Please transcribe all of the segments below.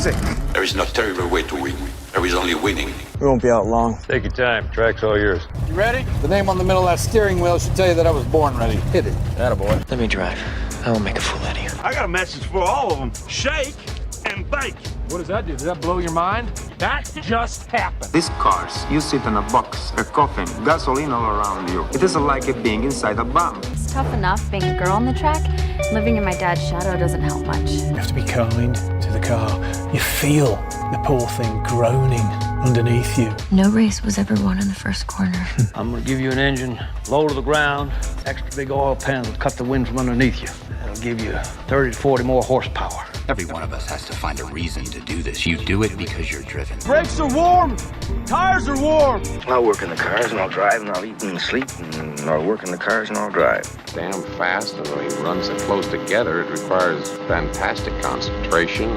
sick. There is no terrible way to win. There is only winning. We won't be out long. Take your time. Track's all yours. You ready? The name on the middle of that steering wheel should tell you that I was born ready. Hit it. Attaboy. Let me drive. I won't make a fool out of you. I got a message for all of them. Shake and bake. What does that do? Does that blow your mind? That just happened. These cars, you sit in a box, a coffin, gasoline all around you. It is like being inside a bomb. It's tough enough being a girl on the track. Living in my dad's shadow doesn't help much. You have to be kind to the car. You feel the poor thing groaning underneath you. No race was ever won in the first corner. I'm gonna give you an engine, low to the ground, extra big oil pan that'll cut the wind from underneath you. That'll give you 30 to 40 more horsepower. Every one of us has to find a reason to do this. You do it because you're driven. Brakes are warm. Tires are warm. I'll work in the cars and I'll drive and I'll eat and sleep and I'll work in the cars and I'll drive. Damn fast, and when you run so close together, it requires fantastic concentration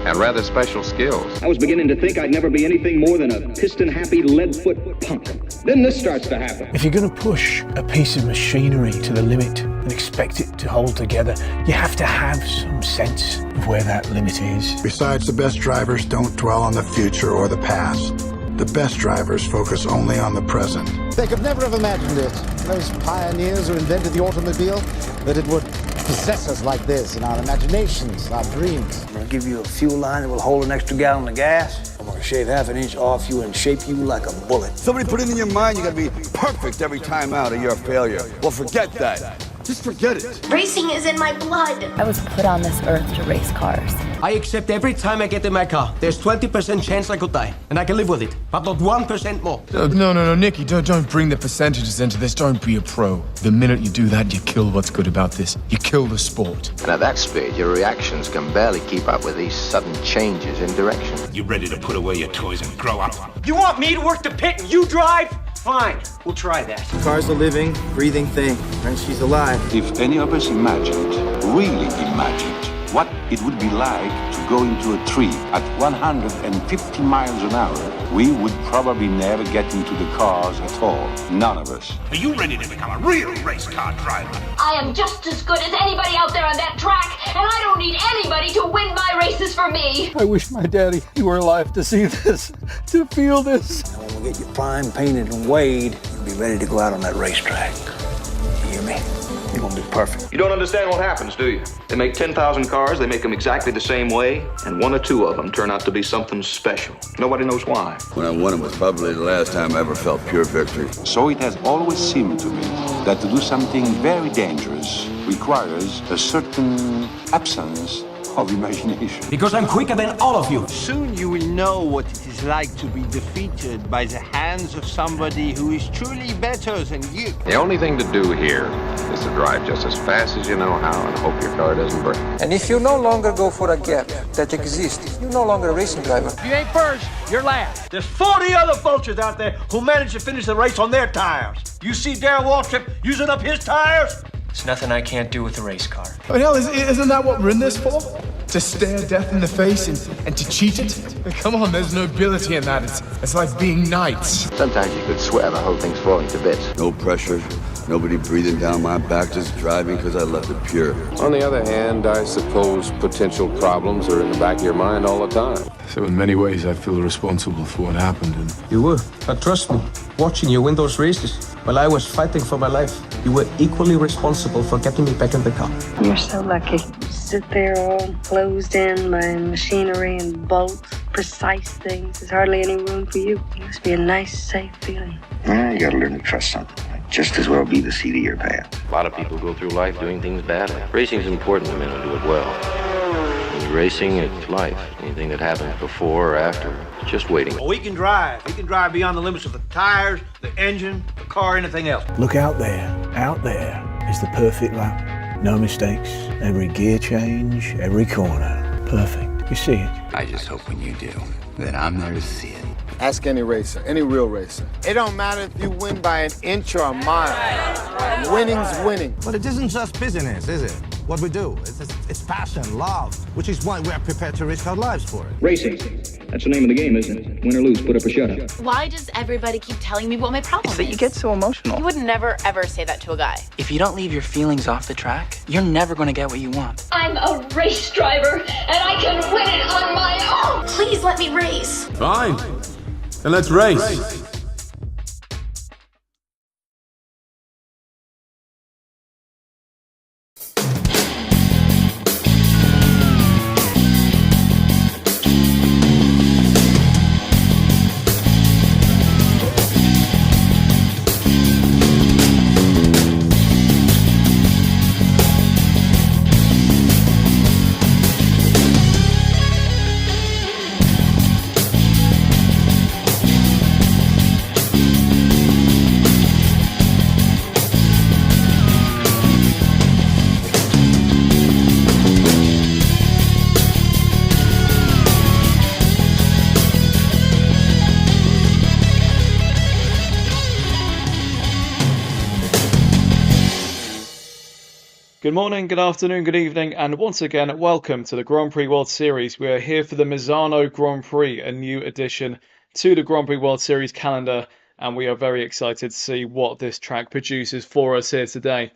and rather special skills. I was beginning to think I'd never be anything more than a piston-happy lead-foot punk. Then this starts to happen. If you're going to push a piece of machinery to the limit and expect it to hold together, you have to have some sense of where that limit is. Besides, the best drivers don't dwell on the future or the past. The best drivers focus only on the present. They could never have imagined it, those pioneers who invented the automobile, that it would possess us like this in our imaginations, our dreams. I'm gonna give you a fuel line that will hold an extra gallon of gas. I'm gonna shave half an inch off you and shape you like a bullet. Somebody put it in your mind you gotta be perfect every time out or you're a failure. Well, forget that. Just forget it. Racing is in my blood. I was put on this earth to race cars. I accept every time I get in my car. There's 20% chance I could die, and I can live with it, but not 1% more. No, Nicky, don't bring the percentages into this. Don't be a pro. The minute you do that, you kill what's good about this. You kill the sport. And at that speed, your reactions can barely keep up with these sudden changes in direction. You ready to put away your toys and grow up? You want me to work the pit and you drive? Fine, we'll try that. The car's a living, breathing thing, and she's alive. If any of us imagined, really imagined, what it would be like to go into a tree at 150 miles an hour, we would probably never get into the cars at all. None of us. Are you ready to become a real race car driver? I am just as good as anybody out there on that track, and I don't need anybody to win my races for me. I wish my daddy were alive to see this, to feel this. And when we get you primed, painted, and weighed, you'll be ready to go out on that racetrack. You hear me? You're gonna be perfect. You don't understand what happens, do you? They make 10,000 cars, they make them exactly the same way, and one or two of them turn out to be something special. Nobody knows why. When I won it was probably the last time I ever felt pure victory. So it has always seemed to me that to do something very dangerous requires a certain absence of imagination. Because I'm quicker than all of you. Soon you will know what it is like to be defeated by the hands of somebody who is truly better than you. The only thing to do here is to drive just as fast as you know how and hope your car doesn't break. And if you no longer go for a gap that exists, you're no longer a racing driver. If you ain't first, you're last. There's 40 other vultures out there who managed to finish the race on their tires. You see Darrell Waltrip using up his tires? There's nothing I can't do with a race car. I mean, hell, isn't that what we're in this for? To stare death in the face and to cheat it? Come on, there's nobility in that. It's like being knights. Sometimes you could swear the whole thing's falling to bits. No pressure, nobody breathing down my back, just driving because I left it pure. On the other hand, I suppose potential problems are in the back of your mind all the time. So in many ways, I feel responsible for what happened. And You were, but trust me, watching you win those races while I was fighting for my life, you were equally responsible for getting me back in the car. You're so lucky. You sit there all closed in by machinery and bolts, precise things. There's hardly any room for you. It must be a nice, safe feeling. You gotta learn to trust something. Might just as well be the seat of your pants. A lot of people go through life doing things badly. Racing's important to men who do it well. When you're racing, it's life. Anything that happens before or after, it's just waiting. Well, we can drive. We can drive beyond the limits of the tires, the engine, the car, anything else. Look out there. Out there is the perfect lap. No mistakes. Every gear change, every corner. Perfect. You see it. I just hope when you do, that I'm there to see it. Ask any racer, any real racer. It don't matter if you win by an inch or a mile. Winning's winning. But it isn't just business, is it? What we do, it's passion, love, which is why we are prepared to risk our lives for it. Racing. That's the name of the game, isn't it? Win or lose, put up or shut up. Why does everybody keep telling me what my problem is? That you get so emotional. You would never, ever say that to a guy. If you don't leave your feelings off the track, you're never going to get what you want. I'm a race driver, and I can win it on my Please let me race. Fine. Then let's race. Good morning, good afternoon, good evening, and once again, welcome to the Grand Prix World Series. We are here for the Misano Grand Prix, a new addition to the Grand Prix World Series calendar, and we are very excited to see what this track produces for us here today.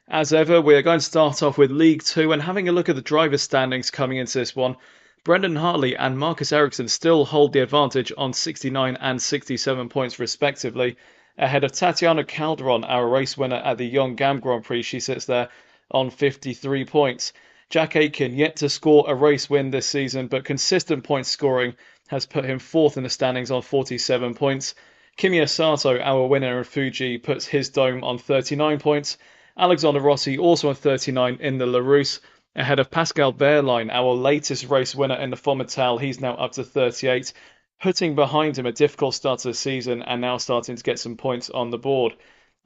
As ever, we are going to start off with League 2 and having a look at the driver standings coming into this one. Brendan Hartley and Marcus Ericsson still hold the advantage on 69 and 67 points respectively, ahead of Tatiana Calderon, our race winner at the Yongam Grand Prix. She sits there on 53 points. Jack Aitken yet to score a race win this season, but consistent point scoring has put him fourth in the standings on 47 points. Kimi Sato, our winner in Fuji, puts his dome on 39 points. Alexander Rossi also on 39 in the Larousse, ahead of Pascal Wehrlein, our latest race winner in the Fomitale. He's now up to 38, putting behind him a difficult start to the season and now starting to get some points on the board.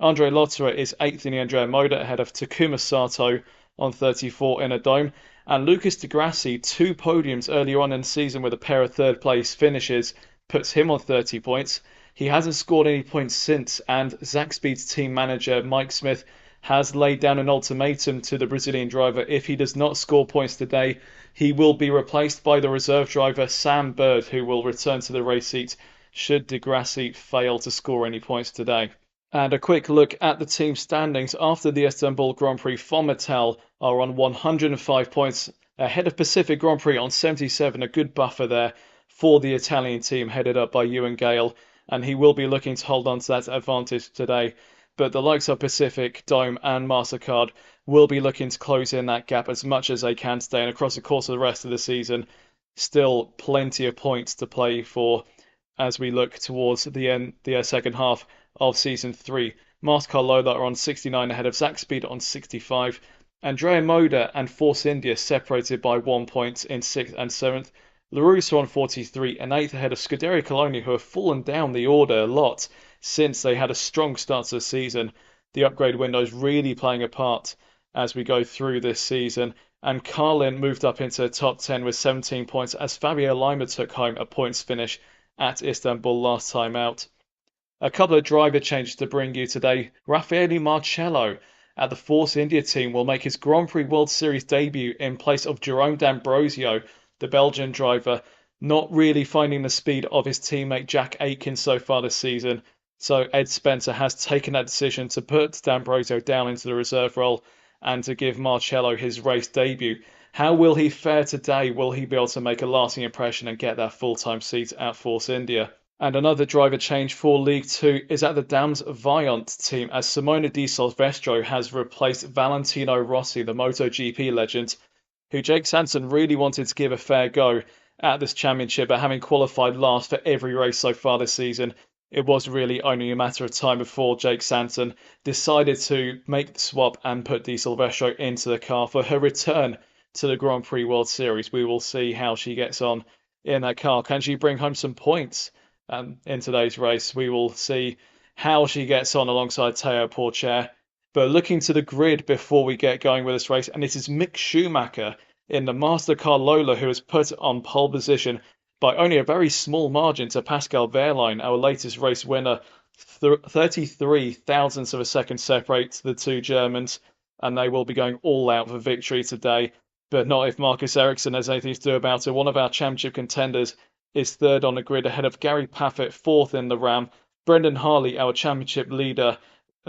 Andre Lotterer is 8th in the Andrea Moda, ahead of Takuma Sato on 34 in a dome. And Lucas Di Grassi, 2 podiums earlier on in the season with a pair of third place finishes, puts him on 30 points. He hasn't scored any points since, and Zaxby's team manager Mike Smith has laid down an ultimatum to the Brazilian driver. If he does not score points today, he will be replaced by the reserve driver Sam Bird, who will return to the race seat should Di Grassi fail to score any points today. And a quick look at the team standings after the Istanbul Grand Prix. Fomitale are on 105 points, ahead of Pacific Grand Prix on 77, a good buffer there for the Italian team headed up by Ewan Gale, and he will be looking to hold on to that advantage today. But the likes of Pacific, Dome and MasterCard will be looking to close in that gap as much as they can today, and across the course of the rest of the season, still plenty of points to play for as we look towards the end, the second half of Season 3. MasterCard Lola are on 69 ahead of Zaxby's on 65. Andrea Moda and Force India separated by 1 point in 6th and 7th. LaRousse on 43 and 8th ahead of Scuderia Colonia, who have fallen down the order a lot since they had a strong start to the season. The upgrade window is really playing a part as we go through this season. And Carlin moved up into the top 10 with 17 points as Fabio Lima took home a points finish at Istanbul last time out. A couple of driver changes to bring you today. Raffaele Marcello at the Force India team will make his Grand Prix World Series debut in place of Jerome D'Ambrosio, the Belgian driver, not really finding the speed of his teammate Jack Aitken so far this season. So Ed Spencer has taken that decision to put D'Ambrosio down into the reserve role and to give Marcello his race debut. How will he fare today? Will he be able to make a lasting impression and get that full-time seat at Force India? And another driver change for League 2 is at the Dams Viant team, as Simona Di Silvestro has replaced Valentino Rossi, the MotoGP legend, who Jake Sanson really wanted to give a fair go at this championship, but having qualified last for every race so far this season, it was really only a matter of time before Jake Sanson decided to make the swap and put Di Silvestro into the car for her return to the Grand Prix World Series. We will see how she gets on in that car. Can she bring home some points in today's race? We will see how she gets on alongside Teo Porcher. But looking to the grid before we get going with this race, and it is Mick Schumacher in the MasterCard Lola who has put on pole position by only a very small margin to Pascal Wehrlein, our latest race winner. 33 thousandths of a second separate the two Germans, and they will be going all out for victory today. But not if Marcus Ericsson has anything to do about it. One of our championship contenders is third on the grid ahead of Gary Paffett, fourth in the Ram. Brendan Hartley, our championship leader,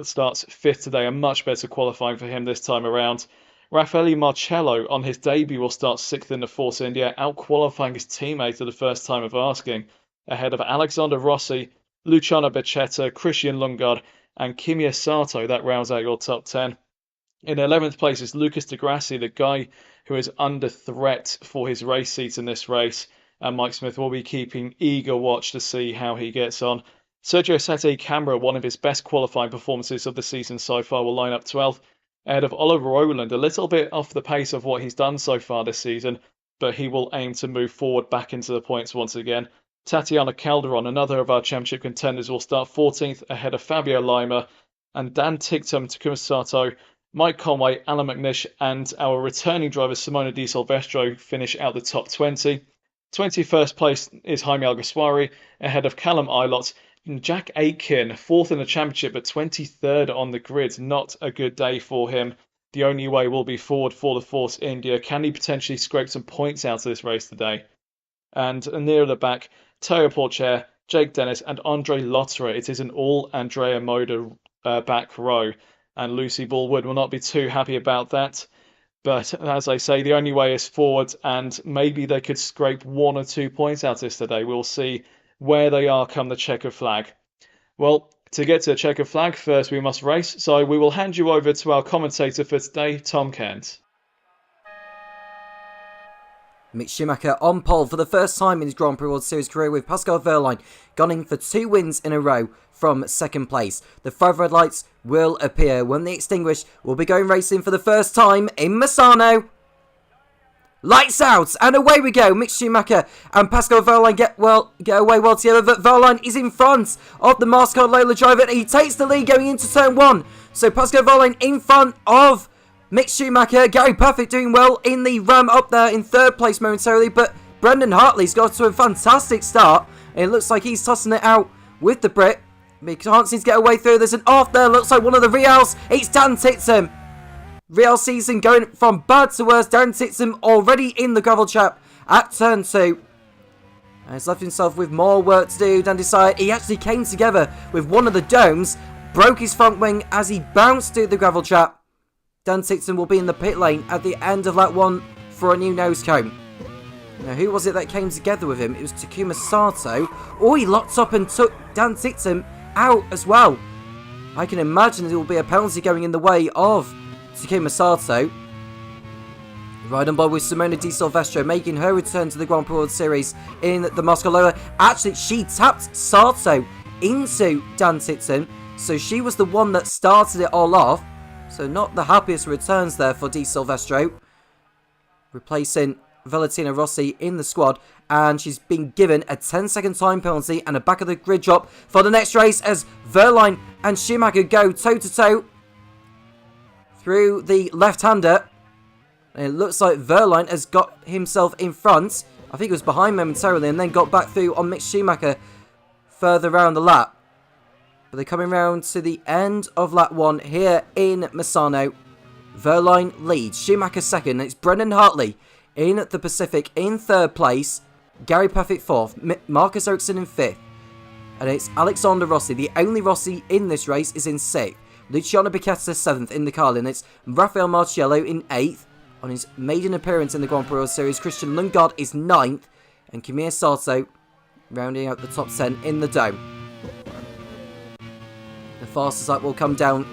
starts fifth today, a much better qualifying for him this time around. Raffaele Marcello on his debut will start 6th in the Force India, out-qualifying his teammate at the first time of asking, ahead of Alexander Rossi, Luciano Becchetta, Christian Lundgaard and Kimi Sato. That rounds out your top 10. In 11th place is Lucas Di Grassi, the guy who is under threat for his race seat in this race, and Mike Smith will be keeping eager watch to see how he gets on. Sergio Sette Camara, one of his best qualifying performances of the season so far, will line up 12th, ahead of Oliver Rowland, a little bit off the pace of what he's done so far this season, but he will aim to move forward back into the points once again. Tatiana Calderon, another of our championship contenders, will start 14th, ahead of Fabio Lima, and Dan Ticktum, Takuma Sato, Mike Conway, Alan McNish, and our returning driver Simona Di Silvestro finish out the top 20. 21st place is Jaime Alguersuari, ahead of Callum Ilott. Jack Aitken, 4th in the championship, but 23rd on the grid. Not a good day for him. The only way will be forward for the Force India. Can he potentially scrape some points out of this race today? And near the back, Teo Porcher, Jake Dennis, and Andre Lotterer. It is an all Andrea Moda back row. And Lucy Ballwood will not be too happy about that. But as I say, the only way is forward, and maybe they could scrape 1 or 2 points out of this today. We'll see where they are come the checkered flag. Well, to get to the checkered flag, first we must race. So we will hand you over to our commentator for today, Tom Cairns. Mick Schumacher on pole for the first time in his Grand Prix World Series career, with Pascal Wehrlein gunning for 2 wins in a row from second place. The 5 red lights will appear. When they extinguish, we'll be going racing for the first time in Misano. Lights out, and away we go. Mick Schumacher and Pascal Wehrlein get away well together, but Wehrlein is in front of the Mastercard Lola driver, and he takes the lead going into turn 1. So Pascal Wehrlein in front of Mick Schumacher. Gary Perfect doing well in the ram up there in 3rd place momentarily, but Brendan Hartley's got to a fantastic start. It looks like he's tossing it out with the Brit. He can't seem to get away through. There's an off there. Looks like one of the Reals. It's Dan Ticktum. Real season going from bad to worse. Dan Ticktum already in the gravel trap at turn 2. And he's left himself with more work to do than decide. He actually came together with one of the domes, broke his front wing as he bounced through the gravel trap. Dan Ticktum will be in the pit lane at the end of lap 1 for a new nose cone. Now, who was it that came together with him? It was Takuma Sato. Oh, he locked up and took Dan Ticktum out as well. I can imagine there will be a penalty going in the way of Takuma Sato. Right on board with Simona Di Silvestro, making her return to the Grand Prix World Series in the Moscow Lola. Actually, she tapped Sato into Dan Ticktum, so she was the one that started it all off. So not the happiest returns there for Di Silvestro. Replacing Valentina Rossi in the squad, and she's been given a 10-second time penalty and a back of the grid drop for the next race as Wehrlein and Schumacher go toe-to-toe through the left-hander. And it looks like Wehrlein has got himself in front. I think he was behind momentarily and then got back through on Mick Schumacher further around the lap. But they're coming round to the end of lap 1 here in Misano. Wehrlein leads, Schumacher second, and it's Brendan Hartley in the Pacific in 3rd place, Gary Perfect 4th, Marcus Ericsson in 5th, and it's Alexander Rossi. The only Rossi in this race is in 6th. Luciano Becchetta 7th in the Carlin. It's Raffaele Marcello in 8th on his maiden appearance in the Grand Prix World Series. Christian Lundgaard is 9th, and Kimi Sato rounding out the top 10 in the Dome. The fastest lap will come down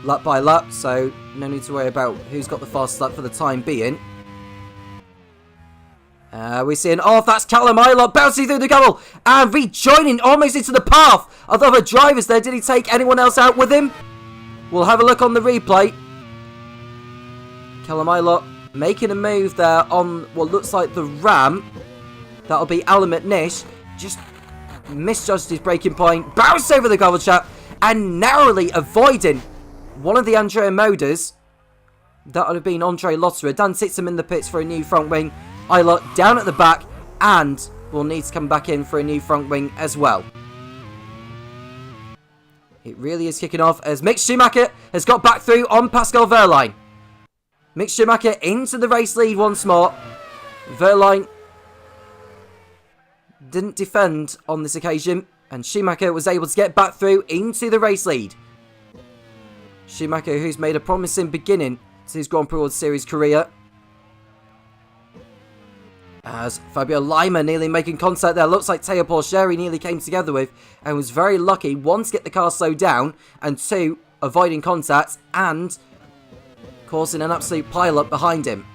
lap by lap, so no need to worry about who's got the fastest lap for the time being. We see an off, that's Callum Ilott bouncing through the gravel and rejoining almost into the path of the other drivers there. Did he take anyone else out with him? We'll have a look on the replay. Callum Ilott making a move there on what looks like the ram. That'll be Alan McNish. Just misjudged his braking point, bounced over the gravel trap and narrowly avoiding one of the Andrea Modas. That would have been Andre Lotterer. Dan Ticktum in the pits for a new front wing. Ilott down at the back and will need to come back in for a new front wing as well. It really is kicking off as Mick Schumacher has got back through on Pascal Wehrlein. Mick Schumacher into the race lead once more. Wehrlein didn't defend on this occasion, and Schumacher was able to get back through into the race lead. Schumacher, who's made a promising beginning to his Grand Prix World Series career. As Fabio Lima nearly making contact there. Looks like Teo Porcheri nearly came together with and was very lucky, one, to get the car slowed down, and two, avoiding contact and causing an absolute pile-up behind him.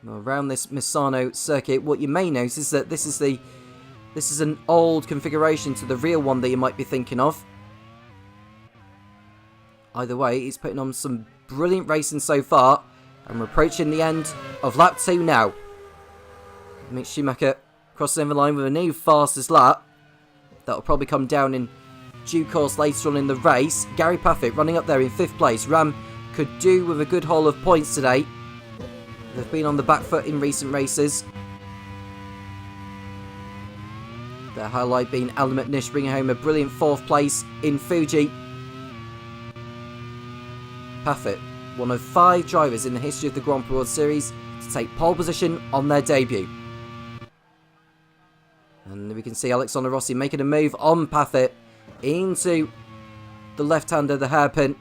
Now, around this Misano circuit, what you may notice is that this is an old configuration to the real one that you might be thinking of. Either way, he's putting on some brilliant racing so far, and we're approaching the end of lap 2 now. Mick Schumacher crossing the line with a new fastest lap. That'll probably come down in due course later on in the race. Gary Paffett running up there in 5th place. Ram could do with a good haul of points today. They've been on the back foot in recent races. Their highlight being Alan McNish bringing home a brilliant 4th place in Fuji. Paffett, one of 5 drivers in the history of the Grand Prix World Series to take pole position on their debut. And we can see Alexander Rossi making a move on Paffett into the left-hander, the hairpin.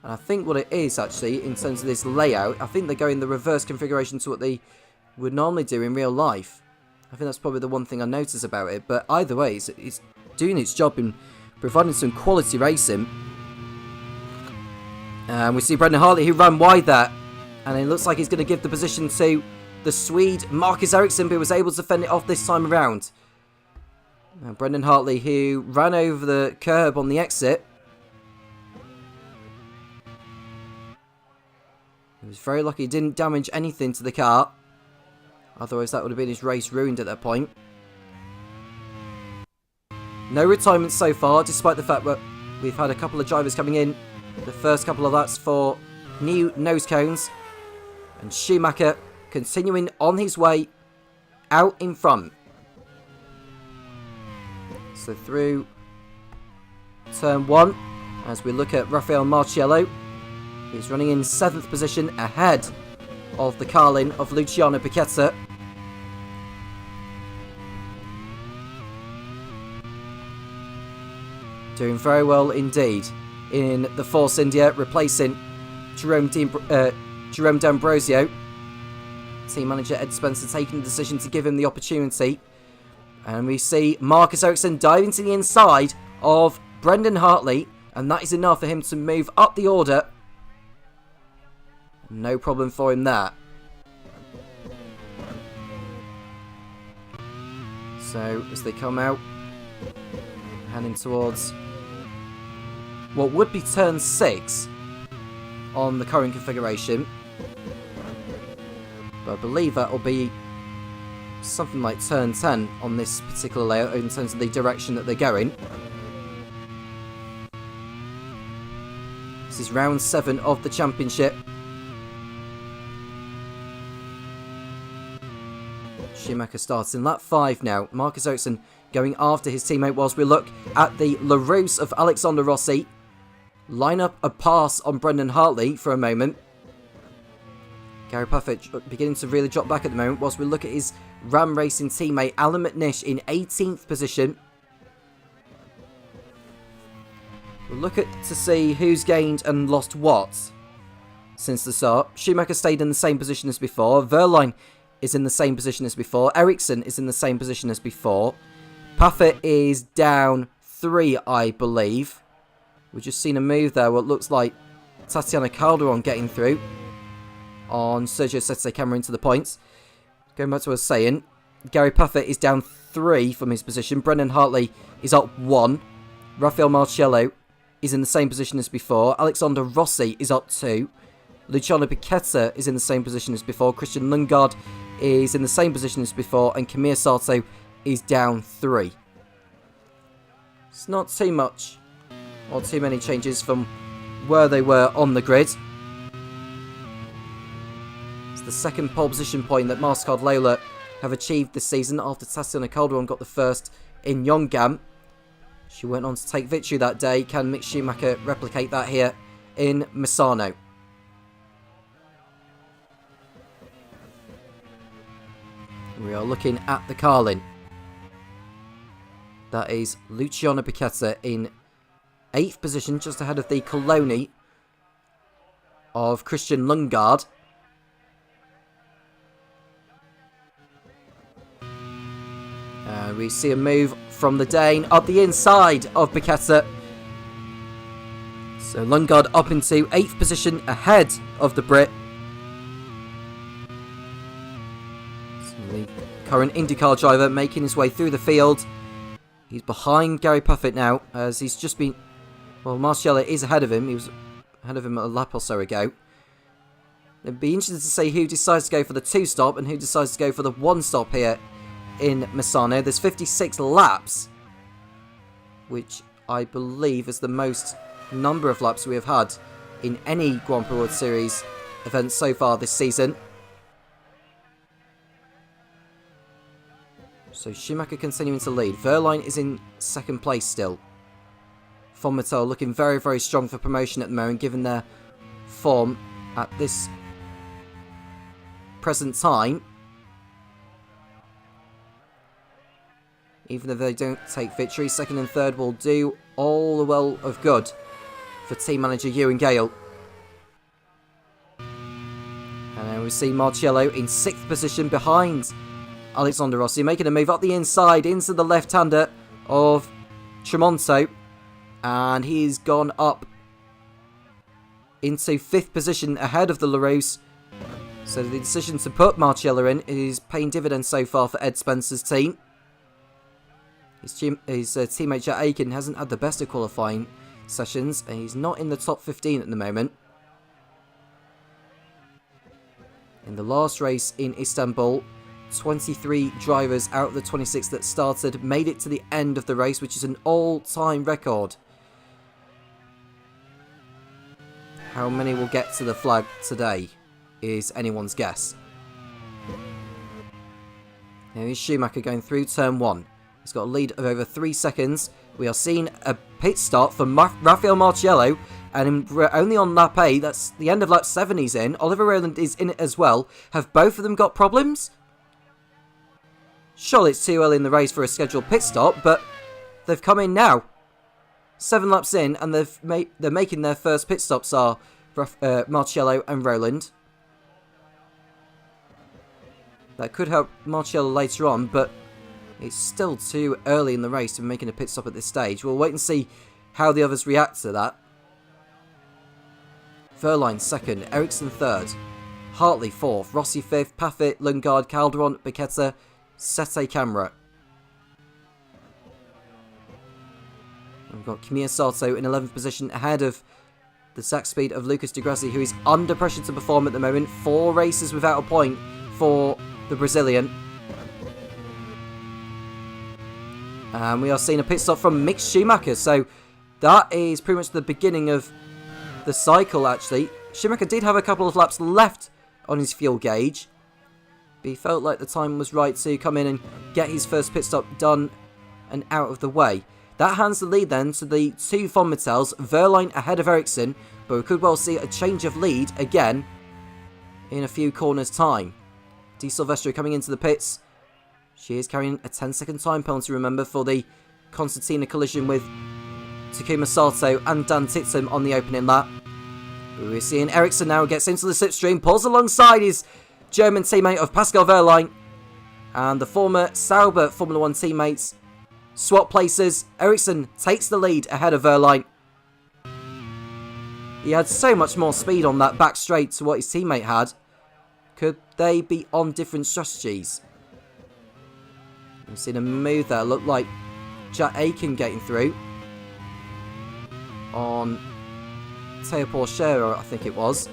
And I think what it is, actually, in terms of this layout, I think they're going the reverse configuration to what they would normally do in real life. I think that's probably the one thing I notice about it. But either way, it's doing its job in providing some quality racing. And we see Brendan Hartley, who ran wide there. And it looks like he's going to give the position to the Swede Marcus Ericsson, who was able to fend it off this time around. Now, Brendan Hartley, who ran over the curb on the exit. He was very lucky he didn't damage anything to the car. Otherwise, that would have been his race ruined at that point. No retirement so far, despite the fact that we've had a couple of drivers coming in. The first couple of laps for new nose cones. And Schumacher continuing on his way out in front. So through turn 1, as we look at Rafael Marciello, who's running in 7th position ahead of the Carlin of Luciano Piquetta. Doing very well indeed in the Force India, replacing Jerome D'Ambrosio. Team manager Ed Spencer taking the decision to give him the opportunity. And we see Marcus Ericsson diving to the inside of Brendan Hartley, and that is enough for him to move up the order. No problem for him there. So, as they come out, heading towards what would be turn 6 on the current configuration. But I believe that will be something like turn 10 on this particular layout in terms of the direction that they're going. This is round 7 of the championship. Schumacher starts in lap 5 now. Marcus Ericsson going after his teammate whilst we look at the LaRousse of Alexander Rossi. Line up a pass on Brendan Hartley for a moment. Gary Paffett beginning to really drop back at the moment whilst we look at his Ram Racing teammate Alan McNish in 18th position. We'll look at to see who's gained and lost what since the start. Schumacher stayed in the same position as before. Verline is in the same position as before. Ericsson is in the same position as before. Paffett is down 3, I believe. We've just seen a move there, what looks like Tatiana Calderon getting through on Sergio Sette camera into the points. Going back to what I was saying, Gary Paffett is down 3 from his position. Brendan Hartley is up 1. Rafael Marciello is in the same position as before. Alexander Rossi is up 2. Luciano Piquetta is in the same position as before. Christian Lundgaard is in the same position as before. And Kamir Sato is down 3. It's not too much or too many changes from where they were on the grid. It's the second pole position point that Mastercard Lola have achieved this season after Tatiana Calderon got the first in Yongam. She went on to take victory that day. Can Mick Schumacher replicate that here in Misano? We are looking at the Carlin. That is Luciano Piquetta in 8th position, just ahead of the Coloni of Christian Lundgaard. We see a move from the Dane up the inside of Piquetta. So Lundgaard up into 8th position ahead of the Brit. So the current IndyCar driver making his way through the field. He's behind Gary Puffett now, as he's just been... Well, Marciello is ahead of him. He was ahead of him a lap or so ago. It'd be interesting to see who decides to go for the 2-stop and who decides to go for the 1-stop here in Misano. There's 56 laps, which I believe is the most number of laps we have had in any Grand Prix World Series event so far this season. So Schumacher continuing to lead. Wehrlein is in 2nd place still. Von Mattel looking very, very strong for promotion at the moment, given their form at this present time. Even if they don't take victory, 2nd and 3rd will do all the well of good for team manager Ewan Gale. And then we see Marciello in 6th position behind Alexander Rossi, making a move up the inside into the left-hander of Tremonto. And he's gone up into 5th position ahead of the LaRousse. So the decision to put Marciello in is paying dividends so far for Ed Spencer's team. His teammate Jack Aiken hasn't had the best of qualifying sessions, and he's not in the top 15 at the moment. In the last race in Istanbul, 23 drivers out of the 26 that started made it to the end of the race, which is an all-time record. How many will get to the flag today is anyone's guess. Now here's Schumacher going through turn 1. He's got a lead of over 3 seconds. We are seeing a pit start for Rafael Marciello, and we're only on lap 8. That's the end of lap 7 he's in. Oliver Rowland is in it as well. Have both of them got problems? Surely it's too early in the race for a scheduled pit stop, but they've come in now. 7 laps in, and they're making their first pit stops are Marciello and Rowland. That could help Marciello later on, but it's still too early in the race to be making a pit stop at this stage. We'll wait and see how the others react to that. Wehrlein 2nd, Ericsson 3rd, Hartley 4th, Rossi 5th, Paffett, Lundgaard, Calderon, Piquetta, Sete Camera. We've got Kimiya Sato in 11th position ahead of the sack speed of Lucas Di Grassi, who is under pressure to perform at the moment. 4 races without a point for the Brazilian. And we are seeing a pit stop from Mick Schumacher. So that is pretty much the beginning of the cycle, actually. Schumacher did have a couple of laps left on his fuel gauge, but he felt like the time was right to come in and get his first pit stop done and out of the way. That hands the lead then to the 2 Von Mattels, Wehrlein ahead of Ericsson, but we could well see a change of lead again in a few corners' time. Di Silvestro coming into the pits. She is carrying a 10-second time penalty, remember, for the Constantina collision with Takuma Sato and Dan Titsum on the opening lap. We're seeing Ericsson now gets into the slipstream, pulls alongside his German teammate of Pascal Wehrlein, and the former Sauber Formula 1 teammates swap places. Ericsson takes the lead ahead of Wehrlein. He had so much more speed on that back straight to what his teammate had. Could they be on different strategies? We've seen a move there. Looked like Jack Aiken getting through on Teo Porchero, I think it was.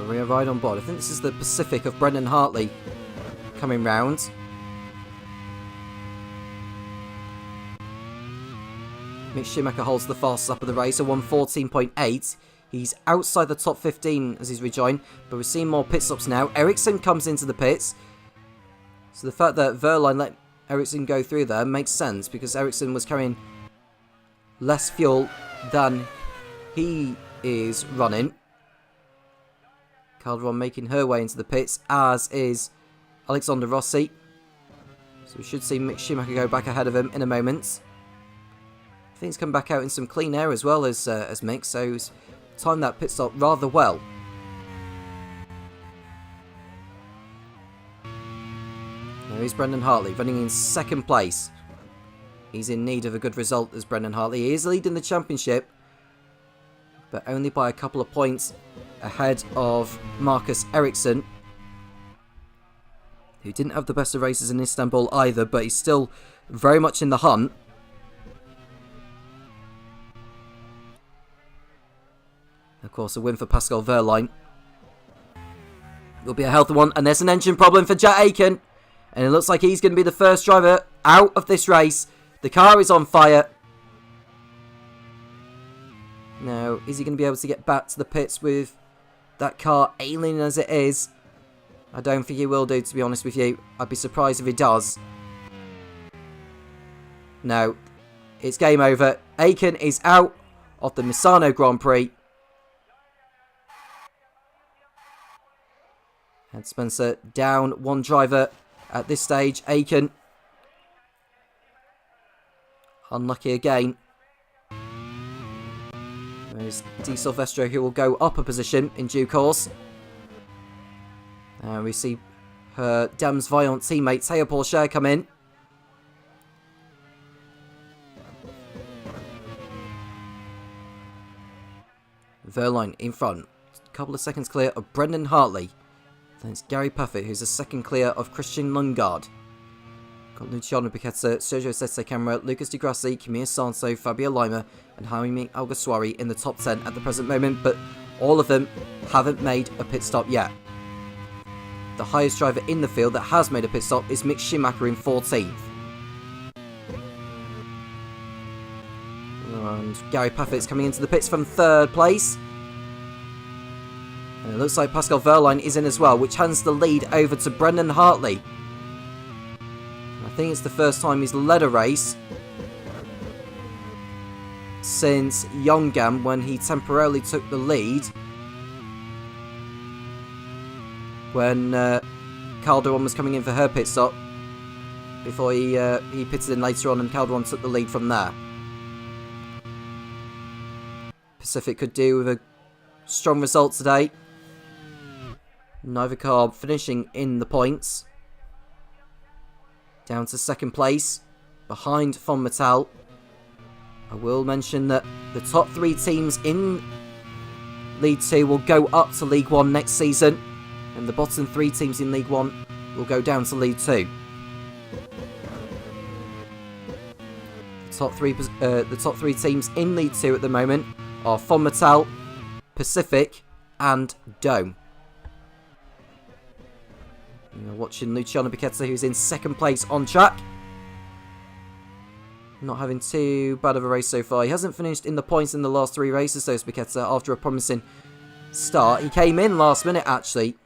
We are right on board. I think this is the Pacific of Brendan Hartley coming round. Mick Schumacher holds the fastest lap of the race, a 1:14.8. He's outside the top 15 as he's rejoined, but we're seeing more pit stops now. Ericsson comes into the pits. So the fact that Wehrlein let Ericsson go through there makes sense, because Ericsson was carrying less fuel than he is running. Calderon making her way into the pits, as is Alexander Rossi. So we should see Mick Schumacher go back ahead of him in a moment. I think he's come back out in some clean air as well as Mick, so he's timed that pit stop rather well. Now here's Brendan Hartley running in second place. He's in need of a good result as Brendan Hartley. He is leading the championship, but only by a couple of points ahead of Marcus Ericsson, who didn't have the best of races in Istanbul either, but he's still very much in the hunt. Of course, a win for Pascal Wehrlein will be a healthy one, and there's an engine problem for Jack Aitken, and it looks like he's going to be the first driver out of this race. The car is on fire. Now, is he going to be able to get back to the pits with that car alien as it is? I don't think he will do, to be honest with you. I'd be surprised if he does. No, it's game over. Aitken is out of the Misano Grand Prix. And Spencer down one driver at this stage. Aitken unlucky again. There's Di Silvestro, who will go up a position in due course. We see her Dams Vaillant teammate Théo Pourchaire come in. Wehrlein in front. A couple of seconds clear of Brendan Hartley. Then it's Gary Puffett, who's a second clear of Christian Lundgaard. Got Luciano Piquetta, Sergio Sette Camara, Lucas Di Grassi, Camille Santo, Fabio Lima, and Jaime Alguersuari in the top 10 at the present moment, but all of them haven't made a pit stop yet. The highest driver in the field that has made a pit stop is Mick Schumacher in 14th. And Gary Puffett's coming into the pits from 3rd place. And it looks like Pascal Wehrlein is in as well, which hands the lead over to Brendan Hartley. I think it's the first time he's led a race since Yongam, when he temporarily took the lead when Calderon was coming in for her pit stop before he pitted in later on, and Calderon took the lead from there. Pacific could do with a strong result today. Neither car finishing in the points. Down to 2nd place, behind Von Mattel. I will mention that the top 3 teams in League 2 will go up to League 1 next season, and the bottom 3 teams in League 1 will go down to League 2. The top three teams in League 2 at the moment are Von Mattel, Pacific, and Dome. You're watching Luciano Piquetta, who's in 2nd place on track. Not having too bad of a race so far. He hasn't finished in the points in the last 3 races, though, Piquetta, after a promising start. He came in last minute, actually,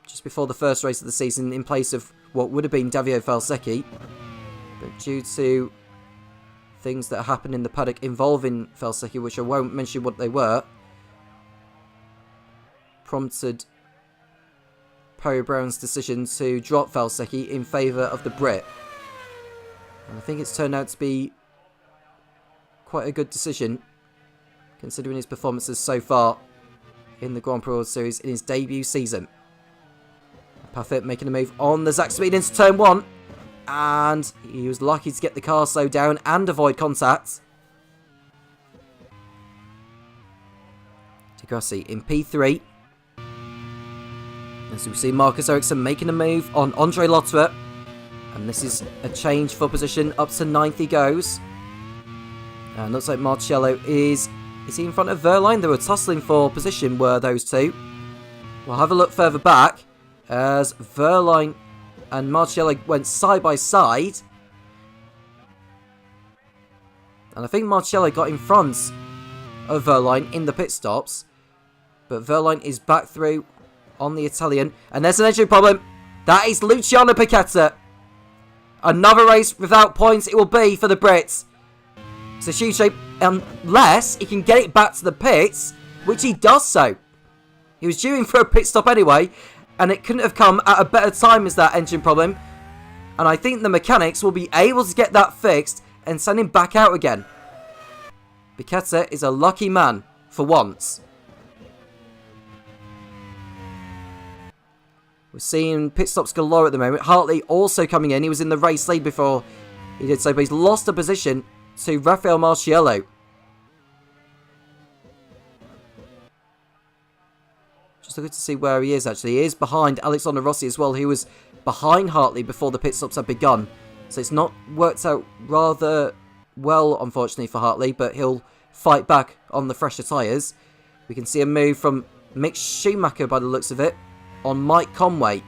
just before the first race of the season, in place of what would have been Davide Falsecchi. But due to things that happened in the paddock involving Falsecchi, which I won't mention what they were, prompted Perry Brown's decision to drop Falsecchi in favour of the Brit. And I think it's turned out to be quite a good decision, considering his performances so far in the Grand Prix World Series in his debut season. Puffett making a move on the Zach Speed into turn 1, and he was lucky to get the car slowed down and avoid contact. Di Grassi in P3. As we see Marcus Ericsson making a move on Andre Lotterer. And this is a change for position. Up to 9th he goes. And looks like Marcello is he in front of Wehrlein? They were tussling for position, were those two. We'll have a look further back as Wehrlein and Marcello went side by side. And I think Marcello got in front of Wehrlein in the pit stops. But Wehrlein is back through on the Italian. And there's an engine problem. That is Luciano Piquetta. Another race without points it will be for the Brits. It's a shoe shape unless he can get it back to the pits, which he does so. He was due in for a pit stop anyway, and it couldn't have come at a better time as that engine problem. And I think the mechanics will be able to get that fixed and send him back out again. Bichetta is a lucky man for once. We're seeing pit stops galore at the moment. Hartley also coming in. He was in the race lead before he did so, but he's lost a position to Rafael Marciello. Just looking to see where he is, actually. He is behind Alexander Rossi as well, who was behind Hartley before the pit stops had begun. So it's not worked out rather well, unfortunately, for Hartley, but he'll fight back on the fresher tyres. We can see a move from Mick Schumacher by the looks of it on Mike Conway.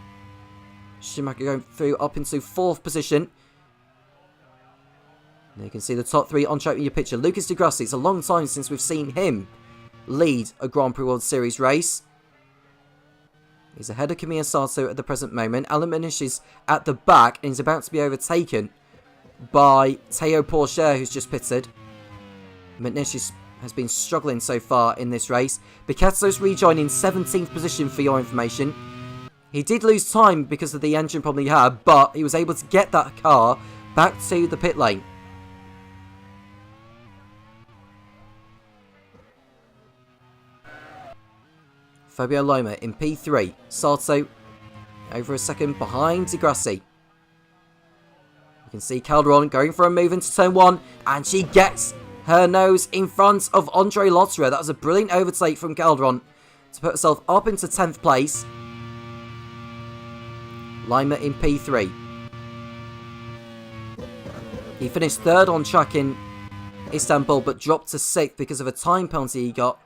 Schumacher going through up into 4th position. And you can see the top 3 on track with your picture. Lucas Di Grassi, it's a long time since we've seen him lead a Grand Prix World Series race. He's ahead of Kamiya Sato at the present moment. Alan Manish is at the back and he's about to be overtaken by Teo Pourchaire, who's just pitted. Manish has been struggling so far in this race. Bichetta's rejoining 17th position for your information. He did lose time because of the engine problem he had, but he was able to get that car back to the pit lane. Fabio Loma in P3. Sato over a second behind Di Grassi. You can see Calderon going for a move into turn 1, and she gets her nose in front of Andre Lotterer. That was a brilliant overtake from Calderon to put herself up into 10th place. Lima in P3. He finished 3rd on track in Istanbul, but dropped to 6th because of a time penalty he got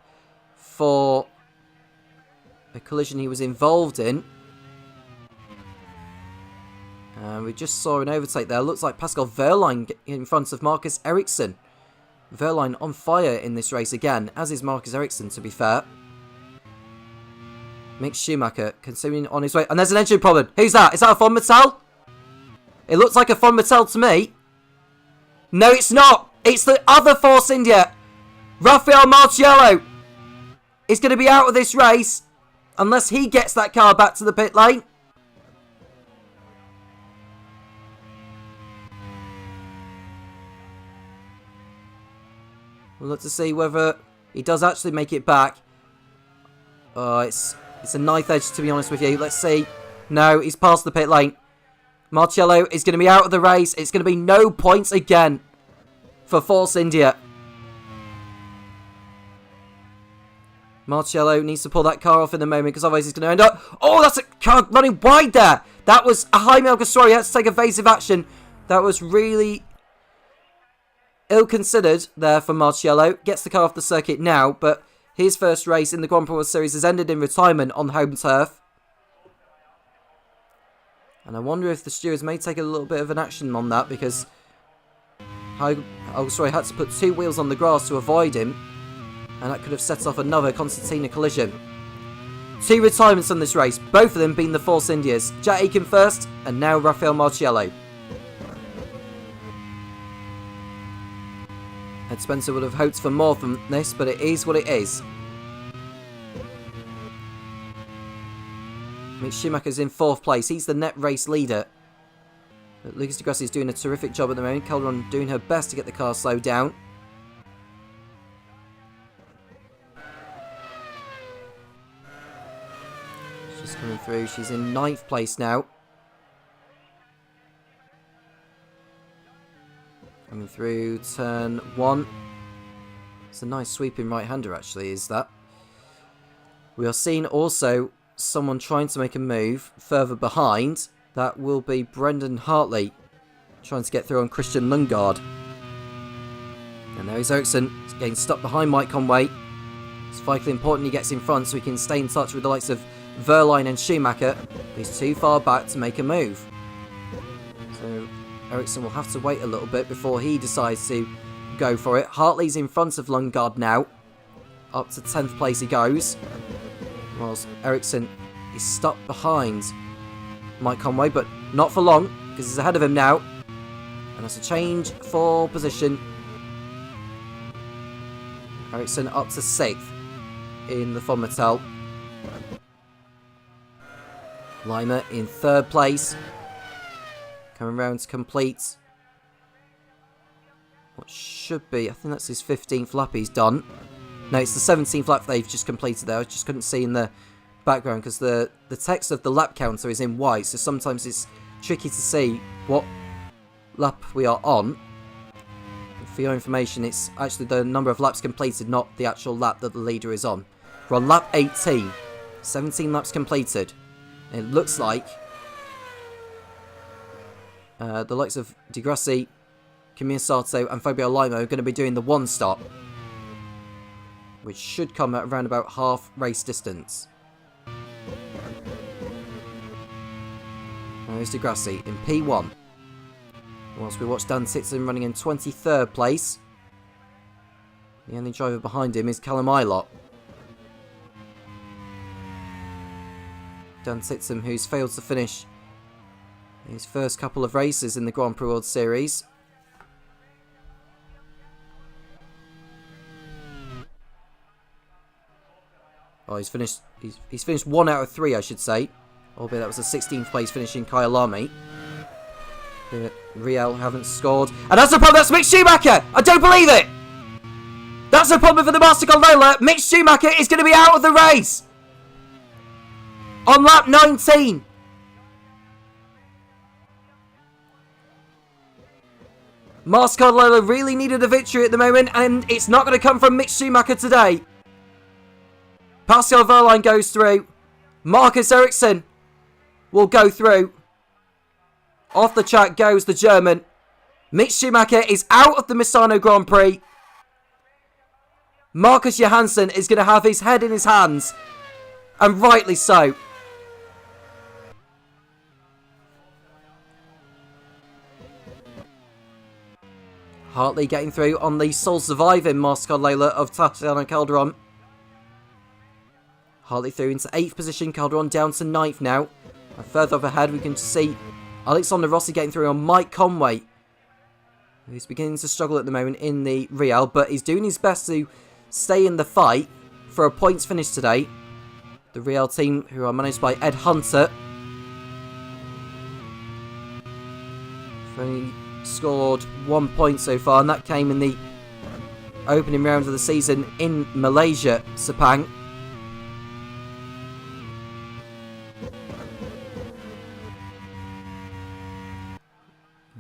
for a collision he was involved in. And we just saw an overtake there. Looks like Pascal Wehrlein in front of Marcus Ericsson. Wehrlein on fire in this race again, as is Marcus Ericsson, to be fair. Mick Schumacher continuing on his way. And there's an engine problem. Who's that? Is that a Von Mattel? It looks like a Von Mattel to me. No, it's not. It's the other Force India. Rafael Marciello is going to be out of this race unless he gets that car back to the pit lane. We'll look to see whether he does actually make it back. It's a knife edge, to be honest with you. Let's see. No, he's past the pit lane. Marciello is going to be out of the race. It's going to be no points again for Force India. Marciello needs to pull that car off in a moment because otherwise he's going to end up... Oh, that's a car running wide there. That was a Jaime Alguersuari. He had to take evasive action. That was really ill-considered there for Marciello. Gets the car off the circuit now, but his first race in the Grand Prix World Series has ended in retirement on home turf. And I wonder if the stewards may take a little bit of an action on that because Alguersuari had to put 2 wheels on the grass to avoid him. And that could have set off another Constantina collision. 2 retirements on this race, both of them being the Force Indias. Jack Aitken first, and now Rafael Marciello. Ed Spencer would have hoped for more from this, but it is what it is. Mick Schumacher's in 4th place. He's the net race leader. But Lucas Di Grassi is doing a terrific job at the moment. Calderon doing her best to get the car slowed down. She's coming through. She's in 9th place now. Coming through turn 1. It's a nice sweeping right-hander, actually, is that. We are seeing also someone trying to make a move further behind. That will be Brendan Hartley trying to get through on Christian Lundgaard. And there is Ericsson getting stuck behind Mike Conway. It's vitally important he gets in front so he can stay in touch with the likes of Wehrlein and Schumacher. He's too far back to make a move. So Ericsson will have to wait a little bit before he decides to go for it. Hartley's in front of Lundgaard now. Up to 10th place he goes. Whilst Ericsson is stuck behind Mike Conway, but not for long, because he's ahead of him now. And that's a change for position. Ericsson up to 6th in the Von Mattel. Lima in 3rd place. Coming round to complete what should be, I think that's his 15th lap he's done. No, it's the 17th lap they've just completed there. I just couldn't see in the background because the text of the lap counter is in white, so sometimes it's tricky to see what lap we are on. For your information, it's actually the number of laps completed, not the actual lap that the leader is on. We're on lap 18. 17 laps completed. It looks like the likes of Di Grassi, Kimi Sato and Fabio Lima are going to be doing the 1 stop, which should come at around about half race distance. There's Di Grassi in P1. Whilst we watch Dan Titson running in 23rd place. The only driver behind him is Callum Ilott. Dan Titson, who's failed to finish his first couple of races in the Grand Prix World Series. Oh, he's finished 1 out of 3, I should say. Albeit that was a 16th place finish in Kyalami. Real haven't scored. And that's the problem, that's Mick Schumacher! I don't believe it! That's the problem for the Master Gondola. Mick Schumacher is going to be out of the race! On lap 19! Master Gondola really needed a victory at the moment, and it's not going to come from Mick Schumacher today. Pascal Wehrlein goes through. Marcus Ericsson will go through. Off the track goes the German. Mick Schumacher is out of the Misano Grand Prix. Marcus Johansson is going to have his head in his hands. And rightly so. Hartley getting through on the sole surviving Master Gondola of Tatiana Calderon. Hartley through into 8th position, Calderon down to 9th now. And further up ahead we can see Alexander Rossi getting through on Mike Conway. He's beginning to struggle at the moment in the Real, but he's doing his best to stay in the fight for a points finish today. The Real team, who are managed by Ed Hunter, have only scored 1 point so far, and that came in the opening round of the season in Malaysia, Sepang.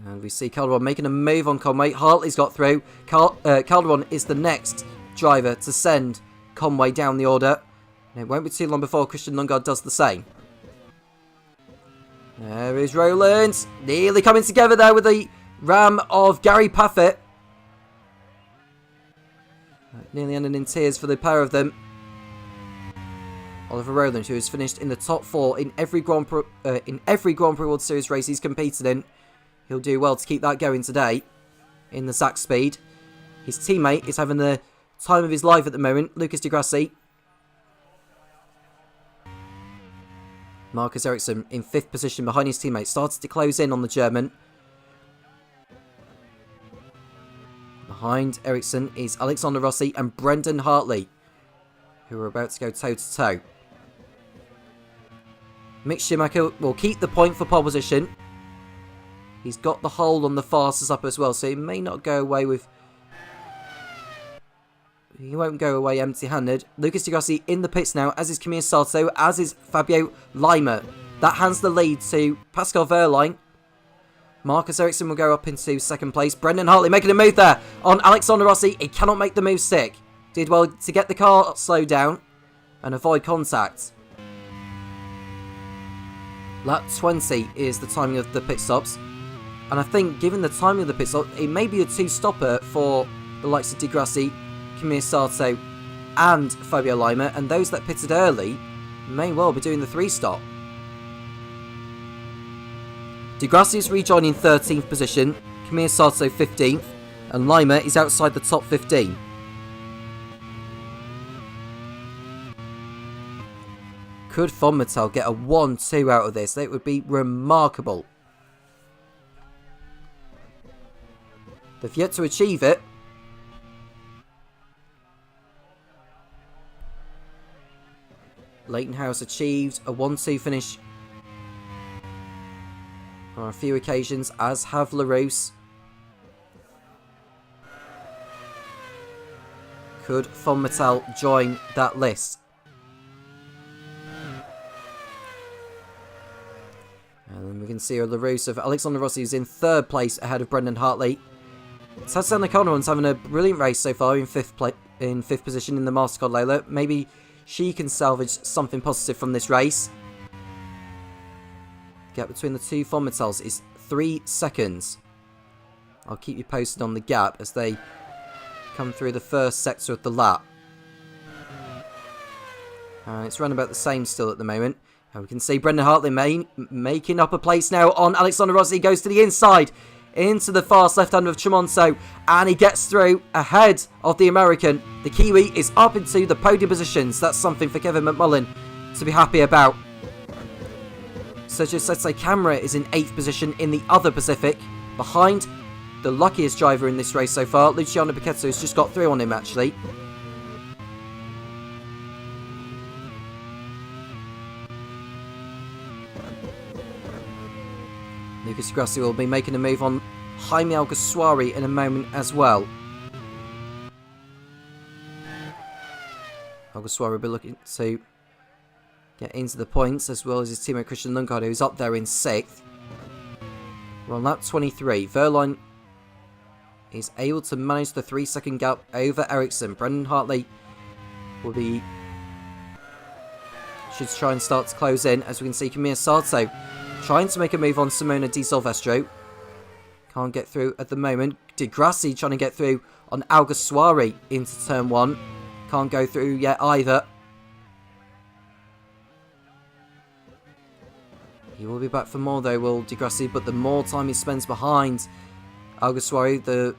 And we see Calderon making a move on Conway. Hartley's got through. Calderon is the next driver to send Conway down the order. And it won't be too long before Christian Lundgaard does the same. There is Roland. Nearly coming together there with the ram of Gary Paffett. Nearly ending in tears for the pair of them. Oliver Rowland, who has finished in the top 4 in every Grand Prix World Series race he's competed in. He'll do well to keep that going today in the Zach Speed. His teammate is having the time of his life at the moment, Lucas Di Grassi. Marcus Ericsson in 5th position behind his teammate, started to close in on the German. Behind Ericsson is Alexander Rossi and Brendan Hartley, who are about to go toe-to-toe. Mick Schumacher will keep the point for pole position. He's got the hole on the fastest up as well, so he may not go away with... He won't go away empty-handed. Lucas Di Grassi in the pits now, as is Kimi Sato, as is Fabio Lima. That hands the lead to Pascal Wehrlein. Marcus Ericsson will go up into 2nd place. Brendan Hartley making a move there on Alexander Rossi. He cannot make the move stick. Did well to get the car slowed down and avoid contact. Lap 20 is the timing of the pit stops. And I think, given the timing of the pit stop, it may be a 2-stopper for the likes of Di Grassi, Kimi Sato and Fabio Lima. And those that pitted early may well be doing the 3-stop. Di Grassi is rejoining 13th position, Kimi Sato 15th, and Lima is outside the top 15. Could Von Mattel get a 1-2 out of this? That would be remarkable. They've yet to achieve it. Leighton House achieved a 1-2 finish on a few occasions, as have LaRousse. Could Von Mattel join that list? And then we can see LaRousse of Alexander Rossi, who's in 3rd place ahead of Brendan Hartley. Tatiana Connor's having a brilliant race so far in 5th position in the Mastercard Lola. Maybe she can salvage something positive from this race. Gap between the two Von Mattels is 3 seconds. I'll keep you posted on the gap as they come through the first sector of the lap. It's run about the same still at the moment. And we can see Brendan Hartley making up a place now on Alexander Rossi. Goes to the inside, into the fast left hand of Tremonto, and he gets through ahead of the American. The Kiwi is up into the podium positions. That's something for Kevin McMullen to be happy about. Sergio Sete Camera is in 8th position in the other Pacific, behind the luckiest driver in this race so far, Luciano Piquetto, has just got through on him actually. Lucas Grassi will be making a move on Jaime Alguersuari in a moment as well. Alguersuari will be looking to get into the points, as well as his teammate Christian Lundgaard, who's up there in 6th. We're on lap 23. Verline is able to manage the 3-second gap over Ericsson. Brendan Hartley will be... should try and start to close in, as we can see Camilla Sato trying to make a move on Simona Di Silvestro. Can't get through at the moment. Di Grassi trying to get through on Alguersuari into turn 1. Can't go through yet either. He will be back for more though, will Di Grassi, but the more time he spends behind Alguersuari, the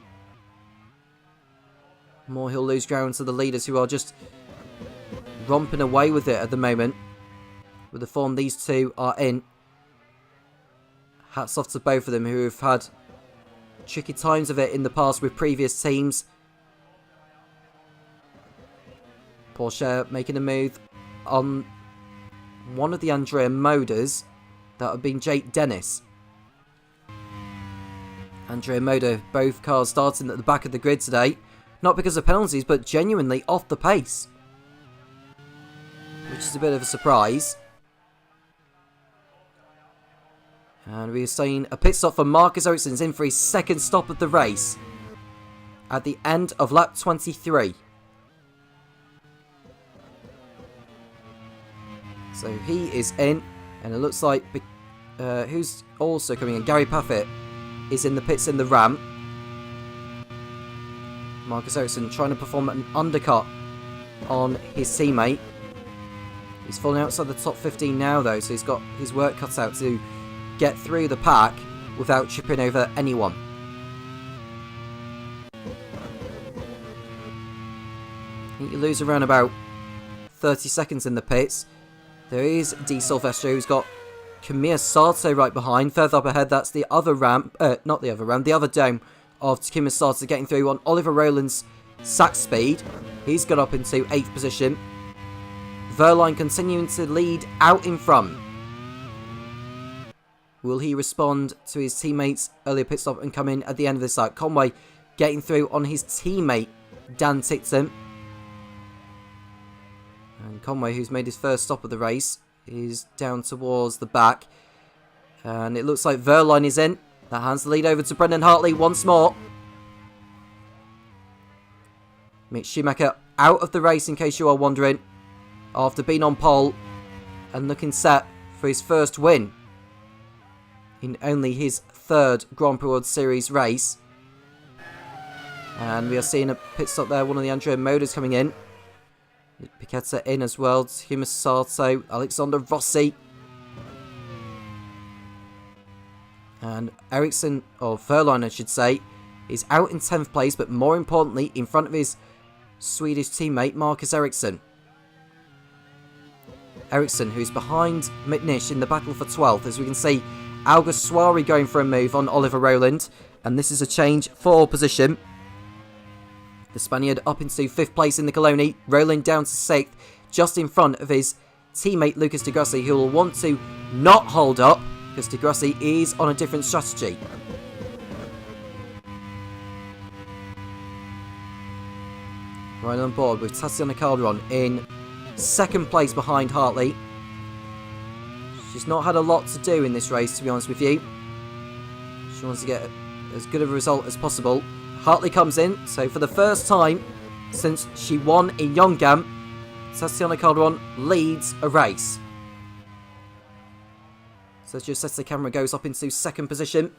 more he'll lose ground to the leaders, who are just romping away with it at the moment. With the form these two are in. Hats off to both of them, who have had tricky times of it in the past with previous teams. Porsche making a move on one of the Andrea Moders. That would have been Jake Dennis. Andrea Moda, both cars starting at the back of the grid today. Not because of penalties, but genuinely off the pace. Which is a bit of a surprise. And we're seeing a pit stop for Marcus Ericsson's in for his 2nd stop of the race. At the end of lap 23. So he is in. And it looks like, who's also coming in? Gary Paffett is in the pits in the ramp. Marcus Ericsson trying to perform an undercut on his teammate. He's falling outside the top 15 now though, so he's got his work cut out to get through the pack without tripping over anyone. I think you lose around about 30 seconds in the pits. There is Di Silvestro, who's got Camilla Sato right behind. Further up ahead, that's the other ramp, not the other ramp, the other dome of Camilla Sato getting through on Oliver Rowland's sack speed. He's got up into 8th position. Verline continuing to lead out in front. Will he respond to his teammates' earlier pit stop and come in at the end of this lap? Conway getting through on his teammate, Dan Tickton. And Conway, who's made his first stop of the race, is down towards the back. And it looks like Verline is in. That hands the lead over to Brendan Hartley once more. Mick Schumacher out of the race, in case you are wondering, after being on pole and looking set for his first win in only his 3rd Grand Prix World Series race. And we are seeing a pit stop there, one of the Andrea Moders coming in. Piquetta in as well, Huma Sato, Alexander Rossi. And Ericsson, or Verline I should say, is out in 10th place, but more importantly in front of his Swedish teammate Marcus Ericsson. Ericsson, who's behind Mitnish in the battle for 12th, as we can see Alguersuari going for a move on Oliver Rowland, and this is a change for position. The Spaniard up into 5th place in the Coloni, Rowland down to 6th, just in front of his teammate Lucas Di Grassi, who will want to not hold up because Di Grassi is on a different strategy. Right on board with Tatiana Calderon in second place behind Hartley. She's not had a lot to do in this race, to be honest with you. She wants to get as good of a result as possible. Hartley comes in, so for the first time since she won in Yongam, Tatiana Calderon leads a race. So Giuseppe Camera goes up into second position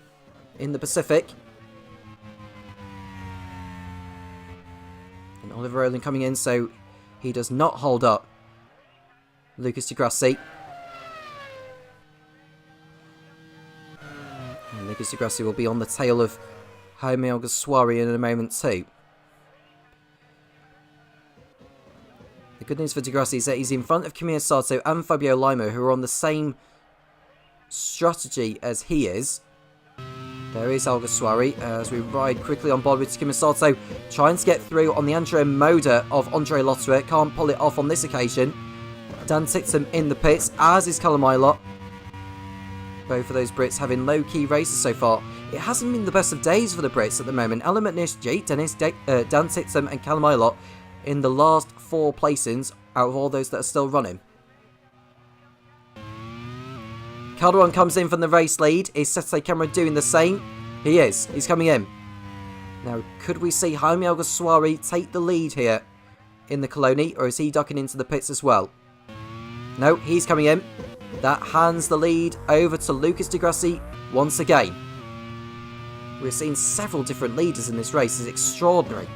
in the Pacific. And Oliver Rowland coming in, so he does not hold up Lucas Di Grassi. And Lucas Di Grassi will be on the tail of Jaime Alguersuari in a moment too. The good news for Di Grassi is that he's in front of Camille Sato and Fabio Lima, who are on the same strategy as he is. There is Alguersuari as we ride quickly on board with Camille Sato, trying to get through on the Andrea Moda of Andre Lotterer. Can't pull it off on this occasion. Dan Tixon in the pits, as is Callum Ilott. Both of those Brits having low-key races so far. It hasn't been the best of days for the Brits at the moment. Alan McNish, Dennis, Dan Tixon and Callum Ilott in the last 4 placings out of all those that are still running. Calderon comes in from the race lead. Is Sete Camera doing the same? He is. He's coming in. Now, could we see Jaime Alguersuari take the lead here in the Coloni, or is he ducking into the pits as well? No, he's coming in. That hands the lead over to Lucas Di Grassi once again. We're seeing several different leaders in this race. It's extraordinary.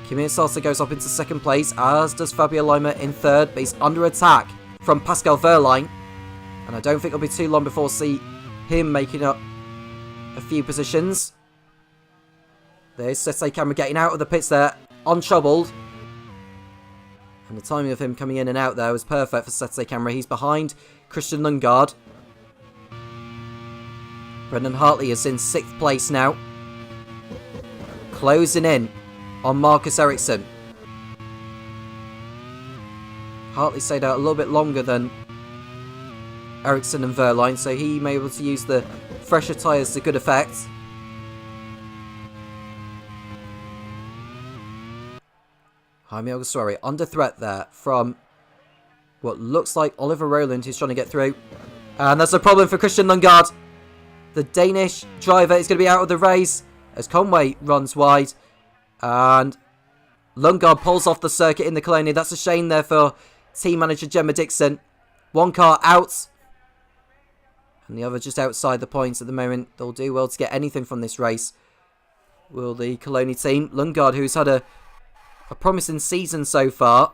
Camille Sato goes up into second place, as does Fabio Lima in third, but he's under attack from Pascal Wehrlein. And I don't think it'll be too long before we see him making up a few positions. There's Sete Camera getting out of the pits there, untroubled. And the timing of him coming in and out there was perfect for Sete Camera. He's behind Christian Lundgaard. Brendan Hartley is in 6th place now. Closing in on Marcus Ericsson. Hartley stayed out a little bit longer than Ericsson and Wehrlein, so he may be able to use the fresher tyres to good effect. Jaime Alguersuari under threat there from what looks like Oliver Rowland, who's trying to get through. And that's a problem for Christian Lundgaard. The Danish driver is going to be out of the race as Conway runs wide. And Lundgaard pulls off the circuit in the Colony. That's a shame there for team manager Gemma Dixon. One car out. And the other just outside the points at the moment. They'll do well to get anything from this race. Will the Colony team. Lundgaard, who's had a promising season so far.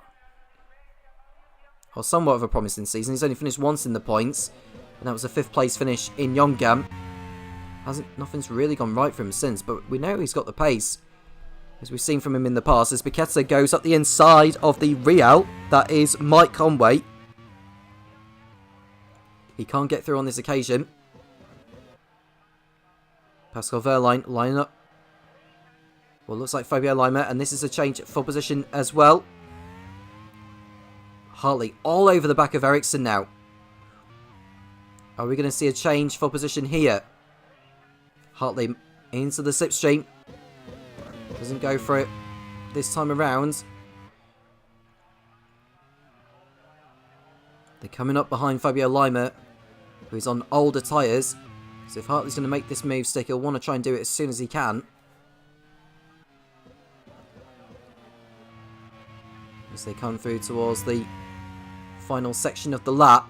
Or somewhat of a promising season. He's only finished once in the points. And that was a 5th place finish in Yongam. Nothing's really gone right for him since. But we know he's got the pace, as we've seen from him in the past, as Bichetta goes up the inside of the Real. That is Mike Conway. He can't get through on this occasion. Pascal Wehrlein lining up. Well, looks like Fabio Lima, and this is a change for position as well. Hartley all over the back of Ericsson now. Are we going to see a change for position here? Hartley into the slipstream. Doesn't go for it this time around. They're coming up behind Fabio Lima, who's on older tyres. So if Hartley's going to make this move stick, he'll want to try and do it as soon as he can. As they come through towards the final section of the lap.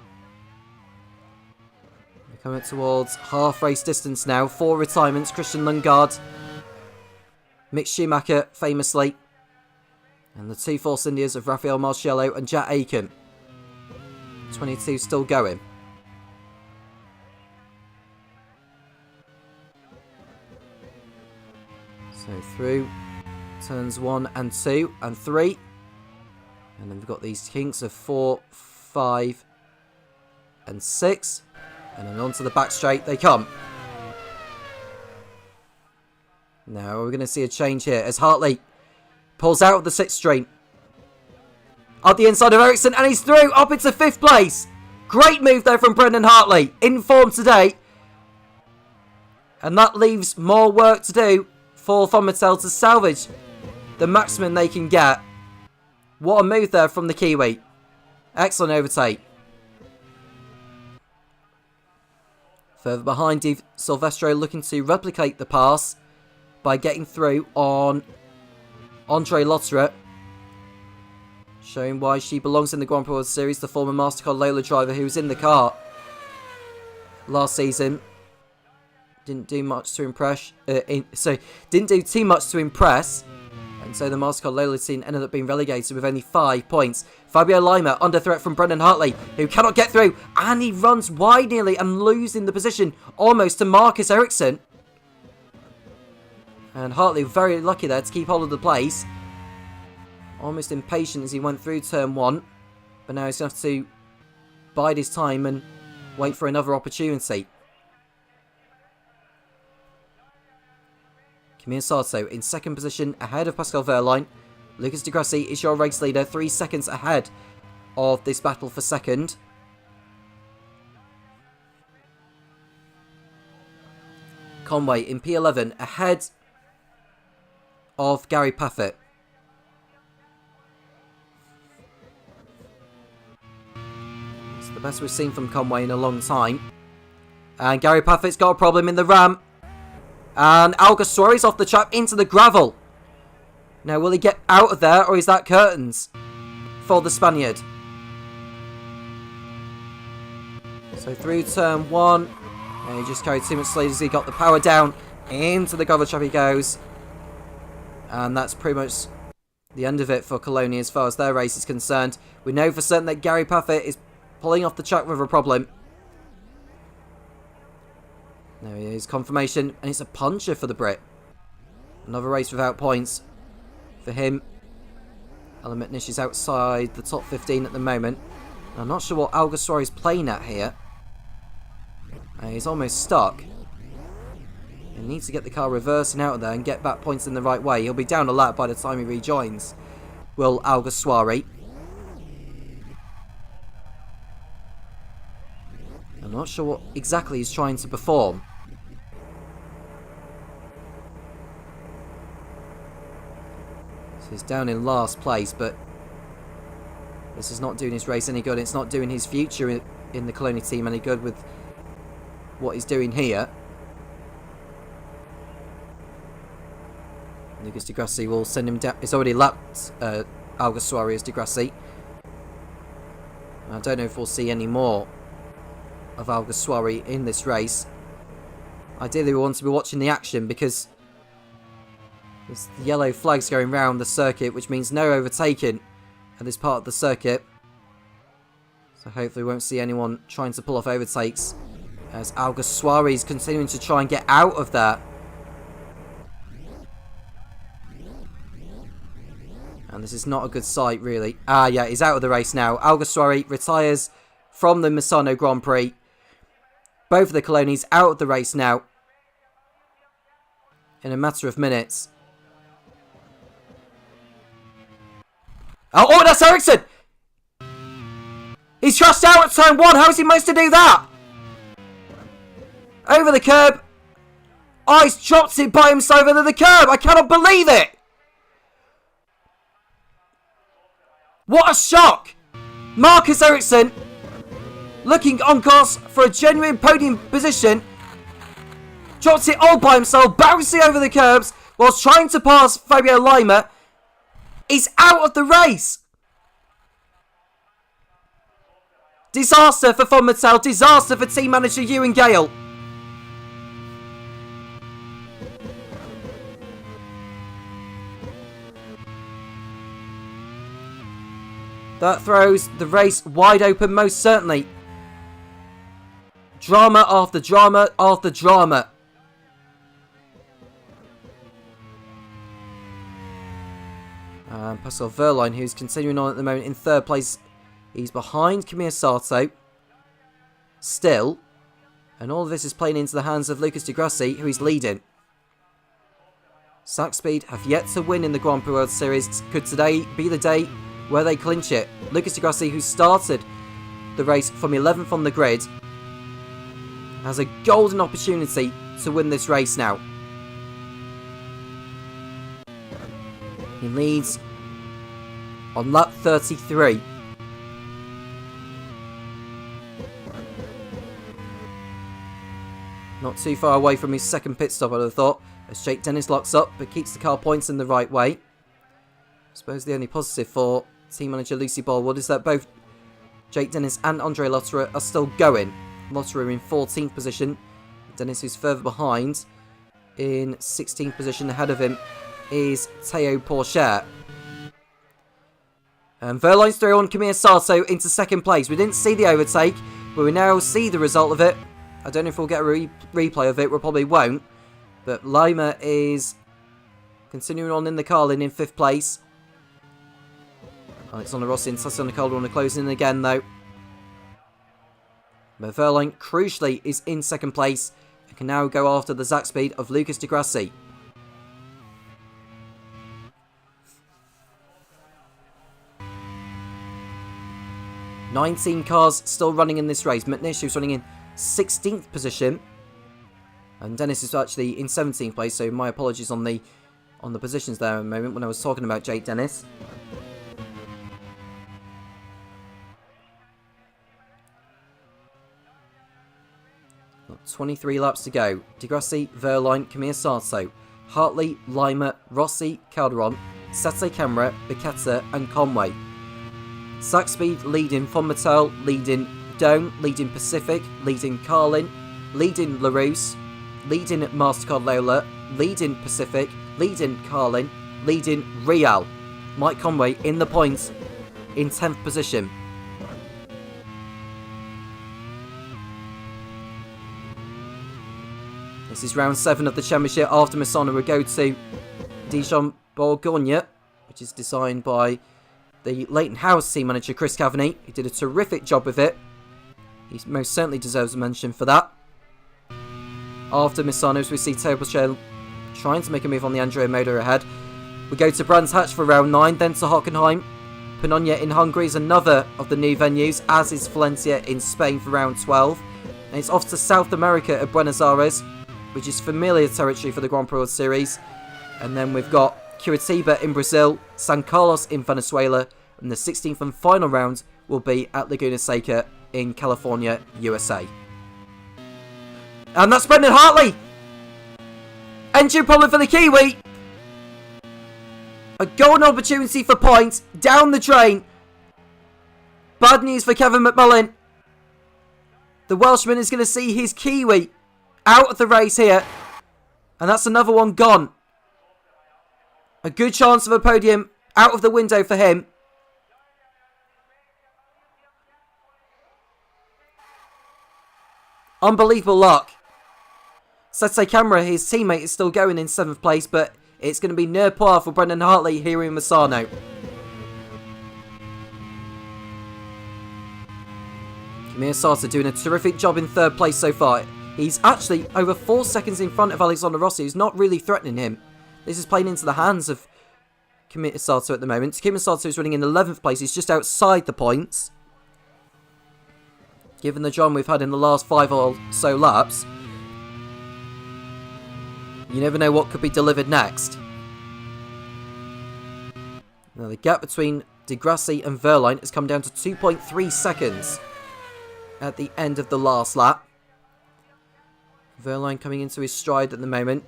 They're coming towards half race distance now. 4 retirements. Christian Lundgaard, Mick Schumacher, famously. And the 2 Force Indias of Rafael Marciello and Jack Aiken. 22 still going. So through turns 1 and 2 and 3. And then we've got these kinks of 4, 5 and 6. And then onto the back straight they come. Now we're going to see a change here as Hartley pulls out of the 6th straight. Up the inside of Ericsson, and he's through, up into 5th place. Great move there from Brendan Hartley, in form today. And that leaves more work to do for Von Mattel to salvage the maximum they can get. What a move there from the Kiwi. Excellent overtake. Further behind, Di Silvestro looking to replicate the pass by getting through on Andre Lotterer. Showing why she belongs in the Grand Prix World Series, the former MasterCard Lola driver who was in the car last season. Didn't do much to impress. Didn't do too much to impress. And so the MasterCard Lola team ended up being relegated with only 5 points. Fabio Lima under threat from Brendan Hartley, who cannot get through. And he runs wide nearly and losing the position almost to Marcus Ericsson. And Hartley very lucky there to keep hold of the place. Almost impatient as he went through turn 1. But now he's going to have to bide his time and wait for another opportunity. Camille Sato in 2nd position ahead of Pascal Wehrlein. Lucas Di Grassi is your race leader, 3 seconds ahead of this battle for 2nd. Conway in P11 ahead of Gary Paffett. It's the best we've seen from Conway in a long time. And Gary Paffett's got a problem in the ramp. And Alguersuari's off the track into the gravel. Now, will he get out of there, or is that curtains for the Spaniard? So through turn 1, and he just carried too much speed as he got the power down. Into the gravel trap he goes. And that's pretty much the end of it for Colonia as far as their race is concerned. We know for certain that Gary Paffett is pulling off the track with a problem. There he is, confirmation, and it's a puncher for the Brit. Another race without points for him. Alan McNish is outside the top 15 at the moment. I'm not sure what Alguersuari is playing at here. He's almost stuck. He needs to get the car reversing out of there and get back points in the right way. He'll be down a lap by the time he rejoins, will Alguersuari. I'm not sure what exactly he's trying to perform. So he's down in last place, but this is not doing his race any good. It's not doing his future in the Colonia team any good with what he's doing here. Lucas Di Grassi will send him down. He's already lapped Alguersuari as Di Grassi. I don't know if we'll see any more of Alguersuari in this race. Ideally we want to be watching the action because there's the yellow flags going round the circuit, which means no overtaking at this part of the circuit. So hopefully we won't see anyone trying to pull off overtakes as Alguersuari is continuing to try and get out of that. And this is not a good sight, really. Yeah, he's out of the race now. Alguersuari retires from the Misano Grand Prix. Both of the Colonies out of the race now. In a matter of minutes. Oh, that's Ericsson! He's crashed out at turn 1. How is he managed to do that? Over the curb. Oh, he's dropped it by himself over the curb. I cannot believe it. What a shock! Marcus Ericsson, looking on course for a genuine podium position, drops it all by himself, bouncing over the curbs, whilst trying to pass Fabio Lima. He's out of the race! Disaster for Von Mattel, disaster for team manager Ewan Gale. That throws the race wide open, most certainly. Drama after drama after drama. Pascal Wehrlein, who's continuing on at the moment in 3rd place. He's behind Camille Sato. Still. And all of this is playing into the hands of Lucas Di Grassi, who is leading. Saxpeed have yet to win in the Grand Prix World Series. Could today be the day where they clinch it. Lucas Di Grassi, who started the race from 11th on the grid, has a golden opportunity to win this race now. He leads on lap 33. Not too far away from his second pit stop, I'd have thought, as Jake Dennis locks up but keeps the car pointing the right way. I suppose the only positive for team manager Lucy Ballwood is that both Jake Dennis and Andre Lotterer are still going. Lotterer in 14th position. Dennis, who's further behind, in 16th position. Ahead of him is Teo Pourchaire. And Verline's through on Kamir Sato into second place. We didn't see the overtake, but we now see the result of it. I don't know if we'll get a replay of it. We probably won't. But Lima is continuing on in the Carlin in 5th place. Alexander Rossi and Tatiana Calderon are closing in again, though. But Verline, crucially, is in 2nd place and can now go after the Zach speed of Lucas Di Grassi. "19 cars still running in this race. McNish, who's running in 16th position. And Dennis is actually in 17th place, so my apologies on the positions there a moment when I was talking about Jake Dennis. 23 laps to go. Di Grassi, Verline, Kamir Sato, Hartley, Lima, Rossi, Calderon, Sete Camera, Bicetta and Conway. Zach Speed leading Von Mattel, leading Dome, leading Pacific, leading Carlin, leading LaRousse, leading Mastercard Lola, leading Pacific, leading Carlin, leading Real. Mike Conway in the points in 10th position. This is round 7 of the championship. After Misano will go to Dijon Bourgogne, which is designed by the Leighton House team manager Chris Cavaney. He did a terrific job with it. He most certainly deserves a mention for that. After Misano's, we see Topher trying to make a move on the Andrea motor ahead. We go to Brands Hatch for round 9, then to Hockenheim. Panonia in Hungary is another of the new venues, as is Valencia in Spain for round 12. And it's off to South America at Buenos Aires, which is familiar territory for the Grand Prix World Series. And then we've got Curitiba in Brazil, San Carlos in Venezuela, and the 16th and final round will be at Laguna Seca in California, USA. And that's Brendan Hartley! Engine problem for the Kiwi! A golden opportunity for points, down the drain. Bad news for Kevin McMullen. The Welshman is going to see his Kiwi out of the race here. And that's another one gone. A good chance of a podium out of the window for him. Unbelievable luck. Sete Camera, his teammate, is still going in 7th place, but it's going to be near par for Brendan Hartley here in Misano. Kamir Sato doing a terrific job in 3rd place so far. He's actually over 4 seconds in front of Alexander Rossi, who's not really threatening him. This is playing into the hands of Kamir Sato at the moment. Kamir Sato is running in 11th place. He's just outside the points. Given the jump we've had in the last 5 or so laps, you never know what could be delivered next. Now the gap between Di Grassi and Verline has come down to 2.3 seconds at the end of the last lap. Verline coming into his stride at the moment.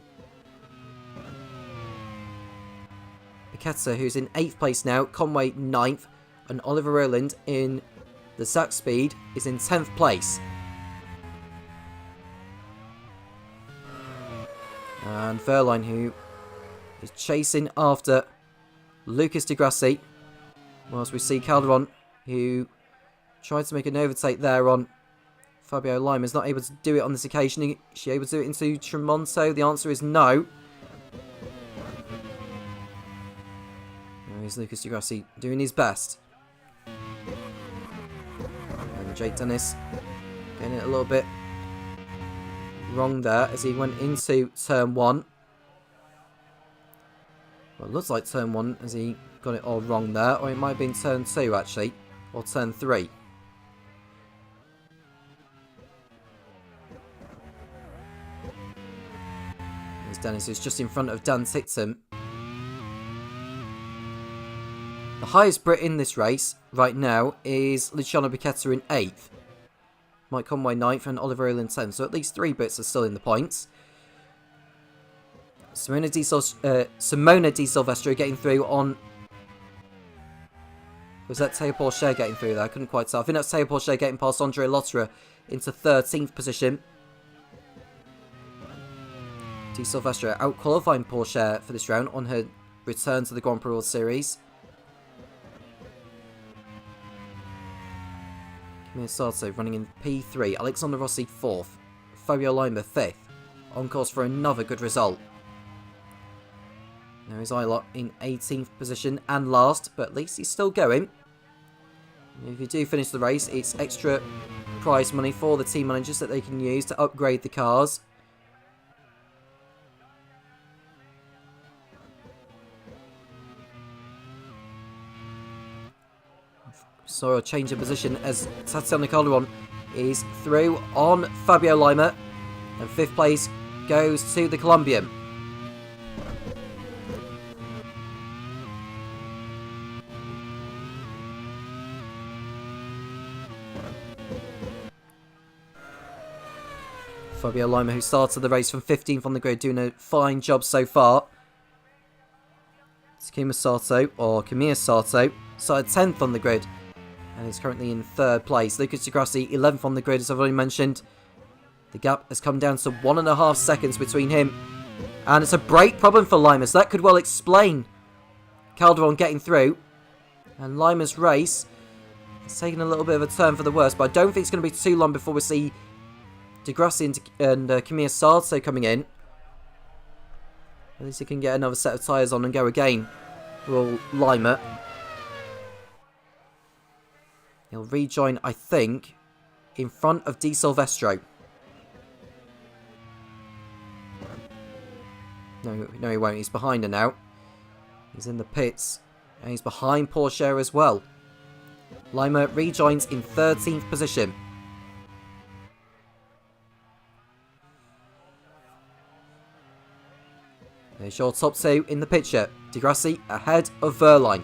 Bicetta, who's in 8th place now, Conway 9th, and Oliver Rowland in the Zach Speed is in 10th place. And Verline, who is chasing after Lucas Di Grassi, whilst we see Calderon, who tried to make an overtake there on Fabio Lima, is not able to do it on this occasion. Is she able to do it into Tremonto? The answer is no. Here's Lucas Di Grassi doing his best. And Jake Dennis getting it a little bit wrong there as he went into turn 1. Well, it looks like turn 1 as he got it all wrong there, or it might have been turn 2 actually, or turn 3. There's Dennis, who's just in front of Dan Titson. The highest Brit in this race right now is Luciano Becchetta in 8th. Mike Conway 9th and Oliver Olin 10th. So at least 3 Brits are still in the points. Simona Di Silvestro getting through on... Was that Teo Porcher getting through there? I couldn't quite tell. I think that's Teo Porcher getting past Andre Lotterer into 13th position. Di Silvestro out-qualifying Porcher for this round on her return to the Grand Prix World Series. Camille Sato running in P3. Alexander Rossi 4th. Fabio Lima 5th. On course for another good result. Now is Ilott in 18th position and last, but at least he's still going. If you do finish the race, it's extra prize money for the team managers that they can use to upgrade the cars. Saw a change of position as Tatiana Calderon is through on Fabio Lima, and 5th place goes to the Colombian. Fabio Lima, who started the race from 15th on the grid, doing a fine job so far. Takuma Sato, or Kamiya Sato, started 10th on the grid and is currently in 3rd place. Lucas Di Grassi, 11th on the grid, as I've already mentioned. The gap has come down to 1.5 seconds between him. And it's a brake problem for Lima, so that could well explain Calderon getting through. And Lima's race is taking a little bit of a turn for the worse, but I don't think it's going to be too long before we see Di Grassi and Kamiya Sato coming in. At least he can get another set of tyres on and go again. Will Lima. He'll rejoin, I think, in front of Di Silvestro. No, he won't. He's behind her now. He's in the pits. And he's behind Porcher as well. Lima rejoins in 13th position. There's your top 2 in the picture. Di Grassi ahead of Wehrlein.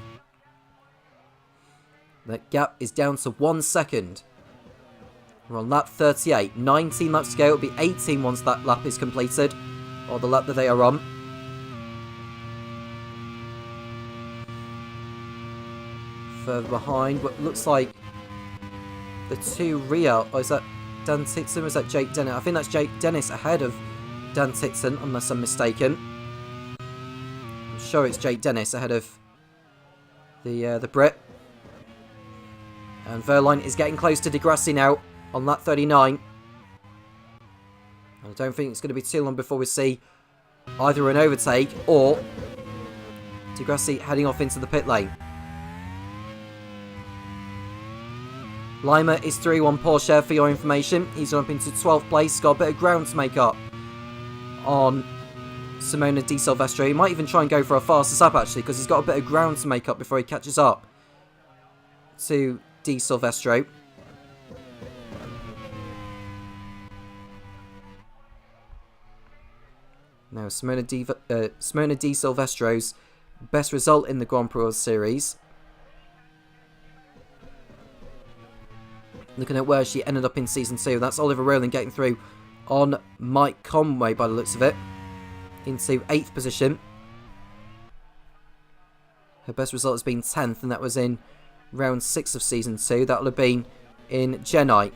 That gap is down to 1 second. We're on lap 38. 19 laps to go. It'll be 18 once that lap is completed. Or the lap that they are on. Further behind, what looks like the 2 rear. Or is that Dan Titson or is that Jake Dennis? I think that's Jake Dennis ahead of Dan Titson, unless I'm mistaken. I'm sure it's Jake Dennis ahead of the Brit. And Wehrlein is getting close to Di Grassi now on lap 39. I don't think it's going to be too long before we see either an overtake or Di Grassi heading off into the pit lane. Lima is 3-1 Porsche for your information. He's up into 12th place. Got a bit of ground to make up on Simona Di Silvestro. He might even try and go for a fastest lap actually, because he's got a bit of ground to make up before he catches up to Di Silvestro. Now, Simona Di Silvestro's best result in the Grand Prix World Series. Looking at where she ended up in Season 2, that's Oliver Rowland getting through on Mike Conway by the looks of it. Into 8th position. Her best result has been 10th, and that was in round 6 of Season 2. That will have been in Jedi.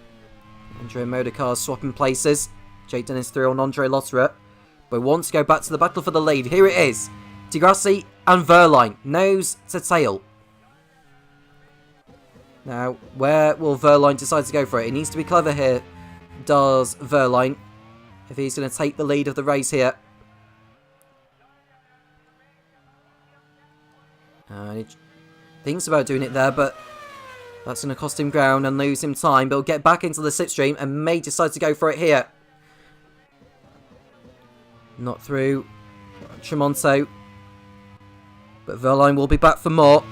Andrea Motorcars swapping places. Jake Dennis through on Andre Lotterer. But we want to go back to the battle for the lead. Here it is. Di Grassi and Wehrlein. Nose to tail. Now, where will Wehrlein decide to go for it? He needs to be clever here, does Wehrlein, if he's going to take the lead of the race here. He thinks about doing it there, but that's going to cost him ground and lose him time. But he'll get back into the slipstream and may decide to go for it here. Not through Tremonto. But Verline will be back for more.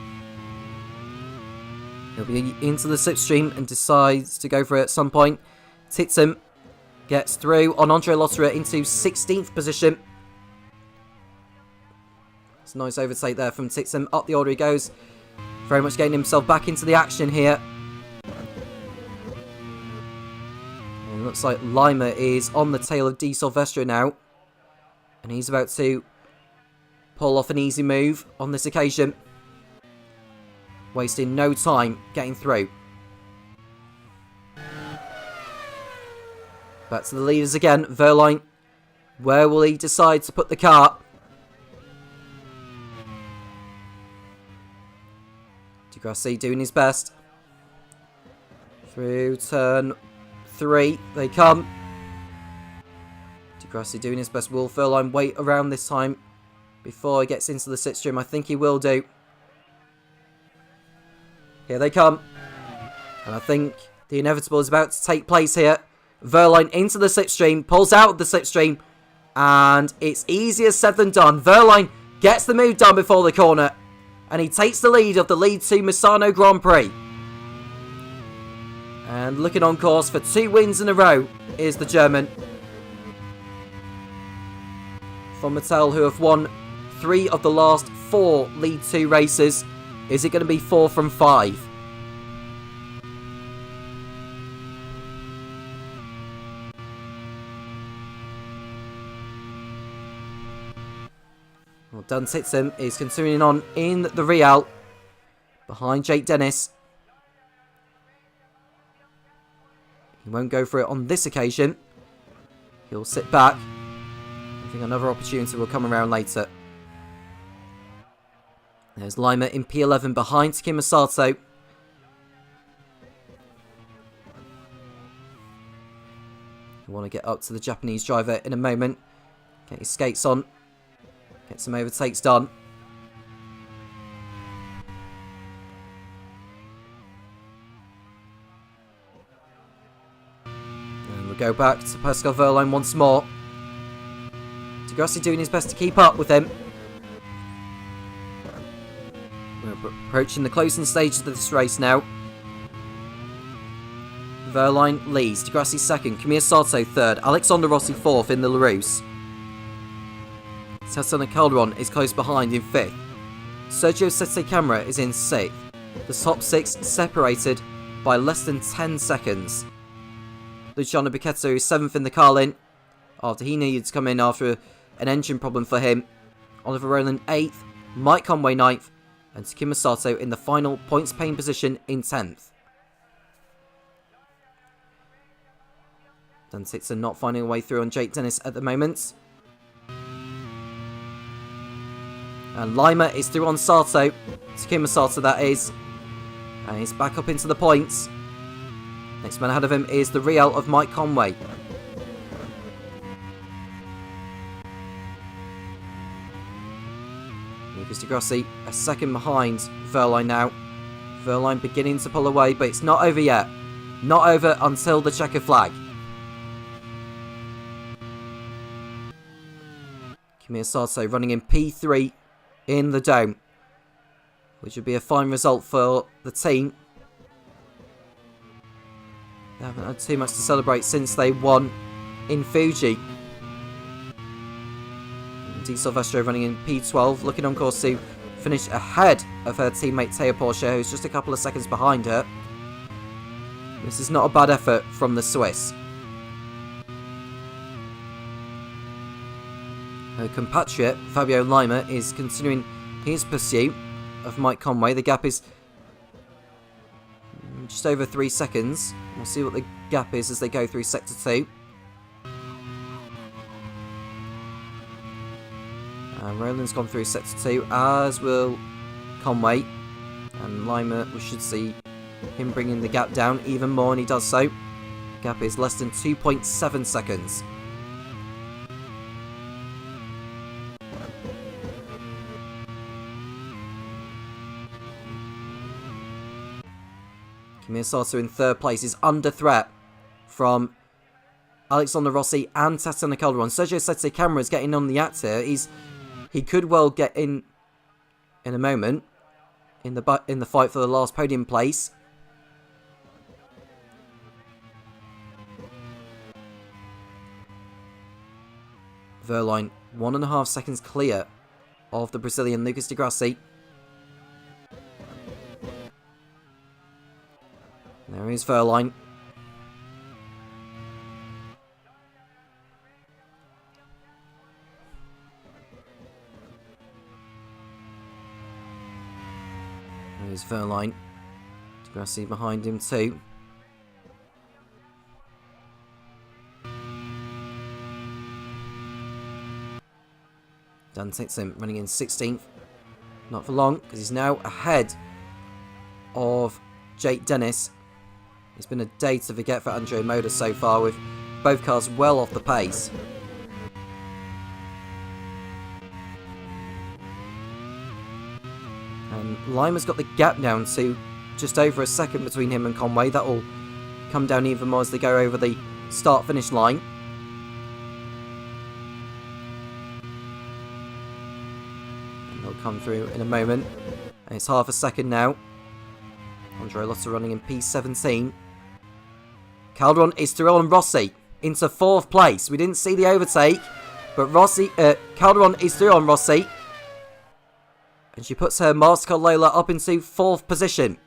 He'll be into the slipstream and decides to go for it at some point. Titsum gets through on Andre Lotterer into 16th position. It's a nice overtake there from Titsum. Up the order he goes. Very much getting himself back into the action here. And it looks like Lima is on the tail of Di Silvestro now. And he's about to pull off an easy move on this occasion. Wasting no time getting through. Back to the leaders again. Verline. Where will he decide to put the car? Degrassi doing his best. Through turn 3. They come. Degrassi doing his best. Will Verline wait around this time before he gets into the slipstream? I think he will do. Here they come. And I think the inevitable is about to take place here. Verline into the slipstream. Pulls out of the slipstream. And it's easier said than done. Verline gets the move done before the corner. And he takes the lead of the Lead 2 Misano Grand Prix. And looking on course for 2 wins in a row is the German. From Mattel, who have won 3 of the last 4 Lead 2 races. Is it going to be 4 from 5? Well, Dun Titsum is continuing on in the Real behind Jake Dennis. He won't go for it on this occasion. He'll sit back. I think another opportunity will come around later. There's Lima in P11 behind Takuma Sato. I want to get up to the Japanese driver in a moment. Get his skates on. Get some overtakes done. And we'll go back to Pascal Verline once more. Degrassi doing his best to keep up with him. We're approaching the closing stages of this race now. Verline leads. Degrassi second. Kamiya Sato third. Alexander Rossi fourth in the LaRousse. Tatsuna Calderon is close behind in 5th. Sergio Sette Camera is in 6th. The top 6 separated by less than 10 seconds. Luciano Bicchetto is 7th in the Carlin after he needed to come in after an engine problem for him. Oliver Rowland 8th. Mike Conway 9th. And Takuma Sato in the final points paying position in 10th. Dun Titsum not finding a way through on Jake Dennis at the moment. And Lima is through on Sato. Takuma Sato, that is. And he's back up into the points. Next man ahead of him is the Real of Mike Conway. Lucas Degrassi a second behind Verline now. Verline beginning to pull away, but it's not over yet. Not over until the checker flag. Kamiya Sato running in P3 in the Dome, which would be a fine result for the team. They haven't had too much to celebrate since they won in Fuji. Di Silvestro running in P12, looking on course to finish ahead of her teammate Teo Porsche, who's just a couple of seconds behind her. This is not a bad effort from the Swiss. Her compatriot, Fabio Lima, is continuing his pursuit of Mike Conway. The gap is just over 3 seconds. We'll see what the gap is as they go through Sector 2. Roland's gone through Sector 2, as will Conway. And Lima, we should see him bringing the gap down even more, and he does so. Gap is less than 2.7 seconds. Kamiya Sato in 3rd place is under threat from Alexander Rossi and Tatsuna Calderon. Sergio Sette Camera is getting on the act here. He could well get in in a moment in the fight for the last podium place. Verline 1.5 seconds clear of the Brazilian Lucas Di Grassi. There is Verline. There's Verline. Di Grassi behind him too. Dan Tixon running in 16th. Not for long, because he's now ahead of Jake Dennis. It's been a day to forget for Andrea Moda so far, with both cars well off the pace. And Lima's got the gap down to just over a second between him and Conway. That will come down even more as they go over the start-finish line. And they'll come through in a moment. And it's half a second now. Andre Lotta running in P17. Calderon is through on Rossi into 4th place. We didn't see the overtake, but Calderon is through on Rossi. And she puts her MasterCard Lola up into 4th position.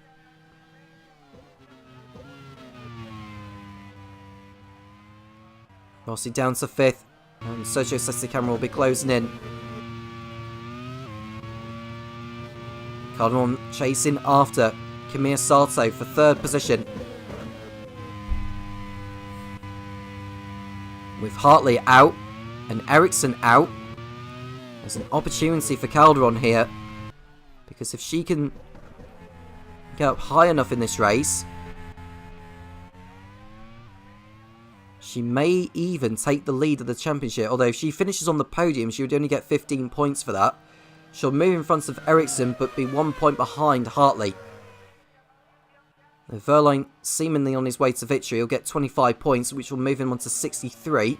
Rossi down to 5th. And Sergio Sestacamera will be closing in. Calderon chasing after Kamiya Sato for 3rd position. With Hartley out and Ericsson out, there's an opportunity for Calderon here. Because if she can get up high enough in this race, she may even take the lead of the championship. Although if she finishes on the podium, she would only get 15 points for that. She'll move in front of Ericsson, but be 1 point behind Hartley. Verline seemingly on his way to victory. He'll get 25 points, which will move him on to 63.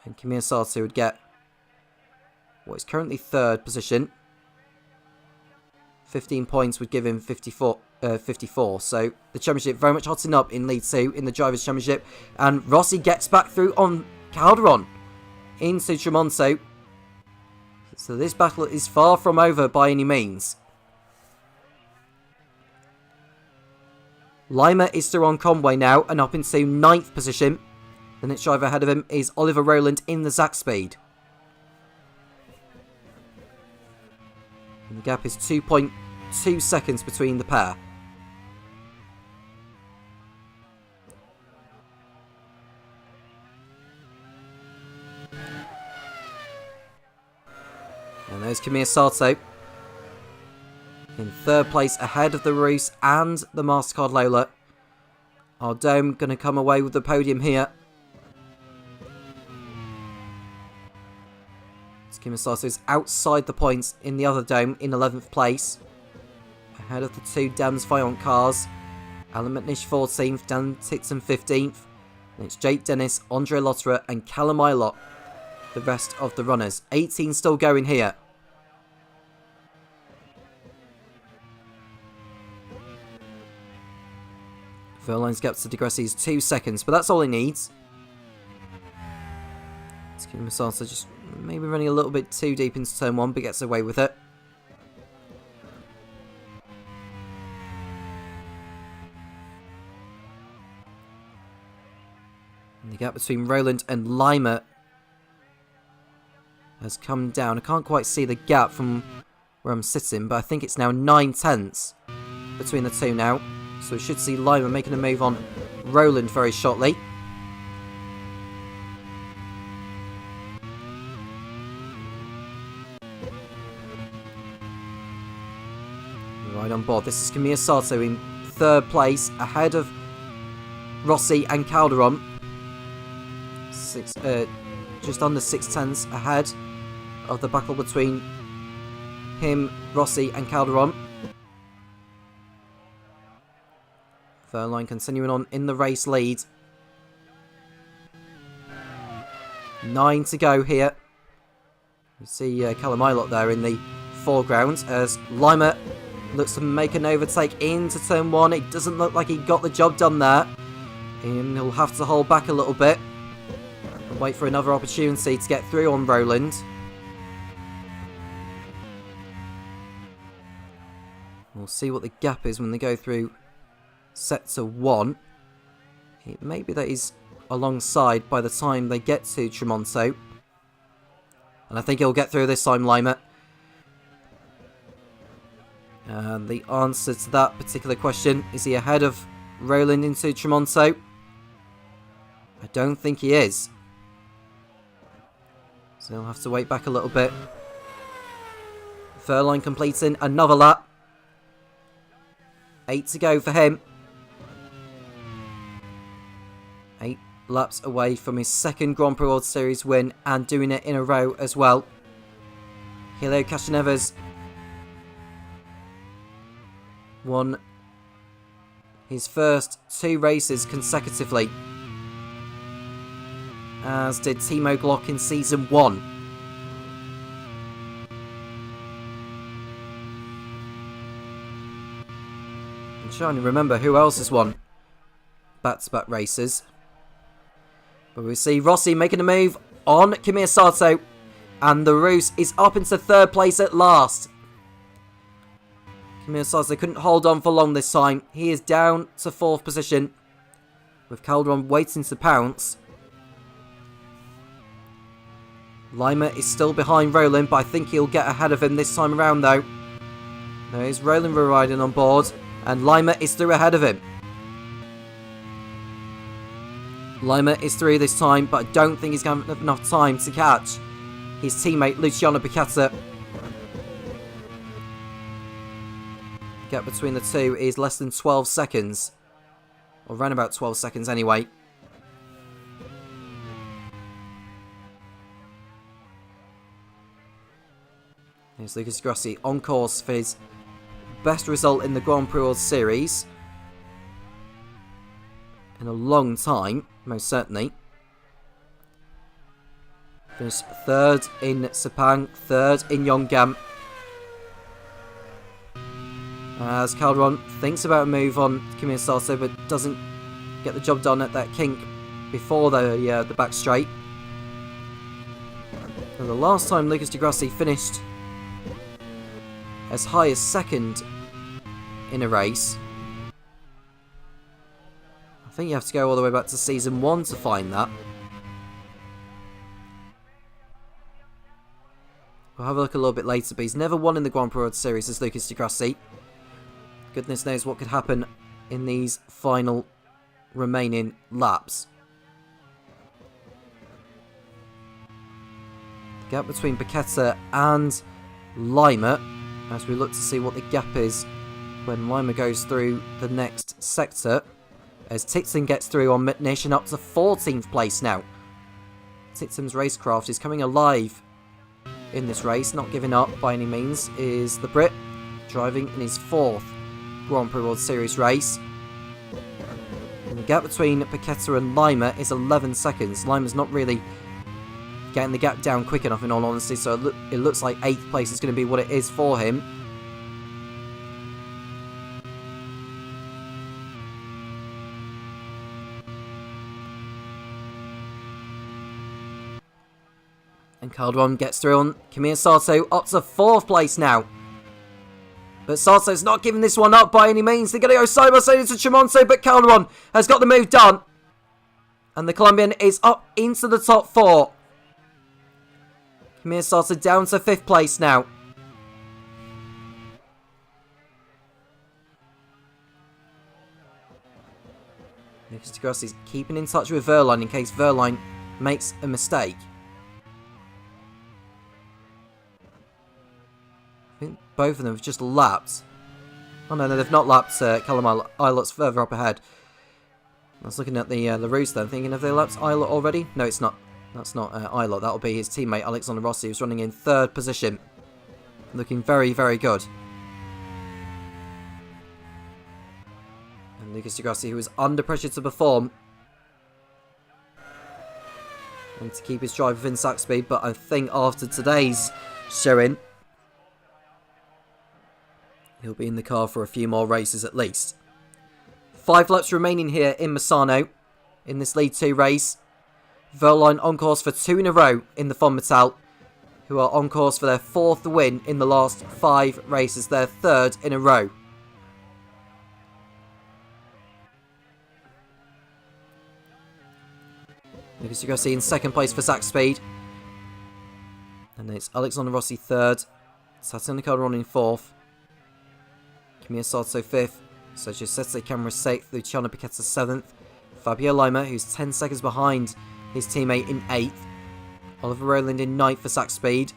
And Kamiya Sato would get what is currently 3rd position. 15 points would give him 54. So the championship very much hotting up in League 2 in the Drivers' Championship. And Rossi gets back through on Calderon into Tremonto. So this battle is far from over by any means. Lima is through on Conway now and up into 9th position. The next driver ahead of him is Oliver Rowland in the Zack Speed. And the gap is 2.2 seconds between the pair. And there's Kamiya Sato in 3rd place ahead of the Roos and the MasterCard Lola. Our Dome going to come away with the podium here. Kamiya Sato is outside the points in the other Dome in 11th place. Ahead of the 2 Dams Vaillant cars. Alan McNish 14th, Dan Tixon 15th. And it's Jake Dennis, Andre Lotterer and Callum Ilott, the rest of the runners. 18 still going here. Verline's gap to Di Grassi is 2 seconds, but that's all he needs. Kamiya Sato just maybe running a little bit too deep into turn 1, but gets away with it. And the gap between Rowland and Lima has come down. I can't quite see the gap from where I'm sitting, but I think it's now 9 tenths between the two now. So we should see Lima making a move on Rowland very shortly. Right on board. This is Kamiya Sato in 3rd place, ahead of Rossi and Calderon. Just under 6 tenths ahead of the battle between him, Rossi and Calderon. Verline continuing on in the race lead. 9 to go here. You see Callum Ilott there in the foreground as Lima looks to make an overtake into turn 1. It doesn't look like he got the job done there. And he'll have to hold back a little bit and wait for another opportunity to get through on Roland. We'll see what the gap is when they go through sector 1. It may be that he's alongside by the time they get to Tremonto. And I think he'll get through this time, Lima. And the answer to that particular question, is he ahead of Roland into Tremonto? I don't think he is. So he'll have to wait back a little bit. Furline completing another lap. 8 to go for him. 8 laps away from his second Grand Prix World Series win and doing it in a row as well. Helio Castroneves won his first 2 races consecutively, as did Timo Glock in Season 1. I'm trying to remember who else has won back-to-back races. But we see Rossi making a move on Kimi Sato, and the Roos is up into 3rd place at last. Kimi Sato couldn't hold on for long this time. He is down to 4th position, with Calderon waiting to pounce. Lima is still behind Roland, but I think he'll get ahead of him this time around though. There is Roland riding on board, and Lima is through ahead of him. Lima is through this time, but I don't think he's going to have enough time to catch his teammate Luciano Piccata. The gap between the two is less than 12 seconds. Or around about 12 seconds anyway. Here's Lucas Grossi on course for his best result in the Grand Prix World Series in a long time, most certainly. Finished 3rd in Sepang, 3rd in Yongam. As Calderon thinks about a move on Kimi Sato, but doesn't get the job done at that kink before the back straight. And the last time Lucas Di Grassi finished as high as 2nd in a race, I think you have to go all the way back to Season 1 to find that. We'll have a look a little bit later, but he's never won in the Grand Prix World Series as Lucas Di Grassi. Goodness knows what could happen in these final remaining laps. The gap between Piccata and Lima, as we look to see what the gap is when Lima goes through the next sector, as Tixon gets through on Nation up to 14th place now. Tixon's racecraft is coming alive in this race, not giving up by any means, is the Brit, driving in his 4th Grand Prix World Series race. And the gap between Piccata and Lima is 11 seconds. Lima's not really getting the gap down quick enough, in all honesty, so it looks like 8th place is going to be what it is for him. And Calderon gets through on Kimi Sato up to 4th place now. But Sato's not giving this one up by any means. They're going to go side by side into Tremonto, but Calderon has got the move done. And the Colombian is up into the top 4. Kimi Sato down to 5th place now. Lucas Di Grassi's keeping in touch with Verline in case Verline makes a mistake. I think both of them have just lapped. Oh no, they've not lapped Callum Ilott's further up ahead. I was looking at the LaRousse then, thinking, have they lapped Ilott already? No, it's not. That's not Ilott. That'll be his teammate Alexander Rossi, who's running in 3rd position. Looking very, very good. And Lucas Di Grassi, who is under pressure to perform. and to keep his drive within sack speed, but I think after today's showing, he'll be in the car for a few more races at least. 5 laps remaining here in Misano in this League 2 race. Verline on course for 2 in a row in the Fonmetal, who are on course for their 4th win in the last 5 races, their 3rd in a row. Lucas Grassi in 2nd place for sack speed. And it's Alexander Rossi 3rd, Tatiana Calderon in 4th, Camilla Sarto 5th, Sergio Sette Camera 6th, Luciano Piquetta 7th, Fabio Lima, who's 10 seconds behind his teammate, in 8th, Oliver Rowland in 9th for sack speed,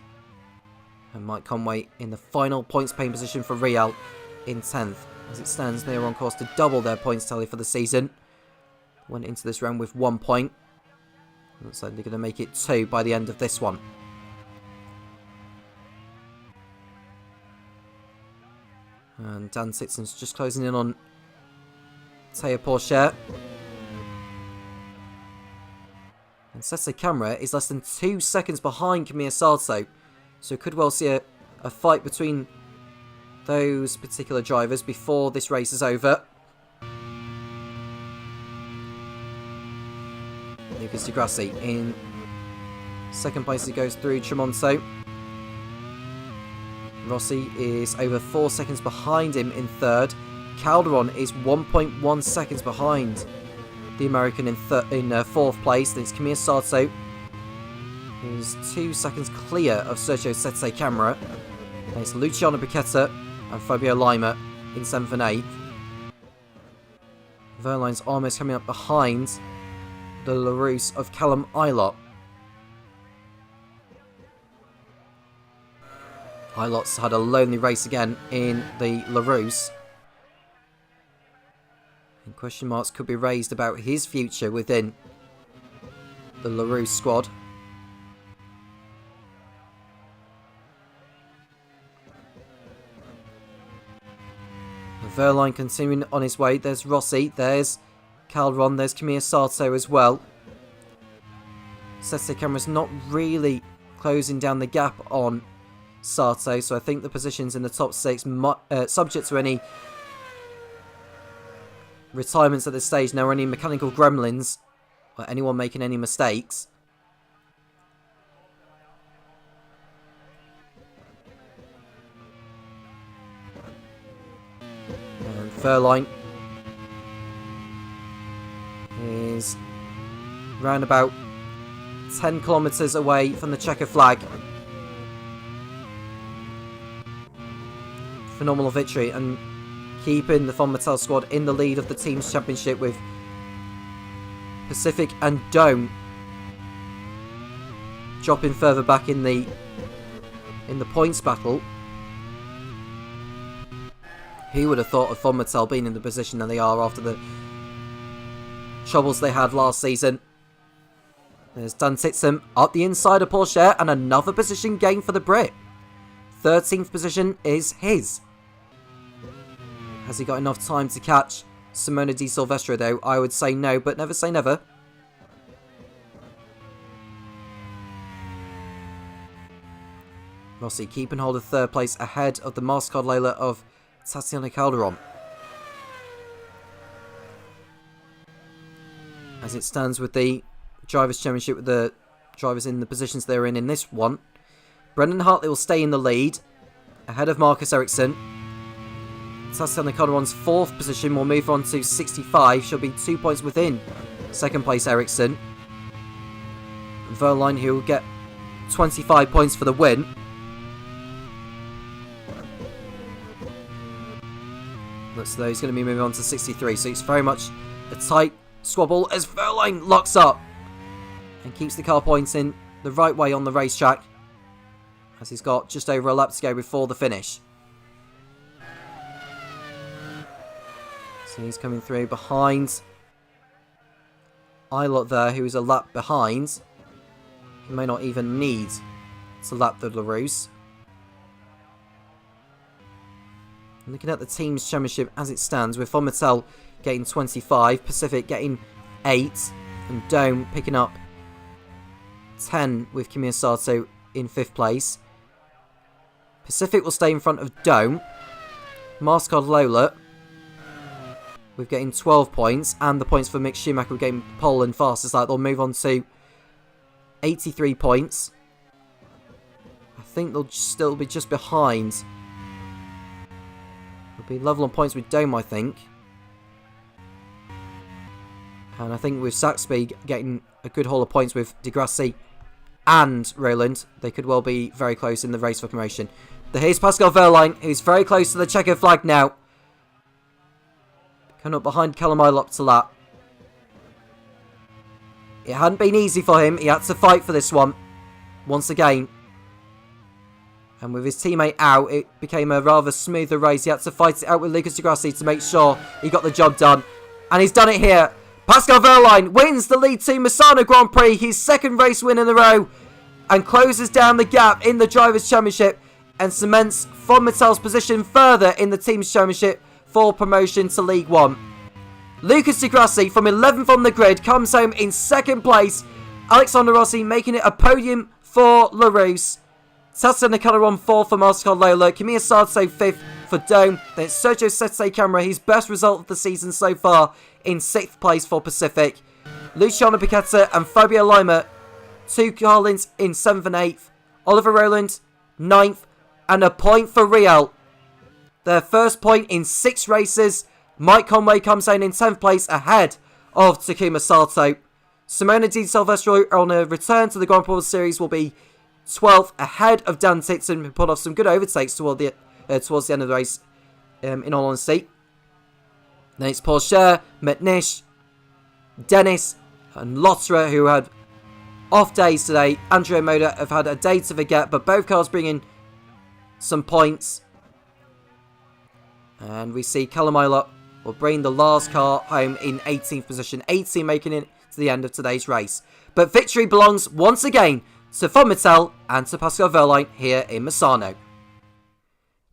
and Mike Conway in the final points paying position for Real in 10th. As it stands, they are on course to double their points tally for the season. Went into this round with 1 point. Looks like they're going to make it 2 by the end of this one. And Dan Titson's just closing in on Teo Porcher. And Sette Camera is less than 2 seconds behind Camilla Sarto. So could well see a fight between those particular drivers before this race is over. Lucas Di Grassi in 2nd place, he goes through Tremonto. Rossi is over 4 seconds behind him in 3rd. Calderon is 1.1 seconds behind the American in 4th place. Then it's Camilla Sarto, who's 2 seconds clear of Sergio Sette Camera. Then it's Luciano Piquetta and Fabio Lima in 7th and 8th. Verline's almost coming up behind the LaRousse of Callum Ilott. Ilott's had a lonely race again in the LaRousse. And question marks could be raised about his future within the LaRousse squad. Verline continuing on his way. There's Rossi, there's Calderon, there's Camilla Sarto as well. Sette Camera's not really closing down the gap on Sarto, so I think the positions in the top 6, subject to any retirements at this stage now, or any mechanical gremlins, or anyone making any mistakes. And Verline is round about 10 kilometres away from the checker flag. Phenomenal victory, and keeping the Fonmetal squad in the lead of the team's championship, with Pacific and Dome dropping further back in the points battle. Who would have thought of Fonmetal being in the position that they are after the troubles they had last season? There's Dan Titson up the inside of Porcher, and another position gain for the Brit. 13th position is his. Has he got enough time to catch Simona Di Silvestro though? I would say no, but never say never. Rossi keeping hold of 3rd place ahead of the MasterCard Layla of Tatiana Calderon. As it stands with the Drivers' Championship, with the drivers in the positions they're in this one, Brendan Hartley will stay in the lead ahead of Marcus Ericsson. Tatiana Calderon's 4th position will move on to 65. She'll be 2 points within 2nd place Ericsson. Verline, who will get 25 points for the win. Looks though he's going to be moving on to 63, so it's very much a tight squabble as Verline locks up and keeps the car pointing the right way on the racetrack, as he's got just over a lap to go before the finish. So he's coming through behind Ilott there, who is a lap behind. He may not even need to lap the LaRousse. Looking at the team's championship as it stands, with Fonmetal getting 25, Pacific getting 8, and Dome picking up 10 with Kimi Sato in 5th place. Pacific will stay in front of Dome. Mastercard Lola, we're getting 12 points, and the points for Mick Schumacher we're getting pole and fastest lap. They'll move on to 83 points. I think they'll still be just behind. They'll be level on points with Dome, I think. And I think with Saxby getting a good haul of points with Degrassi and Roland, they could well be very close in the race for promotion. But here's Pascal Wehrlein, who's very close to the checkered flag now. Coming up behind Callum Ilott to lap. It hadn't been easy for him. He had to fight for this one. Once again. And with his teammate out, it became a rather smoother race. He had to fight it out with Lucas Degrassi to make sure he got the job done. And he's done it here. Pascal Wehrlein wins the League 2 Misano Grand Prix, his 2nd race win in a row, and closes down the gap in the Drivers' Championship and cements Von Mattel's position further in the Teams' Championship for promotion to League 1. Lucas Degrassi from 11th on the grid comes home in 2nd place. Alexander Rossi making it a podium for LaRousse. Tatiana Calderon 4th for Mastercard Lola. Kimi Sato 5th for Dome. Then it's Sergio Sette Camera, his best result of the season so far, in 6th place for Pacific. Luciano Piquetta and Fabio Lima, 2 Carlins in 7th and 8th. Oliver Rowland 9th, and a point for Real. Their first point in 6 races. Mike Conway comes in 10th place ahead of Takuma Sato. Simona Di Silvestro on a return to the Grand Prix World Series will be 12th ahead of Dan Tixon, who put off some good overtakes towards the end of the race, in all honesty. Then it's Porsche, Metnish, Dennis and Lotterer, who had off days today. Andrea Moda have had a day to forget, but both cars bring in some points. And we see Callum Ilott will bring the last car home in 18th position. 18 making it to the end of today's race. But victory belongs once again to Von Mattel and to Pascal Wehrlein here in Misano.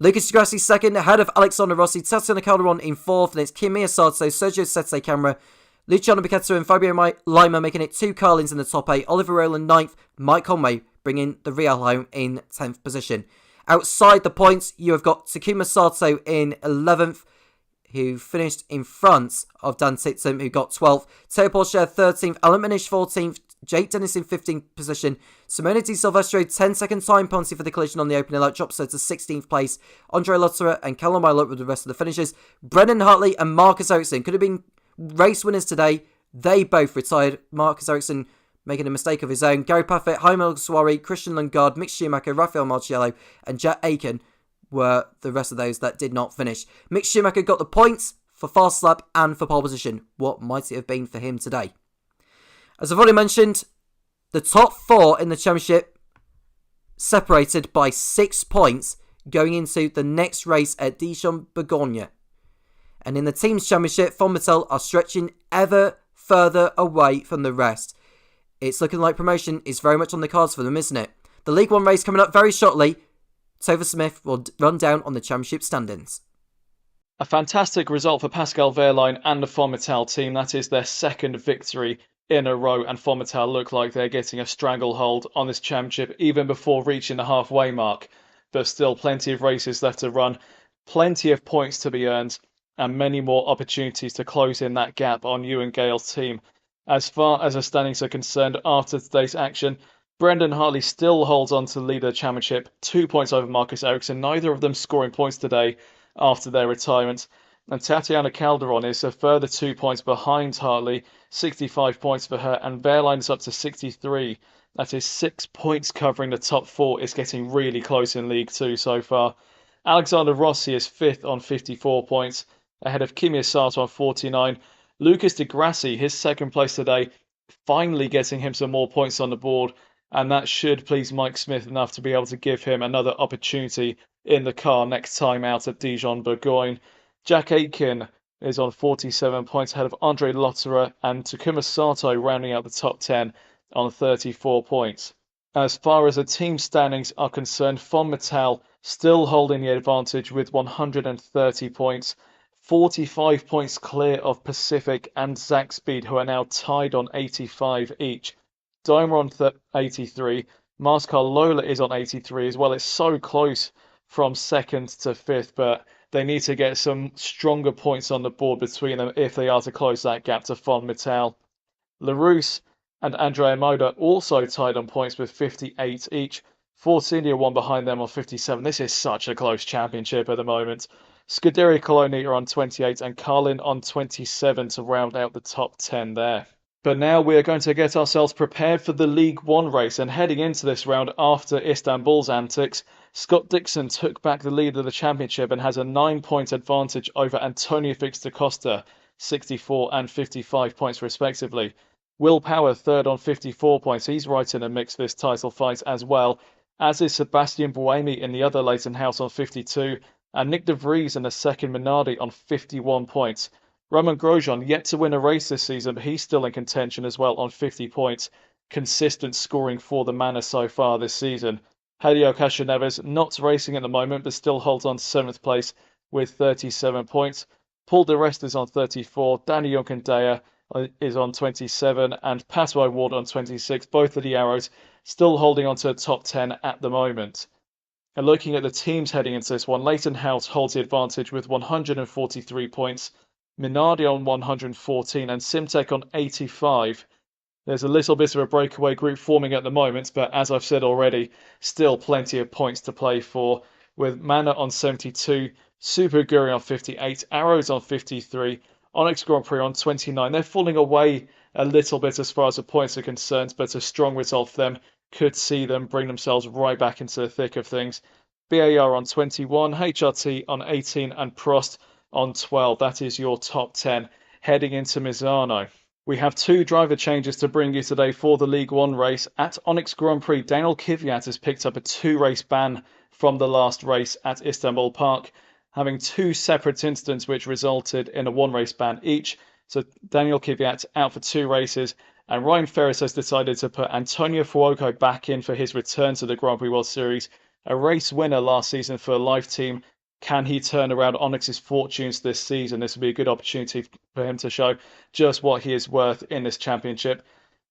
Lucas Degrassi 2nd, ahead of Alexander Rossi. Tatiana Calderon in 4th. Then it's Kimi Sato, Sergio Sette Camera, Luciano Piquetta and Fabio Lima making it 2 Carlins in the top 8. Oliver Rowland 9th. Mike Conway bringing the Real home in 10th position. Outside the points, you have got Takuma Sato in 11th, who finished in front of Dan Tixon, who got 12th. Teo Porsche 13th. Alan Manish 14th. Jake Dennis in 15th position. Simona Di Silvestro 10-second time penalty for the collision on the opening lap, drops her to 16th place. Andre Lotterer and Callum Ilott with the rest of the finishers. Brendan Hartley and Marcus Ericsson could have been race winners today. They both retired. Marcus Ericsson making a mistake of his own. Gary Paffett, Jaime Suari, Christian Lundgaard, Mick Schumacher, Rafael Marciello and Jack Aiken were the rest of those that did not finish. Mick Schumacher got the points for fast lap and for pole position. What might it have been for him today? As I've already mentioned, the top 4 in the championship separated by 6 points going into the next race at Dijon-Bourgogne. And in the team's championship, Von Mattel are stretching ever further away from the rest. It's looking like promotion is very much on the cards for them, isn't it? The League 1 race coming up very shortly. Topher Smith will run down on the championship standings. A fantastic result for Pascal Wehrlein and the Von Mattel team. That is their 2nd victory in a row, and Von Mattel look like they're getting a stranglehold on this championship even before reaching the halfway mark. There's still plenty of races left to run, plenty of points to be earned, and many more opportunities to close in that gap on Ewan Gale's team. As far as the standings are concerned, after today's action, Brendan Hartley still holds on to lead the championship, 2 points over Marcus Ericsson, neither of them scoring points today after their retirement. And Tatiana Calderon is a further 2 points behind Hartley, 65 points for her, and Wehrlein is up to 63. That is 6 points covering the top 4. It's getting really close in League 2 so far. Alexander Rossi is 5th on 54 points, ahead of Kimi Sato on 49. Lucas Degrassi, his 2nd place today, finally getting him some more points on the board, and that should please Mike Smith enough to be able to give him another opportunity in the car next time out at Dijon-Bourgogne. Jack Aitken is on 47 points ahead of Andre Lotterer, and Takuma Sato rounding out the top 10 on 34 points. As far as the team standings are concerned, Von Mattel still holding the advantage with 130 points, 45 points clear of Pacific and Zaxbyt, who are now tied on 85 each. Dimer on 83. Mascar Lola is on 83 as well. It's so close from second to fifth, but they need to get some stronger points on the board between them if they are to close that gap to Fon Mittal. Larousse and Andrea Moda also tied on points with 58 each. Forcinia one behind them on 57. This is such a close championship at the moment. Scuderia Coloni are on 28 and Carlin on 27 to round out the top 10 there. But now we are going to get ourselves prepared for the League One race, and heading into this round after Istanbul's antics, Scott Dixon took back the lead of the championship and has a 9-point advantage over Antonio Fix da Costa, 64 and 55 points respectively. Will Power third on 54 points. He's right in the mix for this title fight as well, as is Sebastian Buemi in the other Leighton House on 52, and Nick de Vries in the second Minardi on 51 points. Roman Grosjean yet to win a race this season, but he's still in contention as well on 50 points. Consistent scoring for the Manor so far this season. Helio Castroneves not racing at the moment, but still holds on to 7th place with 37 points. Paul de Rest is on 34, Danny Juncadella is on 27, and Pato O'Ward on 26. Both of the Arrows still holding on to a top 10 at the moment. And looking at the teams heading into this one, Leighton House holds the advantage with 143 points. Minardi on 114 and Simtek on 85. There's a little bit of a breakaway group forming at the moment, but as I've said already, still plenty of points to play for, with Manor on 72, Super Guri on 58, Arrows on 53, Onyx Grand Prix on 29. They're falling away a little bit as far as the points are concerned, but a strong result for them could see them bring themselves right back into the thick of things. BAR on 21, HRT on 18, and Prost on 12. That is your top 10 heading into Misano. We have 2 driver changes to bring you today for the League One race. At Onyx Grand Prix, Daniel Kvyat has picked up a 2-race ban from the last race at Istanbul Park, having 2 separate incidents which resulted in a 1-race ban each. So Daniel Kvyat out for 2 races, and Ryan Ferris has decided to put Antonio Fuoco back in for his return to the Grand Prix World Series. A race winner last season for a live team. Can he turn around Onyx's fortunes this season? This will be a good opportunity for him to show just what he is worth in this championship.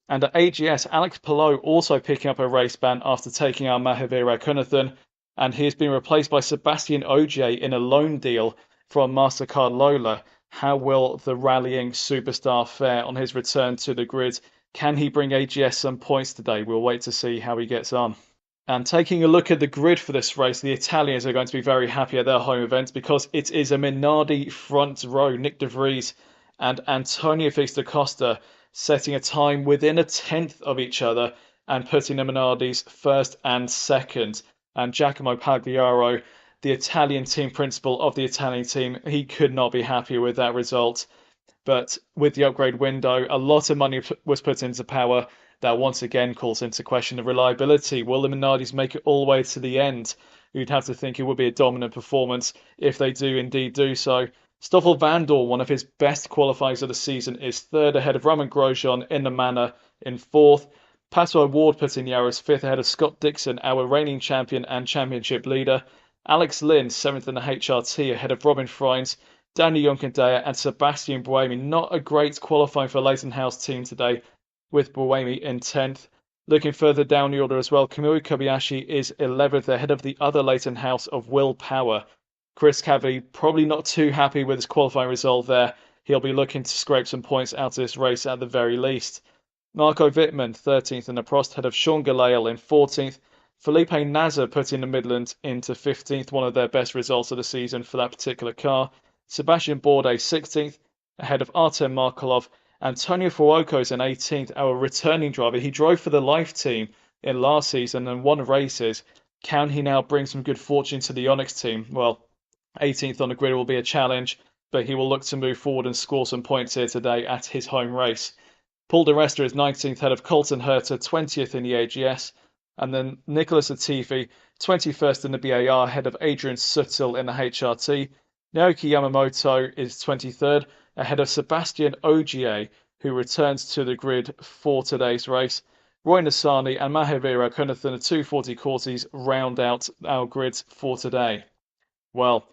And at AGS, Alex Palou also picking up a race ban after taking out Mahavira Kunathan, and he has been replaced by Sebastian Ogier in a loan deal from MasterCard Lola. How will the rallying superstar fare on his return to the grid? Can he bring AGS some points today? We'll wait to see how he gets on. And taking a look at the grid for this race, the Italians are going to be very happy at their home event because it is a Minardi front row. Nick de Vries and Antonio Fix da Costa setting a time within a tenth of each other and putting the Minardis first and second. And Giacomo Pagliaro, the Italian team principal of the Italian team, he could not be happier with that result. But with the upgrade window, a lot of money was put into power. That once again calls into question the reliability. Will the Minardis make it all the way to the end? You'd have to think it would be a dominant performance if they do indeed do so. Stoffel Vandoorne, one of his best qualifiers of the season, is third ahead of Roman Grosjean in the Manor in fourth. Pato O'Ward putting the Arrows fifth ahead of Scott Dixon, our reigning champion and championship leader. Alex Lynn, seventh in the HRT ahead of Robin Freins, Danny Juncadella and Sebastian Buemi. Not a great qualifying for Leighton House team today, with Buemi in 10th. Looking further down the order as well, Kamui Kobayashi is 11th ahead of the other Leighton House of Will Power. Chris Cavey probably not too happy with his qualifying result there. He'll be looking to scrape some points out of this race at the very least. Marco Wittmann 13th in the Prost ahead of Sean Galayle in 14th. Felipe Nasr putting the Midland into 15th, one of their best results of the season for that particular car. Sebastian Bourdais 16th ahead of Artem Markelov. Antonio Fuoco is in 18th, our returning driver. He drove for the Life team in last season and won races. Can he now bring some good fortune to the Onyx team? Well, 18th on the grid will be a challenge, but he will look to move forward and score some points here today at his home race. Paul de Resta is 19th ahead of Colton Herter, 20th in the AGS. And then Nicholas Latifi, 21st in the BAR ahead of Adrian Suttil in the HRT. Naoki Yamamoto is 23rd. Ahead of Sebastian Ogier, who returns to the grid for today's race. Roy Nassani and Mahavira Kunathan, the 240 Corsies, round out our grids for today. Well,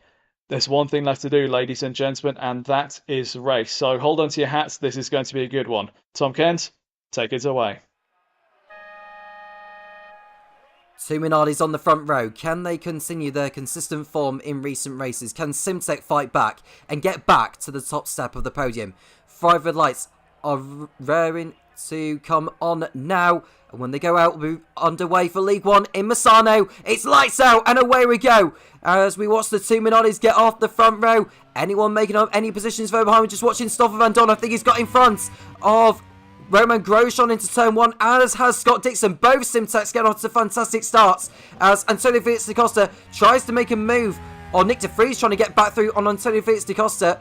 there's one thing left to do, ladies and gentlemen, and that is race. So hold on to your hats. This is going to be a good one. Tom Cairns, take it away. Two Minardis on the front row. Can they continue their consistent form in recent races? Can Simtek fight back and get back to the top step of the podium? 5 red lights are raring to come on now. And when they go out, we'll be underway for League 1 in Misano. It's lights out and away we go. As we watch the two Minardis get off the front row. Anyone making up any positions further behind? We're just watching Topher Van Dorn. I think he's got in front of Roman Grosjean into turn 1, as has Scott Dixon. Both Simtex get off to fantastic starts as Antonio Felix da Costa tries to make a move. Or Nick de Vries trying to get back through on Antonio Felix da Costa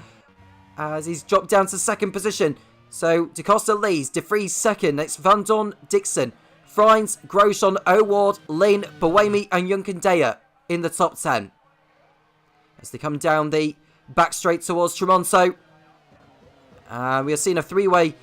as he's dropped down to second position. So da Costa leads, de Vries second. Next Van Dorn, Dixon, Frines, Grosjean, O'Ward, Lynn, Buemi and Junkendaya in the top 10. As they come down the back straight towards Tremonto. And we are seeing a three-way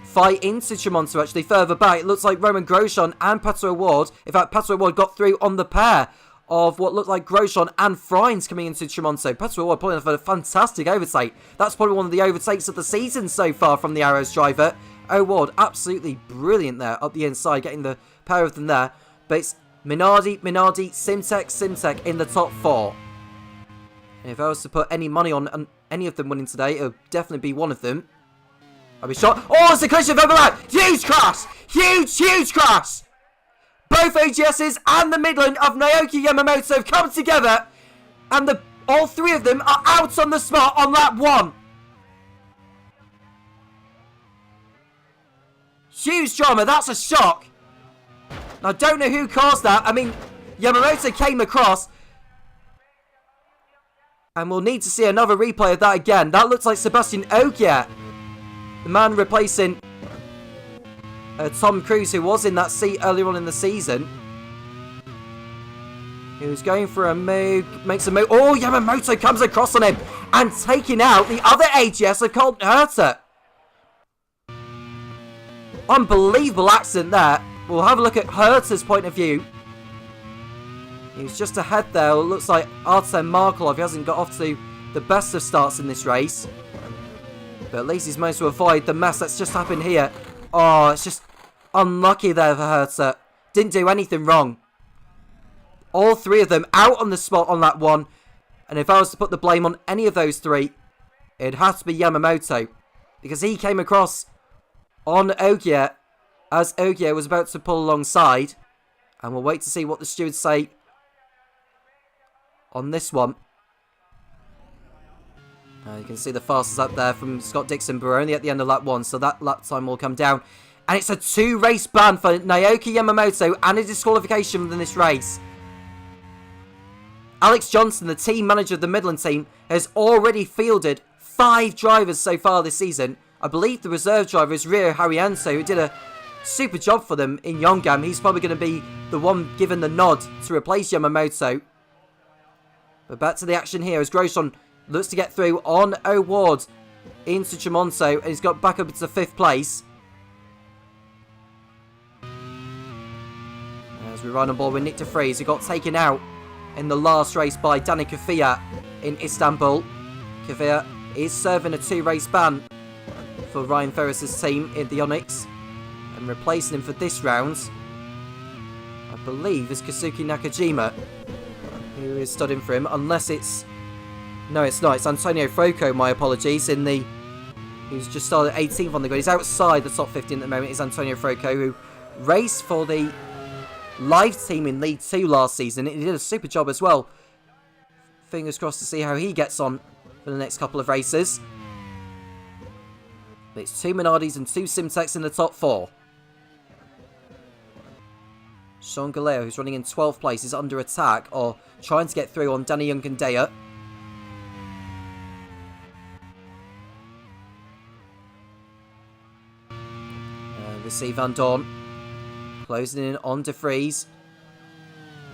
fight into Tremonto actually further back. It looks like Roman Grosjean and Pato O'Ward. In fact, Pato O'Ward got through on the pair of what looked like Grosjean and Frines coming into Tremonto. Pato O'Ward pulling off a fantastic overtake. That's probably one of the overtakes of the season so far from the Arrows driver. O'Ward absolutely brilliant there up the inside, getting the pair of them there. But it's Minardi, Simtek in the top 4. And if I was to put any money on any of them winning today, it would definitely be one of them. I'll be shot. Oh, it's a collision of overlap. Huge crash. Huge crash. Both AGSs and the Midland of Naoki Yamamoto have come together. And all 3 of them are out on the spot on lap 1. Huge drama. That's a shock. I don't know who caused that. I mean, Yamamoto came across. And we'll need to see another replay of that again. That looks like Sebastian Ogier. The man replacing Tom Cairns, who was in that seat earlier on in the season. He was going for a move, makes a move. Oh, Yamamoto comes across on him and taking out the other AGS of Colton Herter. Unbelievable accident there. We'll have a look at Herter's point of view. He was just ahead there. It looks like Artem Markelov. He hasn't got off to the best of starts in this race. But at least he's managed to avoid the mess that's just happened here. Oh, it's just unlucky there for Herter. Didn't do anything wrong. All 3 of them out on the spot on that one. And if I was to put the blame on any of those 3, it'd have to be Yamamoto. Because he came across on Ogier as Ogier was about to pull alongside. And we'll wait to see what the stewards say on this one. You can see the fastest lap there from Scott Dixon, but we're only at the end of lap 1, so that lap time will come down. And it's a 2-race ban for Naoki Yamamoto and a disqualification within this race. Alex Johnson, the team manager of the Midland team, has already fielded 5 drivers so far this season. I believe the reserve driver is Rio Harriento, who did a super job for them in Yongam. He's probably going to be the one given the nod to replace Yamamoto. But back to the action here as Grosjean looks to get through on O'Ward into Tremonto, and he's got back up into 5th place. As we run on board with Nick de Vries, who got taken out in the last race by Danny Kvyat in Istanbul. Kvyat is serving a 2-race ban for Ryan Ferris's team in the Onyx, and replacing him for this round, I believe, is Kazuki Nakajima, who is stood in for him, unless it's... No, it's not. It's Antonio Froco, my apologies, who's just started 18th on the grid. He's outside the top 15 at the moment, is Antonio Froco, who raced for the live team in League 2 last season. He did a super job as well. Fingers crossed to see how he gets on for the next couple of races. But it's 2 Minardis and 2 Simtex in the top 4. Sean Galeo, who's running in 12th place, is under attack, or trying to get through on Danny Junkendaya. We see Van Dorn closing in on de Vries.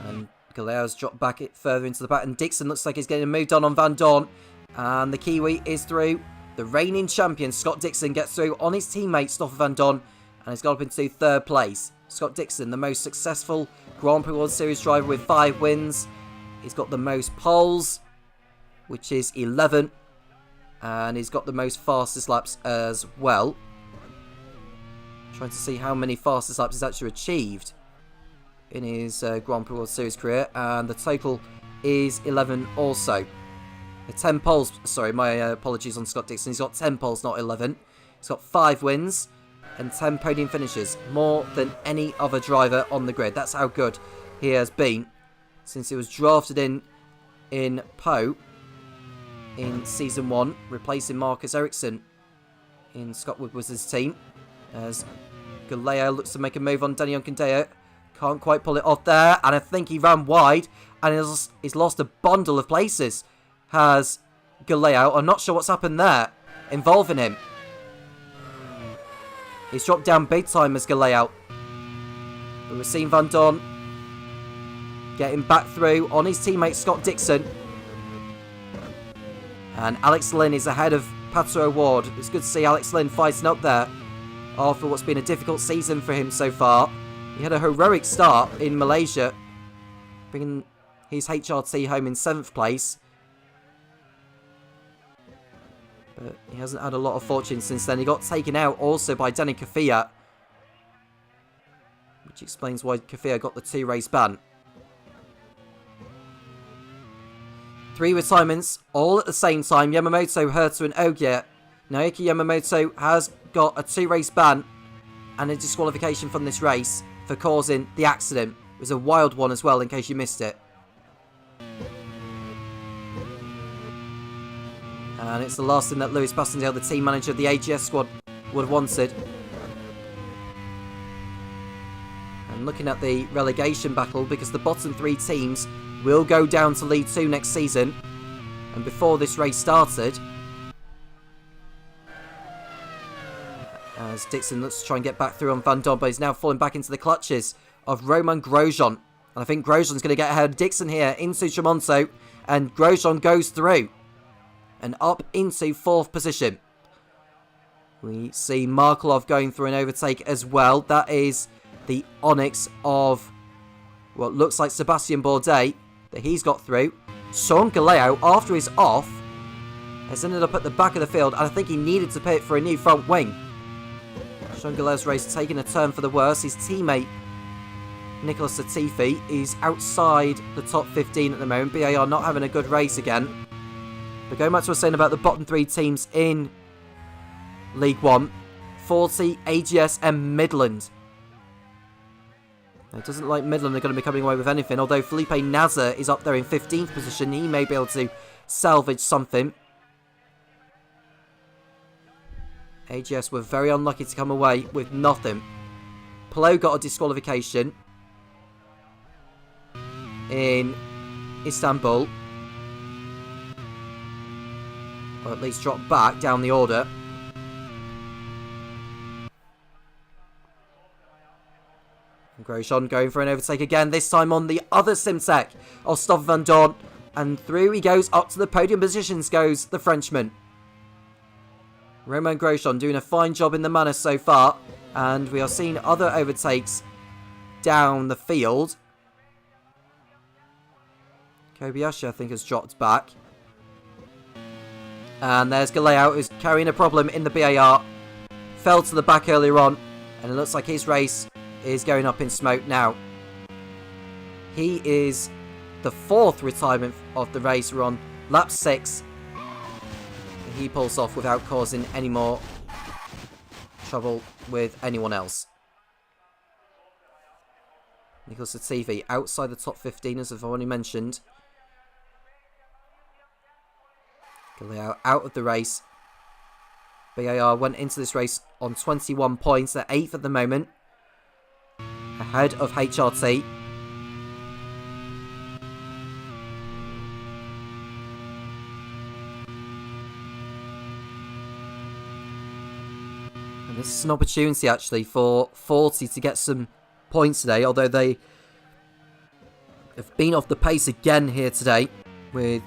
And Galeo's dropped back further into the back. And Dixon looks like he's getting moved on Van Dorn. And the Kiwi is through. The reigning champion, Scott Dixon, gets through on his teammate, Stoffel Van Dorn. And has got up into 3rd place. Scott Dixon, the most successful Grand Prix World Series driver with 5 wins. He's got the most poles, which is 11. And he's got the most fastest laps as well. Trying to see how many fastest laps he's actually achieved. in his Grand Prix World Series career, and the total is 11 also. 10 poles, sorry, my apologies on Scott Dixon. He's got 10 poles, not 11. He's got 5 wins and 10 podium finishes, more than any other driver on the grid. That's how good he has been since he was drafted in Poe in Season 1, replacing Marcus Ericsson in Scott Woodward's team, as Galea looks to make a move on Danny Unkandea. Can't quite pull it off there, and I think he ran wide, and he's lost a bundle of places. Has Galea, I'm not sure what's happened there, involving him. He's dropped down big time as Galea. But we've seen Van Dorn getting back through on his teammate Scott Dixon. And Alex Lynn is ahead of Pato O'Ward. It's good to see Alex Lynn fighting up there after what's been a difficult season for him so far. He had a heroic start in Malaysia, bringing his HRT home in 7th place. But he hasn't had a lot of fortune since then. He got taken out also by Danny Kafia, which explains why Kafia got the 2-race ban. 3 retirements, all at the same time. Yamamoto, Herta and Ogier. Naoki Yamamoto has got a 2-race ban and a disqualification from this race for causing the accident. It was a wild one as well, in case you missed it. And it's the last thing that Lewis Passendale, the team manager of the AGS squad, would have wanted. And looking at the relegation battle, because the bottom 3 teams will go down to League 2 next season. And before this race started, as Dixon looks to try and get back through on Van Dorn, but he's now falling back into the clutches of Romain Grosjean. And I think Grosjean's going to get ahead of Dixon here into Tremonto, and Grosjean goes through and up into 4th position. We see Markelov going through an overtake as well. That is the Onyx of what looks like Sebastian Bourdais that he's got through. Sean Galeo, after he's off, has ended up at the back of the field, and I think he needed to pit for a new front wing. Sean Galeo's race taking a turn for the worse. His teammate Nicholas Latifi is outside the top 15 at the moment. BAR not having a good race again. But going back to what I was saying about the bottom 3 teams in League 1, 40, AGS and Midland. It doesn't like Midland are going to be coming away with anything, although Felipe Nasser is up there in 15th position. He may be able to salvage something. AGS were very unlucky to come away with nothing. Palo got a disqualification in Istanbul. Or at least drop back down the order. And Grosjean going for an overtake again, this time on the other Simtek of Stoffel Van Dorn. And through he goes, up to the podium positions goes the Frenchman. Romain Grosjean doing a fine job in the manor so far. And we are seeing other overtakes down the field. Kobayashi, I think, has dropped back. And there's Galeo, who's carrying a problem in the BAR. Fell to the back earlier on, and it looks like his race is going up in smoke now. He is the 4th retirement of the race. We're on lap 6. He pulls off without causing any more trouble with anyone else. Nicholas Latifi outside the top 15, as I've already mentioned. Galeo out of the race. BAR went into this race on 21 points. They're 8th at the moment, ahead of HRT. And this is an opportunity actually for 40 to get some points today, although they have been off the pace again here today with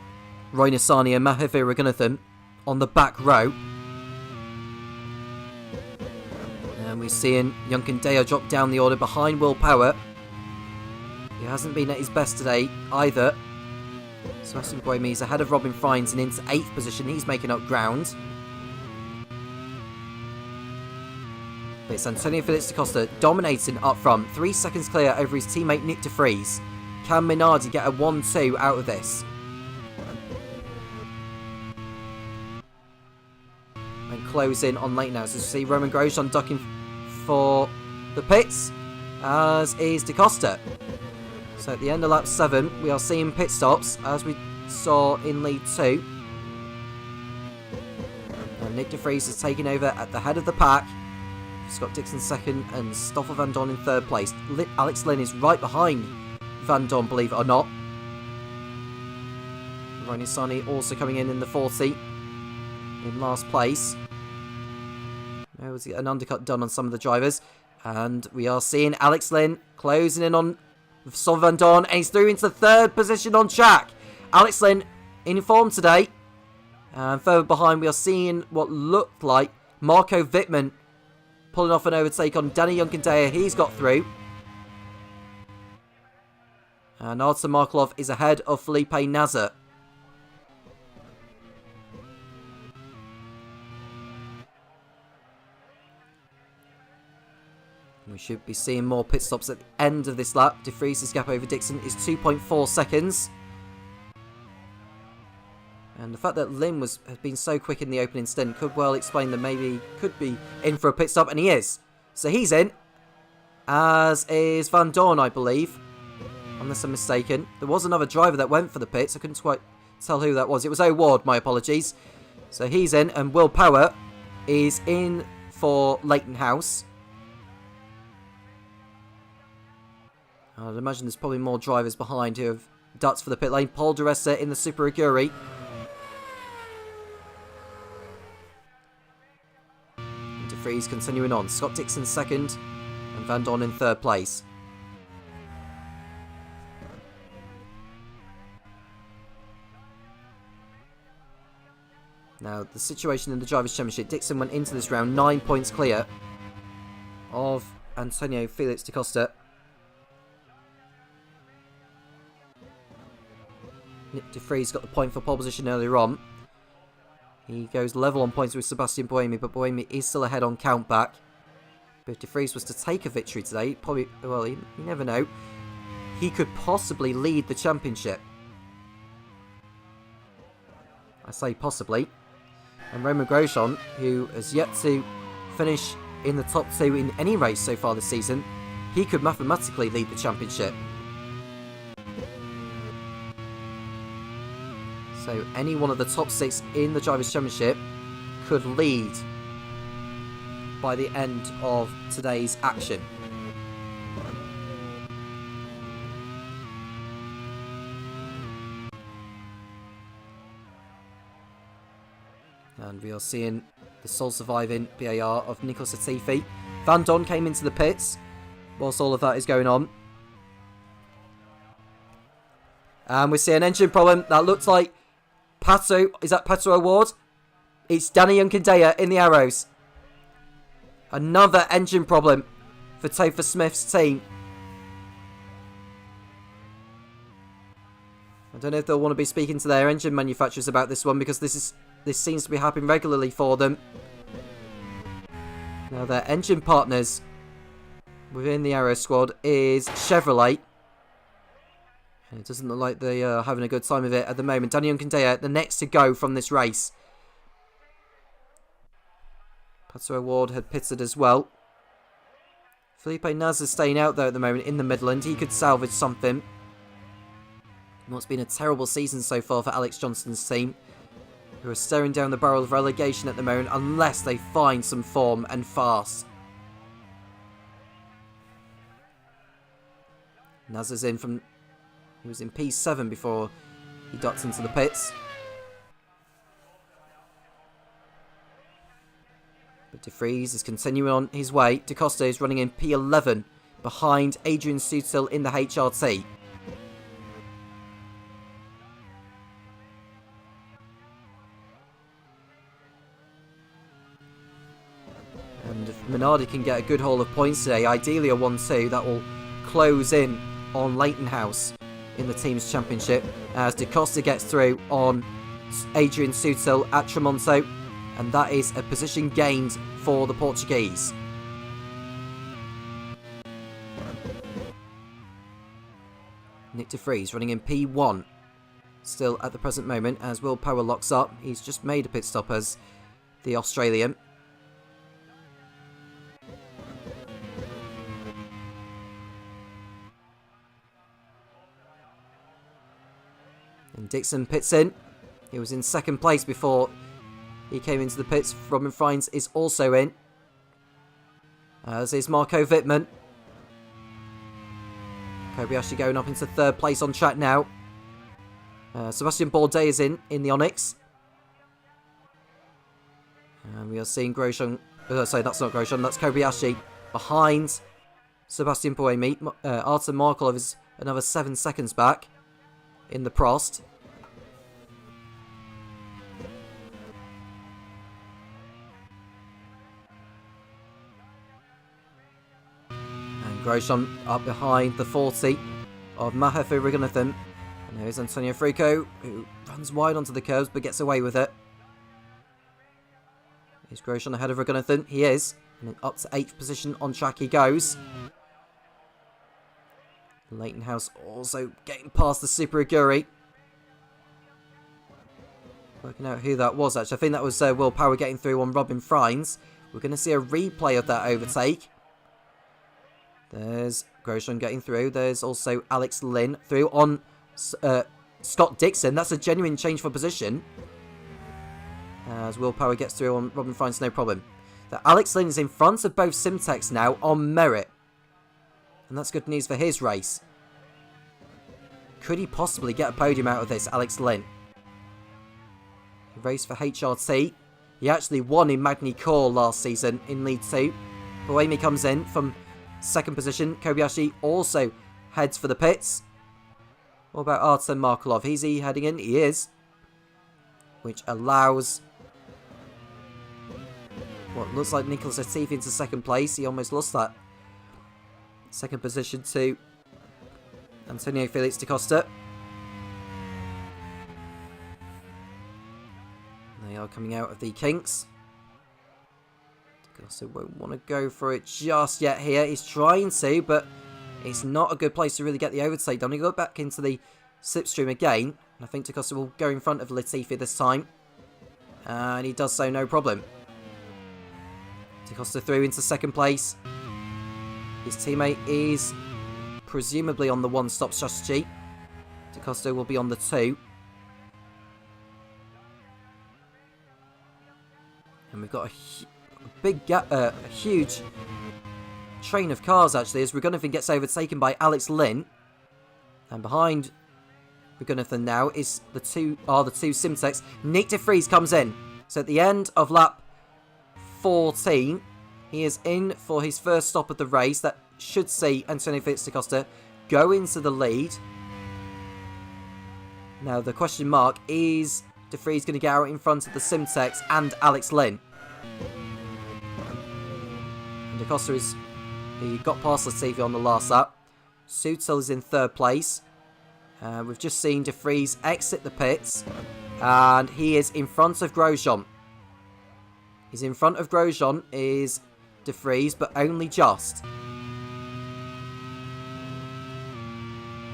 Roy Nassani and Mahivir Raghunathan on the back row. And we're seeing Yunkandeo drop down the order behind Will Power. He hasn't been at his best today either. Sebastian Buemi is ahead of Robin Friends and into 8th position. He's making up ground. But it's Antonio Felix da Costa dominating up front. 3 seconds clear over his teammate Nick de Vries. Can Minardi get a 1-2 out of this? And close in on late now. So you see Roman Grosjean ducking for the pits, as is da Costa. So at the end of lap 7, we are seeing pit stops, as we saw in lead 2. And Nick de Vries is taking over at the head of the pack. Scott Dixon second and Stoffel Van Dorn in third place. Alex Lynn is right behind Van Dorn, believe it or not. Ronnie Sani also coming in the 40 in last place. There was an undercut done on some of the drivers. And we are seeing Alex Lynn closing in on Stoffel Van Dorn, and he's through into third position on track. Alex Lynn in form today. And further behind we are seeing what looked like Marco Wittmann pulling off an overtake on Danny Junkendaya. He's got through. And Artur Markelov is ahead of Felipe Nasr. We should be seeing more pit stops at the end of this lap. De Vries' gap over Dixon is 2.4 seconds. And the fact that Lynn has been so quick in the opening stint could well explain that maybe he could be in for a pit stop, and he is. So he's in, as is Van Dorn, I believe, unless I'm mistaken. There was another driver that went for the pits. I couldn't quite tell who that was. It was O'Ward, my apologies. So he's in, and Will Power is in for Leighton House. I'd imagine there's probably more drivers behind who have ducks for the pit lane. Paul di Resta in the Super Aguri. De Vries continuing on. Scott Dixon second and Van Dorn in third place. Now, the situation in the Drivers' Championship. Dixon went into this round 9 points clear of Antonio Felix da Costa. Nick de Vries got the point for pole position earlier on. He goes level on points with Sebastian Buemi, but Buemi is still ahead on countback. But if de Vries was to take a victory today, probably, well, you never know, he could possibly lead the championship. I say possibly. And Roman Grosjean, who has yet to finish in the top 2 in any race so far this season, he could mathematically lead the championship. So any one of the top 6 in the Drivers' Championship could lead by the end of today's action. And we are seeing the sole surviving BAR of Nicholas Latifi. Van Dorn came into the pits whilst all of that is going on. And we see an engine problem that looks like Pato. Is that Pato O'Ward? It's Danny Junkendaya in the arrows. Another engine problem for Topher Smith's team. I don't know if they'll want to be speaking to their engine manufacturers about this one, because this seems to be happening regularly for them. Now their engine partners within the Arrow squad is Chevrolet. And it doesn't look like they are having a good time of it at the moment. Danny Junkendaya, the next to go from this race. Pato O'Ward had pitted as well. Felipe Nasr staying out there at the moment in the Midland. He could salvage something. What's been a terrible season so far for Alex Johnston's team, who are staring down the barrel of relegation at the moment unless they find some form and fast. Nasr's in from... He was in P7 before he ducked into the pits. But de Vries is continuing on his way. Da Costa is running in P11 behind Adrian Sutil in the HRT. And if Minardi can get a good haul of points today, ideally a 1-2, that will close in on Leighton House in the team's championship, as Da Costa gets through on Adrian Sutil at Tremonto, and that is a position gained for the Portuguese. Nick DeVries running in P1. Still at the present moment as Will Power locks up. He's just made a pit stop as the Australian. And Dixon pits in. He was in second place before he came into the pits. Robin Fries is also in. As is Marco Wittmann. Kobayashi going up into third place on track now. Sebastian Bourdais is in the Onyx. And we are seeing Grosjean. Sorry, that's not Grosjean, that's Kobayashi behind Sebastian Buemi. Artem Markelov is another 7 seconds back in the Prost. And Grosjean up behind the 40 of Mahefu Raghunathan. And there's Antonio Frico, who runs wide onto the curves but gets away with it. Is Grosjean ahead of Raghunathan? He is. And up to 8th position on track he goes. Leighton House also getting past the Super Aguri. Working out who that was, actually. I think that was Will Power getting through on Robin Fries. We're going to see a replay of that overtake. There's Grosjean getting through. There's also Alex Lynn through on Scott Dixon. That's a genuine change for position. As Will Power gets through on Robin Fries, no problem. That Alex Lynn is in front of both Simtex now on merit. And that's good news for his race. Could he possibly get a podium out of this, Alex Lynn? He raced for HRT. He actually won in Magny Cours last season in League 2. Buemi comes in from second position. Kobayashi also heads for the pits. What about Artem Markelov? Is he heading in? He is. Which allows what looks like Nicholas Latifi into second place. He almost lost that second position to Antonio Felix da Costa. They are coming out of the kinks. Da Costa won't want to go for it just yet here. He's trying to, but it's not a good place to really get the overtake done. He got back into the slipstream again. And I think Da Costa will go in front of Latifi this time. And he does so no problem. Da Costa through into second place. His teammate is presumably on the one-stop strategy. Da Costa will be on the 2. And we've got a big gap, a huge train of cars actually, as Raghunathan gets overtaken by Alex Lynn. And behind Raghunathan now is the two Simtex. Nick DeVries comes in. So at the end of lap 14, he is in for his first stop of the race. That should see Antonio Felix da Costa go into the lead. Now the question mark is DeVries going to get out in front of the Simtex and Alex Lynn. And da Costa he got past Latifi on the last lap. Sutil is in third place. We've just seen DeVries exit the pits. And he is in front of Grosjean. He's in front of Grosjean is DeVries, but only just.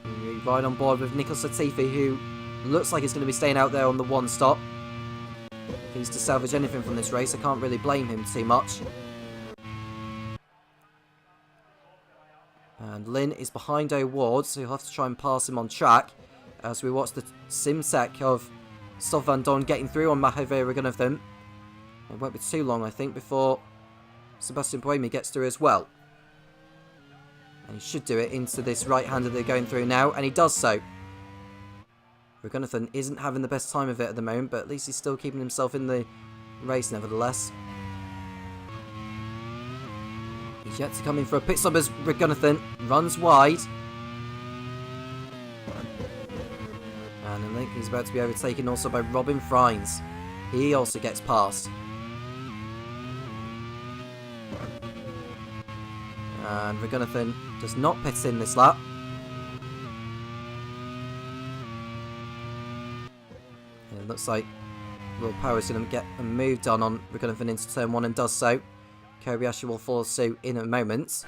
We ride on board with Nicholas Latifi, who looks like he's going to be staying out there on the one stop. If he's to salvage anything from this race, I can't really blame him too much. And Lynn is behind O'Ward, so he'll have to try and pass him on track. As we watch the Simsec of Stoff Van Dorn getting through on Mahove Raghunathan. It won't be too long, I think, before Sebastian Buemi gets through as well. And he should do it into this right-hander they're going through now, and he does so. Raghunathan isn't having the best time of it at the moment, but at least he's still keeping himself in the race nevertheless. He's yet to come in for a pit stop as Raghunathan runs wide. And I think he's about to be overtaken also by Robin Fries. He also gets past. And Raghunathan does not pit in this lap. And it looks like Will Power is going to get a move done on Raghunathan into turn 1 and does so. Kobayashi will follow suit in a moment.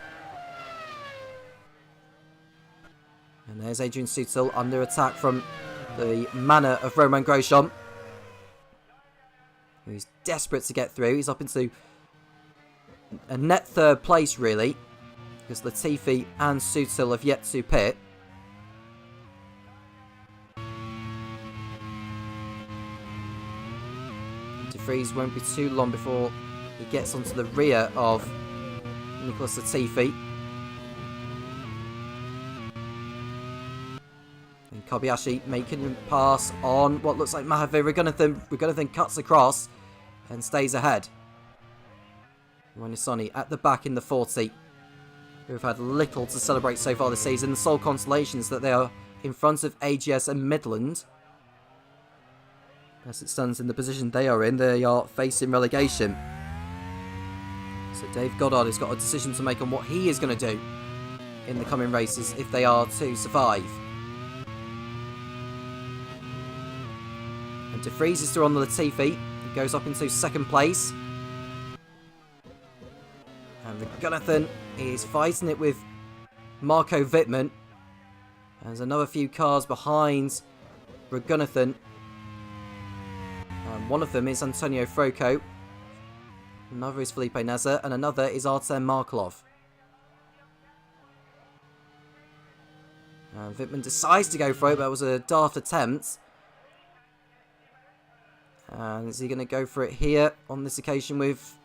And there's Adrian Sutil under attack from the manner of Romain Grosjean, who's desperate to get through. He's up into a net third place, really, because Latifi and Sutil have yet to pit. De Vries won't be too long before he gets onto the rear of Nicholas Latifi. And Kobayashi making him pass on what looks like Mahavir Raghunathan. Raghunathan cuts across and stays ahead. Renisani at the back in the 40, who have had little to celebrate so far this season. The sole consolation is that they are in front of AGS and Midland. As it stands in the position they are in, they are facing relegation. So Dave Goddard has got a decision to make on what he is going to do in the coming races if they are to survive. And De Vries is through on the Latifi. He goes up into second place. And Raghunathan is fighting it with Marco Wittmann. There's another few cars behind Raghunathan. One of them is Antonio Froco. Another is Felipe Nasr. And another is Artem Markelov. Wittmann decides to go for it, but it was a daft attempt. And is he going to go for it here on this occasion with...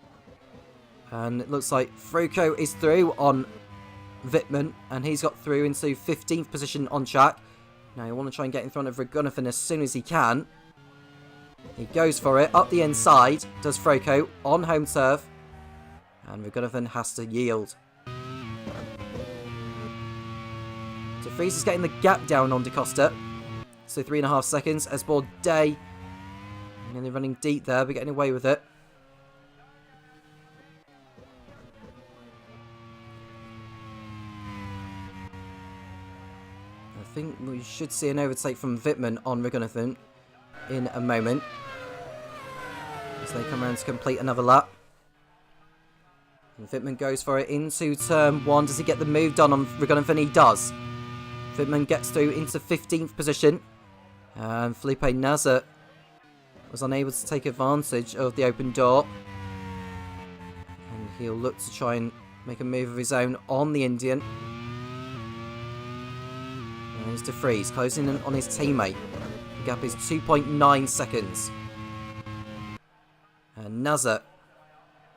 And it looks like Froco is through on Wittmann, and he's got through into 15th position on track. Now you want to try and get in front of Raghunathan as soon as he can. He goes for it, up the inside, does Froco, on home turf. And Raghunathan has to yield. De Vries is getting the gap down on Da Costa. So 3.5 seconds, as Bourdais nearly running deep there, but getting away with it. I think we should see an overtake from Wittmann on Raghunathan in a moment, as they come around to complete another lap. And Wittmann goes for it into turn 1. Does he get the move done on Raghunathan? He does. Wittmann gets through into 15th position. And Felipe Nasr was unable to take advantage of the open door. And he'll look to try and make a move of his own on the Indian. And there's De Vries closing in on his teammate. The gap is 2.9 seconds. And Nasr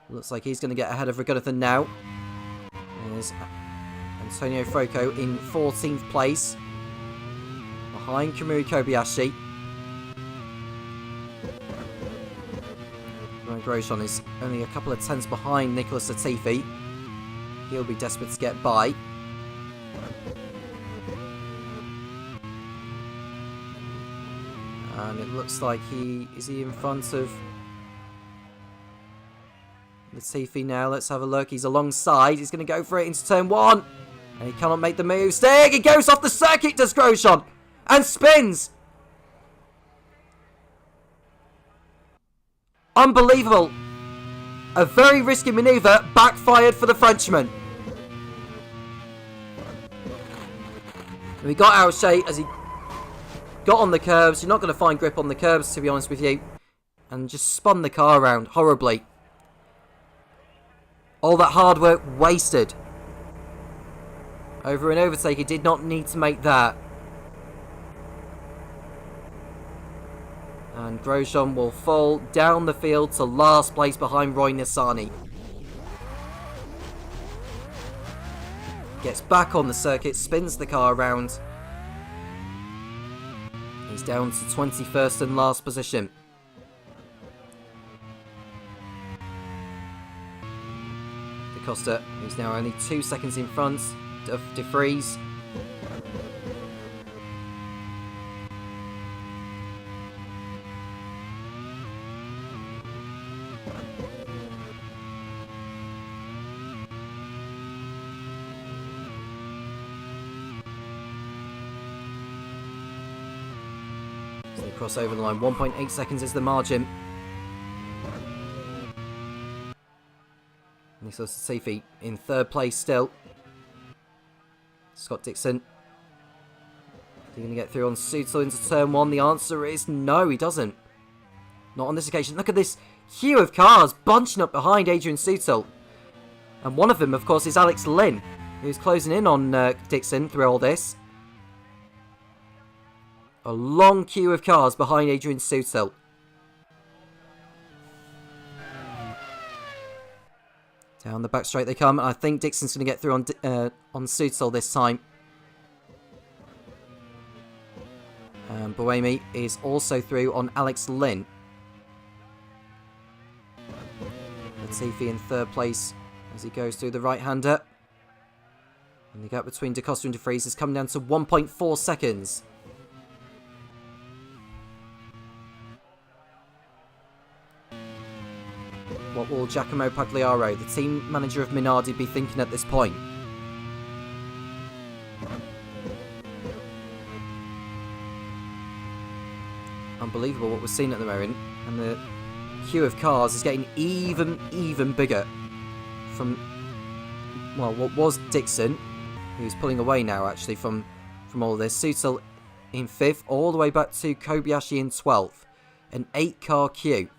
looks like he's going to get ahead of Raghunathan now. There's Antonio Froco in 14th place, behind Kamui Kobayashi. Romain Grosjean is only a couple of tenths behind Nicholas Latifi. He'll be desperate to get by. And it looks like is he in front of Latifi now? Let's have a look. He's alongside. He's going to go for it into turn 1. And he cannot make the move. Stig! He goes off the circuit, does Grosjean. And spins. Unbelievable. A very risky manoeuvre backfired for the Frenchman. And he got out of shape as he got on the curbs. You're not going to find grip on the curbs, to be honest with you. And just spun the car around horribly. All that hard work wasted. Over an overtake, he did not need to make that. And Grosjean will fall down the field to last place behind Roy Nissany. Gets back on the circuit, spins the car around. He's down to 21st and last position. Da Costa, who's now only 2 seconds in front of De Vries. So they cross over the line. 1.8 seconds is the margin. Nicholas Latifi in third place still. Scott Dixon he going to get through on Sutil into turn 1? The answer is no, he doesn't. Not on this occasion. Look at this queue of cars bunching up behind Adrian Sutil. And one of them, of course, is Alex Lynn, who's closing in on Dixon through all this. A long queue of cars behind Adrian Sutil. Down the back straight they come. I think Dixon's going to get through on Sutil this time. Buemi is also through on Alex Lynn. Latifi in third place as he goes through the right-hander. And the gap between DeCosta and De Vries has come down to 1.4 seconds. What will Giacomo Pagliaro, the team manager of Minardi, be thinking at this point? Unbelievable what we're seeing at the moment. And the queue of cars is getting even bigger. From, well, what was Dixon, who's pulling away now actually from all this. Sutil in 5th, all the way back to Kobayashi in 12th. An 8-car queue.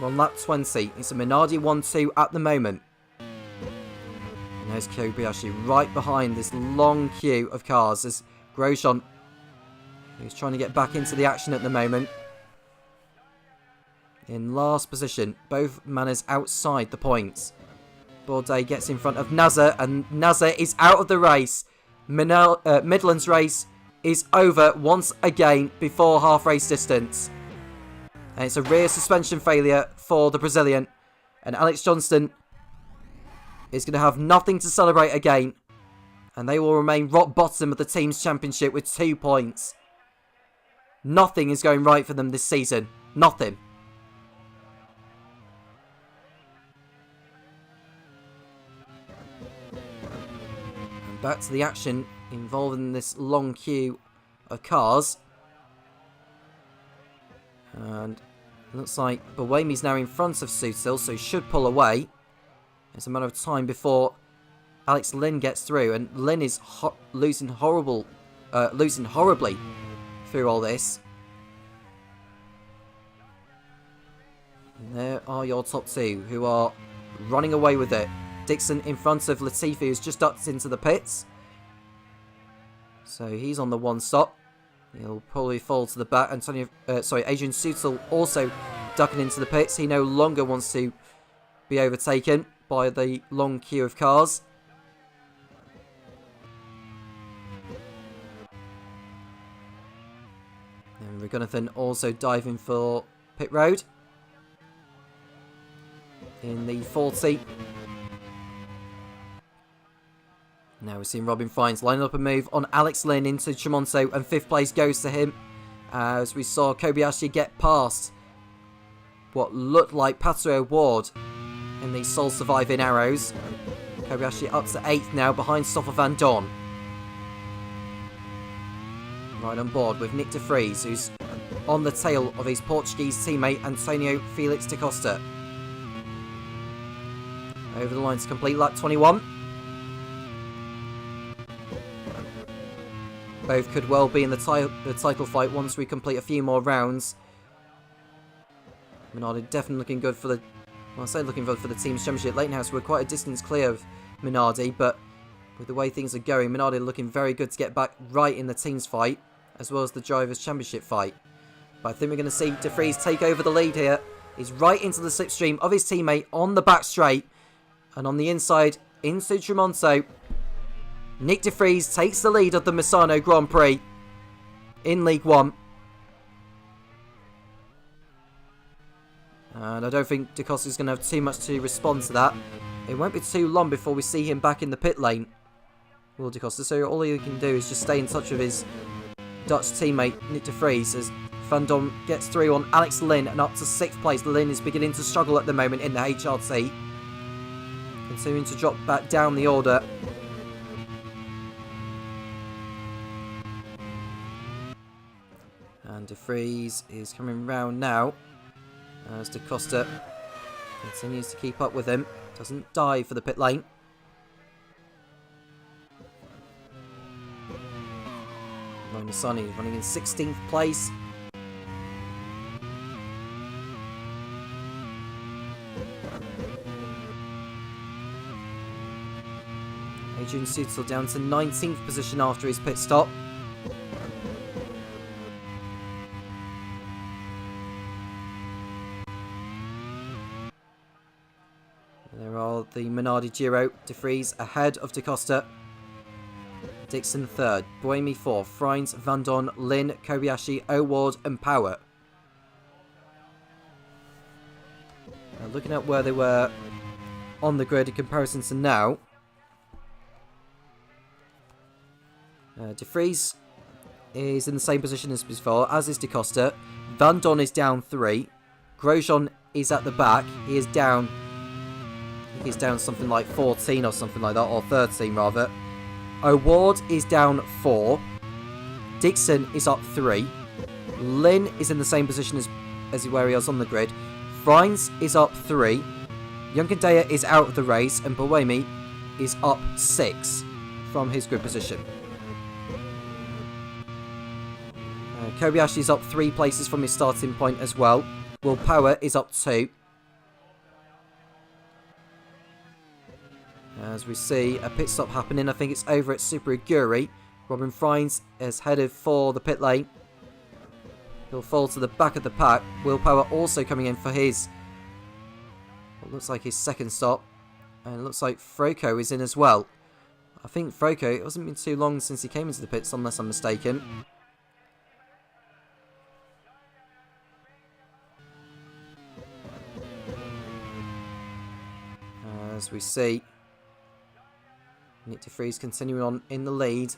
We're on lap 20. It's a Minardi 1-2 at the moment. And there's Kobayashi right behind this long queue of cars as Grosjean, who's trying to get back into the action at the moment, in last position. Both manners outside the points. Bourdais gets in front of Nasser, and Nasser is out of the race. Midland's race is over once again before half race distance. And it's a rear suspension failure for the Brazilian. And Alex Johnston is going to have nothing to celebrate again. And they will remain rock bottom of the team's championship with 2 points. Nothing is going right for them this season. Nothing. And back to the action involving this long queue of cars. And it looks like Buemi's now in front of Sutil, so he should pull away. It's a matter of time before Alex Lynn gets through, and Lynn is losing horribly through all this. And there are your top 2 who are running away with it. Dixon in front of Latifi, who's just ducked into the pits. So he's on the 1 stop. He'll probably fall to the back. Adrian Sutil also ducking into the pits. He no longer wants to be overtaken by the long queue of cars. And Raghunathan also diving for pit road in the 40. Now we're seeing Robin Fines lining up a move on Alex Lynn into Tremonto, and 5th place goes to him as we saw Kobayashi get past what looked like Patrick Ward in the sole surviving arrows. Kobayashi up to 8th now behind Stoffel van Dorn. Right on board with Nick de Vries, who's on the tail of his Portuguese teammate Antonio Felix da Costa. Over the line to complete lap 21. Both could well be in the title fight once we complete a few more rounds. Minardi definitely looking good for the... Well, I say looking good for the team's championship. Leighton we're quite a distance clear of Minardi, but with the way things are going, Minardi looking very good to get back right in the team's fight, as well as the drivers' championship fight. But I think we're going to see de Vries take over the lead here. He's right into the slipstream of his teammate on the back straight. And on the inside, into Tremonto. Nick de Vries takes the lead of the Misano Grand Prix in League 1. And I don't think Da Costa's going to have too much to respond to that. It won't be too long before we see him back in the pit lane, Will Da Costa. So all he can do is just stay in touch with his Dutch teammate Nick de Vries as Van Dorn gets through on Alex Lynn and up to 6th place. Lynn is beginning to struggle at the moment in the HRT. Continuing to drop back down the order. And de Vries is coming round now as Da Costa continues to keep up with him. Doesn't dive for the pit lane. Misano is running in 16th place. Adrian Sutil down to 19th position after his pit stop. There are the Minardi Giro. De Vries ahead of Da Costa. Dixon third. Buemi fourth. Freins, Van Don, Lynn, Kobayashi, O'Ward and Power. Now looking at where they were on the grid in comparison to now. De Vries is in the same position as before, as is Da Costa. Van Don is down 3. Grosjean is at the back. He is down... He's down something like 14 or something like that, or 13 rather. O'Ward is down 4. Dixon is up 3. Lynn is in the same position as where he was on the grid. Freins is up 3. Junkendaya is out of the race, and Buemi is up 6 from his grid position. Kobayashi is up 3 places from his starting point as well. Will Power is up 2. As we see a pit stop happening, I think it's over at Super Aguri. Robin Freins is headed for the pit lane. He'll fall to the back of the pack. Will Power also coming in for his, what looks like his second stop. And it looks like Froko is in as well. I think Froko, it hasn't been too long since he came into the pits, unless I'm mistaken. As we see Nick De Vries continuing on in the lead.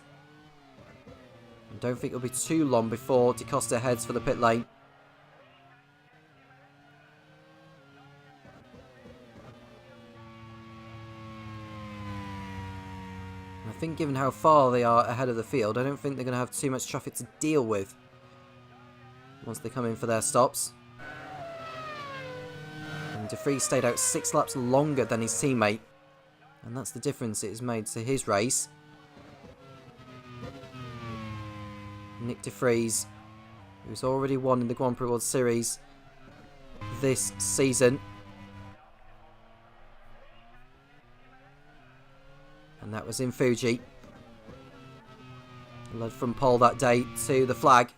I don't think it'll be too long before Da Costa heads for the pit lane. And I think given how far they are ahead of the field, I don't think they're going to have too much traffic to deal with once they come in for their stops. And De Vries stayed out 6 laps longer than his teammate. And that's the difference it has made to his race. Nick De Vries, who's already won in the Grand Prix World Series this season. And that was in Fuji. Led from pole that day to the flag.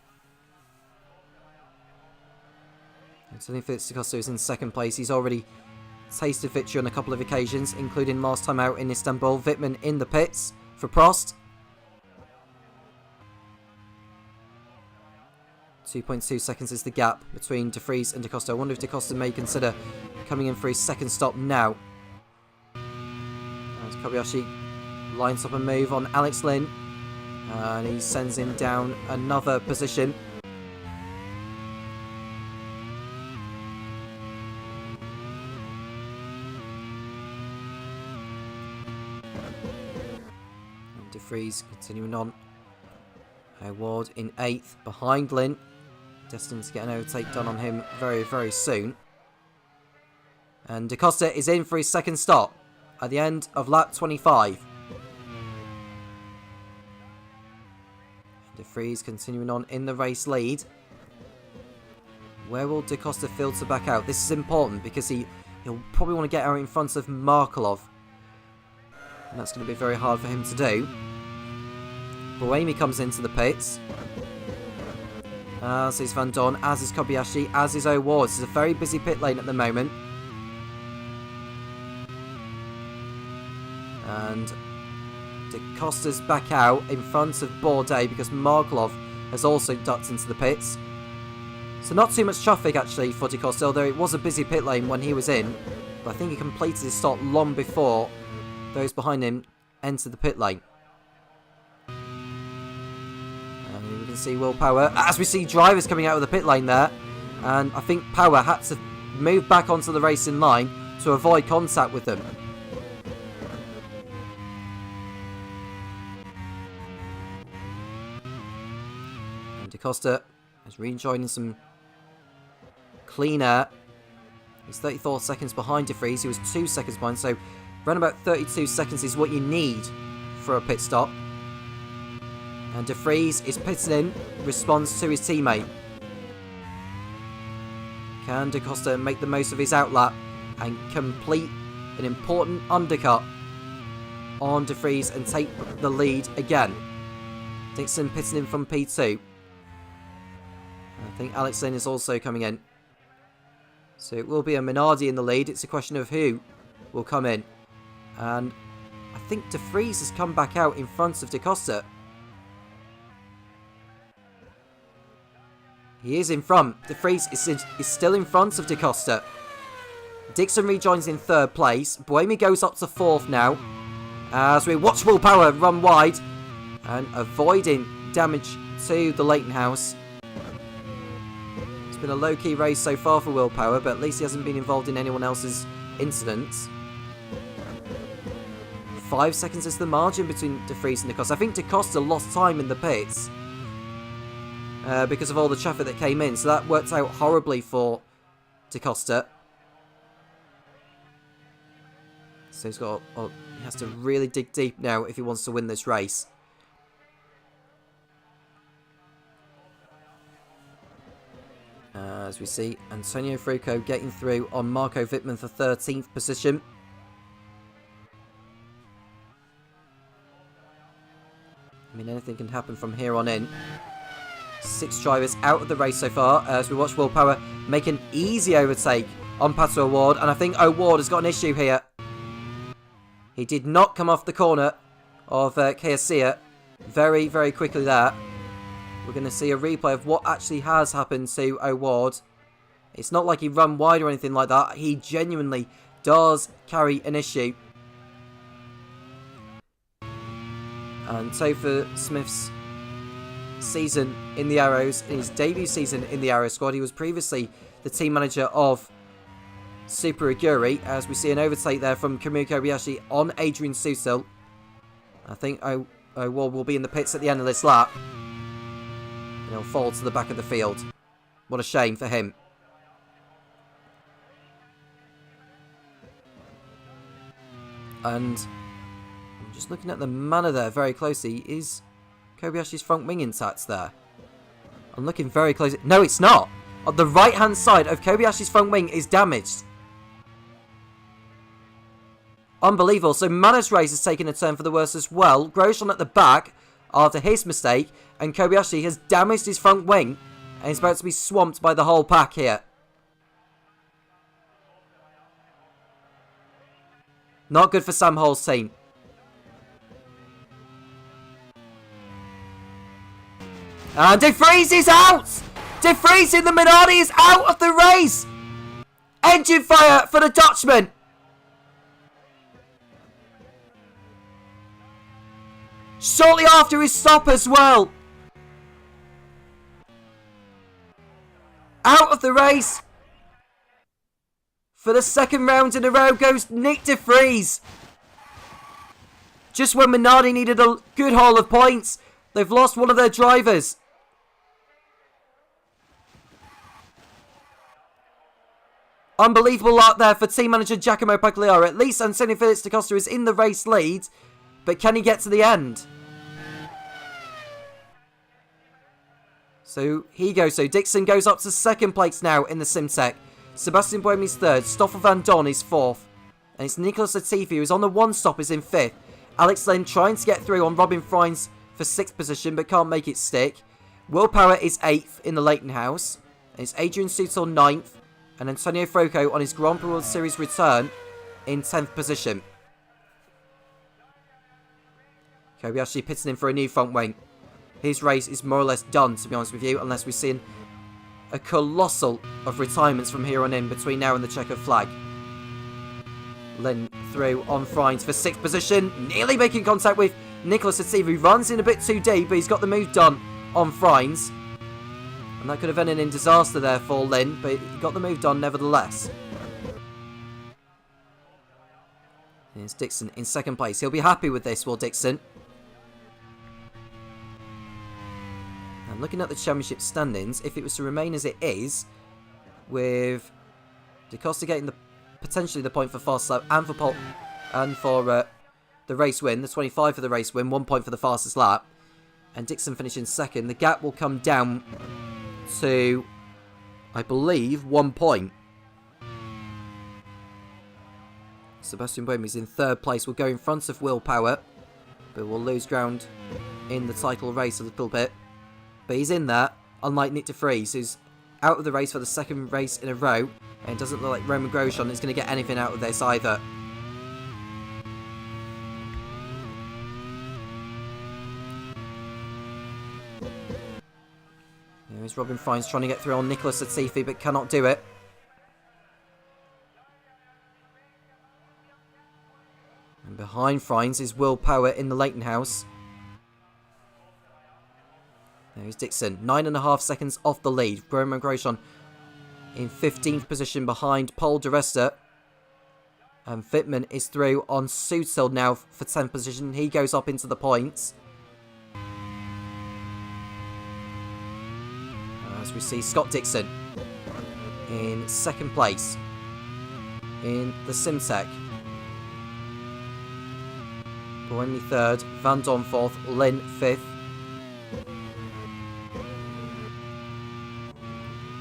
Anthony Felix Da Costa is in second place. He's already tasted victory on a couple of occasions, including last time out in Istanbul. Wittmann in the pits for Prost. 2.2 seconds is the gap between De Vries and Da Costa. I wonder if Da Costa may consider coming in for his second stop now. As Kobayashi lines up a move on Alex Lynn. And he sends him down another position. De Vries continuing on. O'Ward in 8th behind Lynn. Destined to get an overtake done on him very, very soon. And Da Costa is in for his second stop at the end of lap 25. De Vries continuing on in the race lead. Where will Da Costa filter back out? This is important because he'll probably want to get out in front of Markelov. And that's going to be very hard for him to do. Buemi comes into the pits. As is Van Don, as is Kobayashi, as is O'Ward. This is a very busy pit lane at the moment. And Da Costa's back out in front of Bourdais because Markelov has also ducked into the pits. So not too much traffic actually for Da Costa, although it was a busy pit lane when he was in. But I think he completed his stop long before those behind him entered the pit lane. And we can see Will Power, as we see drivers coming out of the pit lane there. And I think Power had to move back onto the racing line to avoid contact with them. And Da Costa is rejoining some clean air. He's 34 seconds behind De Vries. He was 2 seconds behind, so around about 32 seconds is what you need for a pit stop. And De Vries is pitting in response to his teammate. Can Da Costa make the most of his outlap and complete an important undercut on De Vries and take the lead again? Dixon pitting in from P2. I think Alex Lynn is also coming in. So it will be a Minardi in the lead. It's a question of who will come in. And I think De Vries has come back out in front of Da Costa. He is in front. De Vries is still in front of Da Costa. Dixon rejoins in 3rd place. Buemi goes up to 4th now. As we watch Will Power run wide and avoiding damage to the Leighton House. It's been a low-key race so far for Will Power, but at least he hasn't been involved in anyone else's incidents. 5 seconds is the margin between De Vries and Da Costa. I think Da Costa lost time in the pits because of all the traffic that came in, so that worked out horribly for Da Costa. So he has to really dig deep now if he wants to win this race. As we see Antonio Fruco getting through on Marco Wittmann for 13th position. I mean, anything can happen from here on in. 6 drivers out of the race so far as we watch Will Power make an easy overtake on Pato O'Ward. And I think O'Ward has got an issue here. He did not come off the corner of Kayasea very, very quickly there. We're going to see a replay of what actually has happened to O'Ward. It's not like he ran wide or anything like that. He genuinely does carry an issue. And Topher Smith's season in the Arrows, in his debut season in the Arrow squad, he was previously the team manager of Super Aguri, as we see an overtake there from Kamui Kobayashi on Adrian Sutil. I think O'Ward will be in the pits at the end of this lap. And he'll fall to the back of the field. What a shame for him. And I'm just looking at the manner there very closely. Is Kobayashi's front wing intact there? I'm looking very closely. No, it's not. On the right-hand side of Kobayashi's front wing is damaged. Unbelievable. So Mana's race has taken a turn for the worse as well. Grosjean at the back after his mistake. And Kobayashi has damaged his front wing. And he's about to be swamped by the whole pack here. Not good for Sam Hall's team. And De Vries is out! De Vries in the Minardi is out of the race! Engine fire for the Dutchman! Shortly after his stop as well. Out of the race. For the 2nd round in a row goes Nick De Vries. Just when Minardi needed a good haul of points, they've lost one of their drivers. Unbelievable out there for team manager Giacomo Pagliaro. At least Antonio Felix da Costa is in the race lead. But can he get to the end? So he goes. So Dixon goes up to 2nd place now in the Simtech. Sebastian Buemi's 3rd. Stoffel Van Dorn is 4th. And it's Nicholas Latifi who's on the 1-stop is in 5th. Alex Lynn trying to get through on Robin Freins for 6th position but can't make it stick. Will Power is 8th in the Leighton House. And it's Adrian Sutil 9th. And Antonio Fruco on his Grand Prix World Series return in 10th position. Kobayashi pitting in for a new front wing. His race is more or less done, to be honest with you, unless we're seeing a colossal of retirements from here on in between now and the checkered flag. Lynn through on Freins for 6th position, nearly making contact with Nicholas Latifi. Runs in a bit too deep, but he's got the move done on Freins. And that could have ended in disaster there for Lynn, but he got the move done nevertheless. Here's Dixon in 2nd place. He'll be happy with this, will Dixon? And looking at the championship standings, if it was to remain as it is, with Da Costa getting potentially the point for fastest lap and for the race win, the 25 for the race win, 1 point for the fastest lap, and Dixon finishing second, the gap will come down to, I believe, 1 point. Sebastian Buemi's in third place. Will go in front of Willpower, but will lose ground in the title race a little bit. But he's in there, unlike Nick de Vries, who's out of the race for the second race in a row, and it doesn't look like Roman Grosjean is going to get anything out of this either. Here's Robin Fines trying to get through on Nicholas Latifi, but cannot do it. And behind Fines is Willpower in the Leighton House. There's Dixon, 9.5 seconds off the lead. Roman Grosjean in 15th position behind Paul de Resta. And Fitman is through on Sutil now for 10th position. He goes up into the points. As we see Scott Dixon in second place in the Simtech. Buemi third, Van Dorn fourth, Lynn fifth.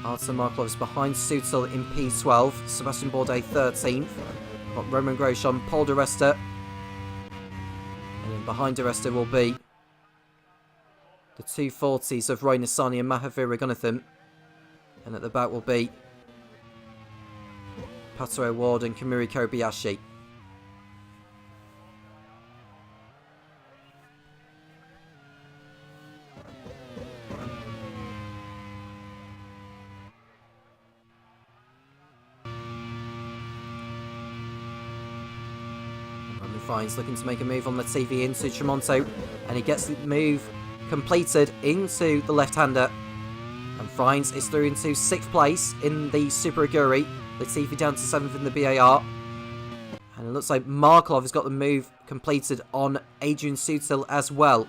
Artem Markov is behind Sutil in P12, Sebastian Bourdais 13th. Got Roman Grosjean, Paul de Resta. And then behind de Resta will be the 240s of Roy Nissany and Mahavir Raghunathan. And at the back will be Pato Ward and Kamui Kobayashi. Roman Fines looking to make a move on the TV into Tremonto, and he gets the move completed into the left-hander, and Fines is through into 6th place in the Super Aguri. Latifi down to 7th in the BAR, and it looks like Markov has got the move completed on Adrian Sutil as well.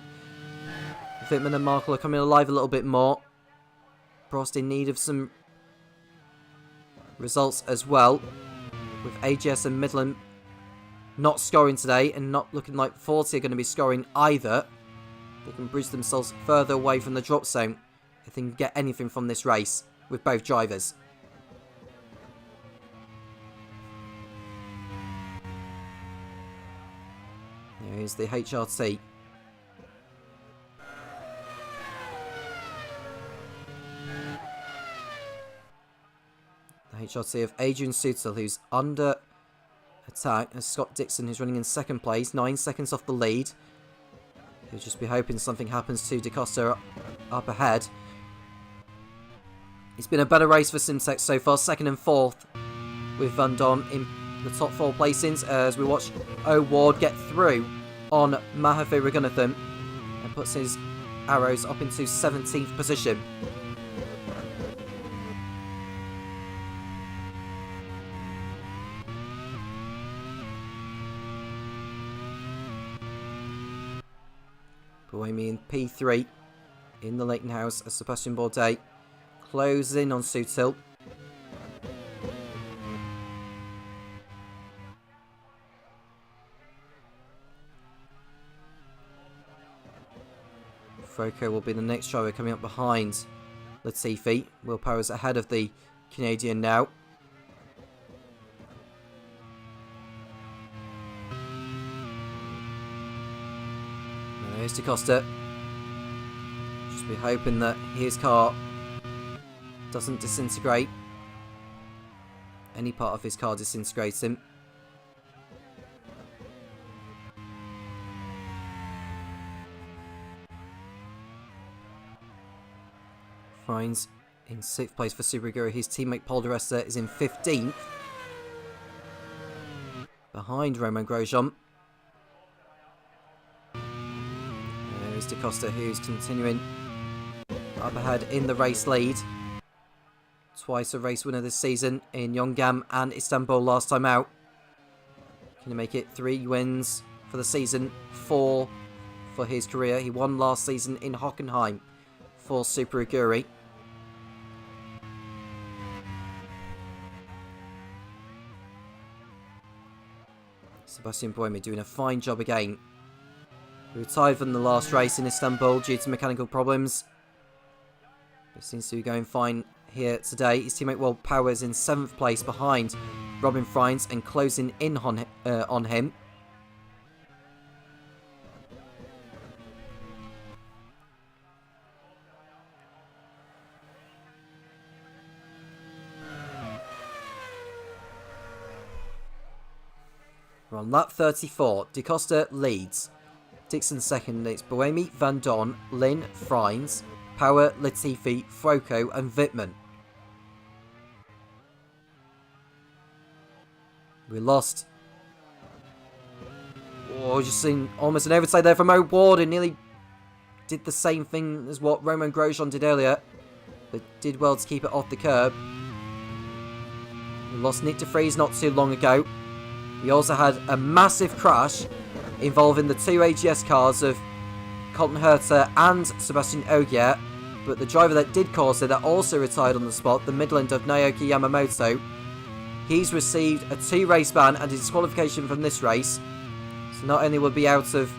Fitman and Markov are coming alive a little bit more. Prost in need of some results as well, with AGS and Midland not scoring today, and not looking like 40 are going to be scoring either. They can bridge themselves further away from the drop zone if they can get anything from this race with both drivers. Here's the HRT. The HRT of Adrian Sutil, who's under attack, as Scott Dixon, who's running in second place, 9 seconds off the lead. He'll just be hoping something happens to Da Costa up ahead. It's been a better race for Simtech so far, 2nd and 4th, with Van Dorn in the top 4 placings, as we watch O'Ward get through on Mahavir Raghunathan and puts his arrows up into 17th position. Buemi in P3 in the Leighton House as Sebastian Bourdais closes in on Sutil. Froko will be the next driver coming up behind Latifi. Willpower is ahead of the Canadian now. And there's Da Costa. Just be hoping that his car doesn't disintegrate. Any part of his car disintegrates him. Fines in 6th place for Super Aguri. His teammate Paul de Resta is in 15th. Behind Roman Grosjean. There is Da Costa, who's continuing up ahead in the race lead. Twice a race winner this season in Yongam and Istanbul last time out. Can he make it 3 wins for the season? 4 for his career. He won last season in Hockenheim for Super Aguri. Sebastian Buemi doing a fine job again He retired from the last race in Istanbul due to mechanical problems. But seems to be going fine here today. His teammate Will Power is in 7th place behind Robin Friends and closing in on him. We're on lap 34. DeCosta leads. Dixon second. It's Buemi, Van Don, Lynn, Friends, Power, Latifi, Froko and Wittmann. We lost. Oh, just seen almost an overtake there from Mo Ward, and nearly did the same thing as what Romain Grosjean did earlier, but did well to keep it off the curb. We lost Nick de Vries not too long ago. We also had a massive crash involving the two AGS cars of Colton Herter and Sebastian Ogier, but the driver that did cause it that also retired on the spot, the Midland of Naoki Yamamoto, he's received a 2-race ban and a disqualification from this race. So not only will be out of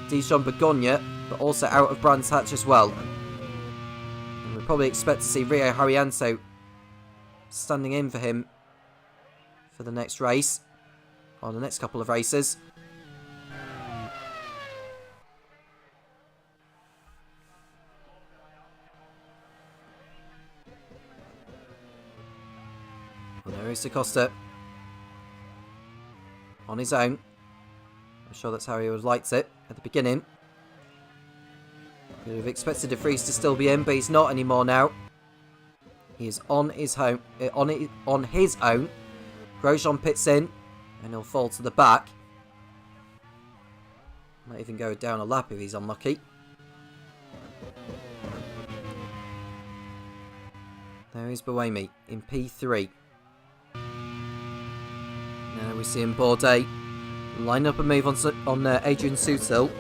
Dijon Bourgogne, but also out of Brands Hatch as well. And we'll probably expect to see Rio Haryanto standing in for him for the next race, or the next couple of races. Well, there is DaCosta on his own. I'm sure that's how he would have liked it at the beginning. Could have expected de Vries to still be in, but he's not anymore now. He is on his own. Grosjean pits in, and he'll fall to the back. Might even go down a lap if he's unlucky. There is Buemi in P3. Now we see him Bourdais line up a move on Adrian Sutil.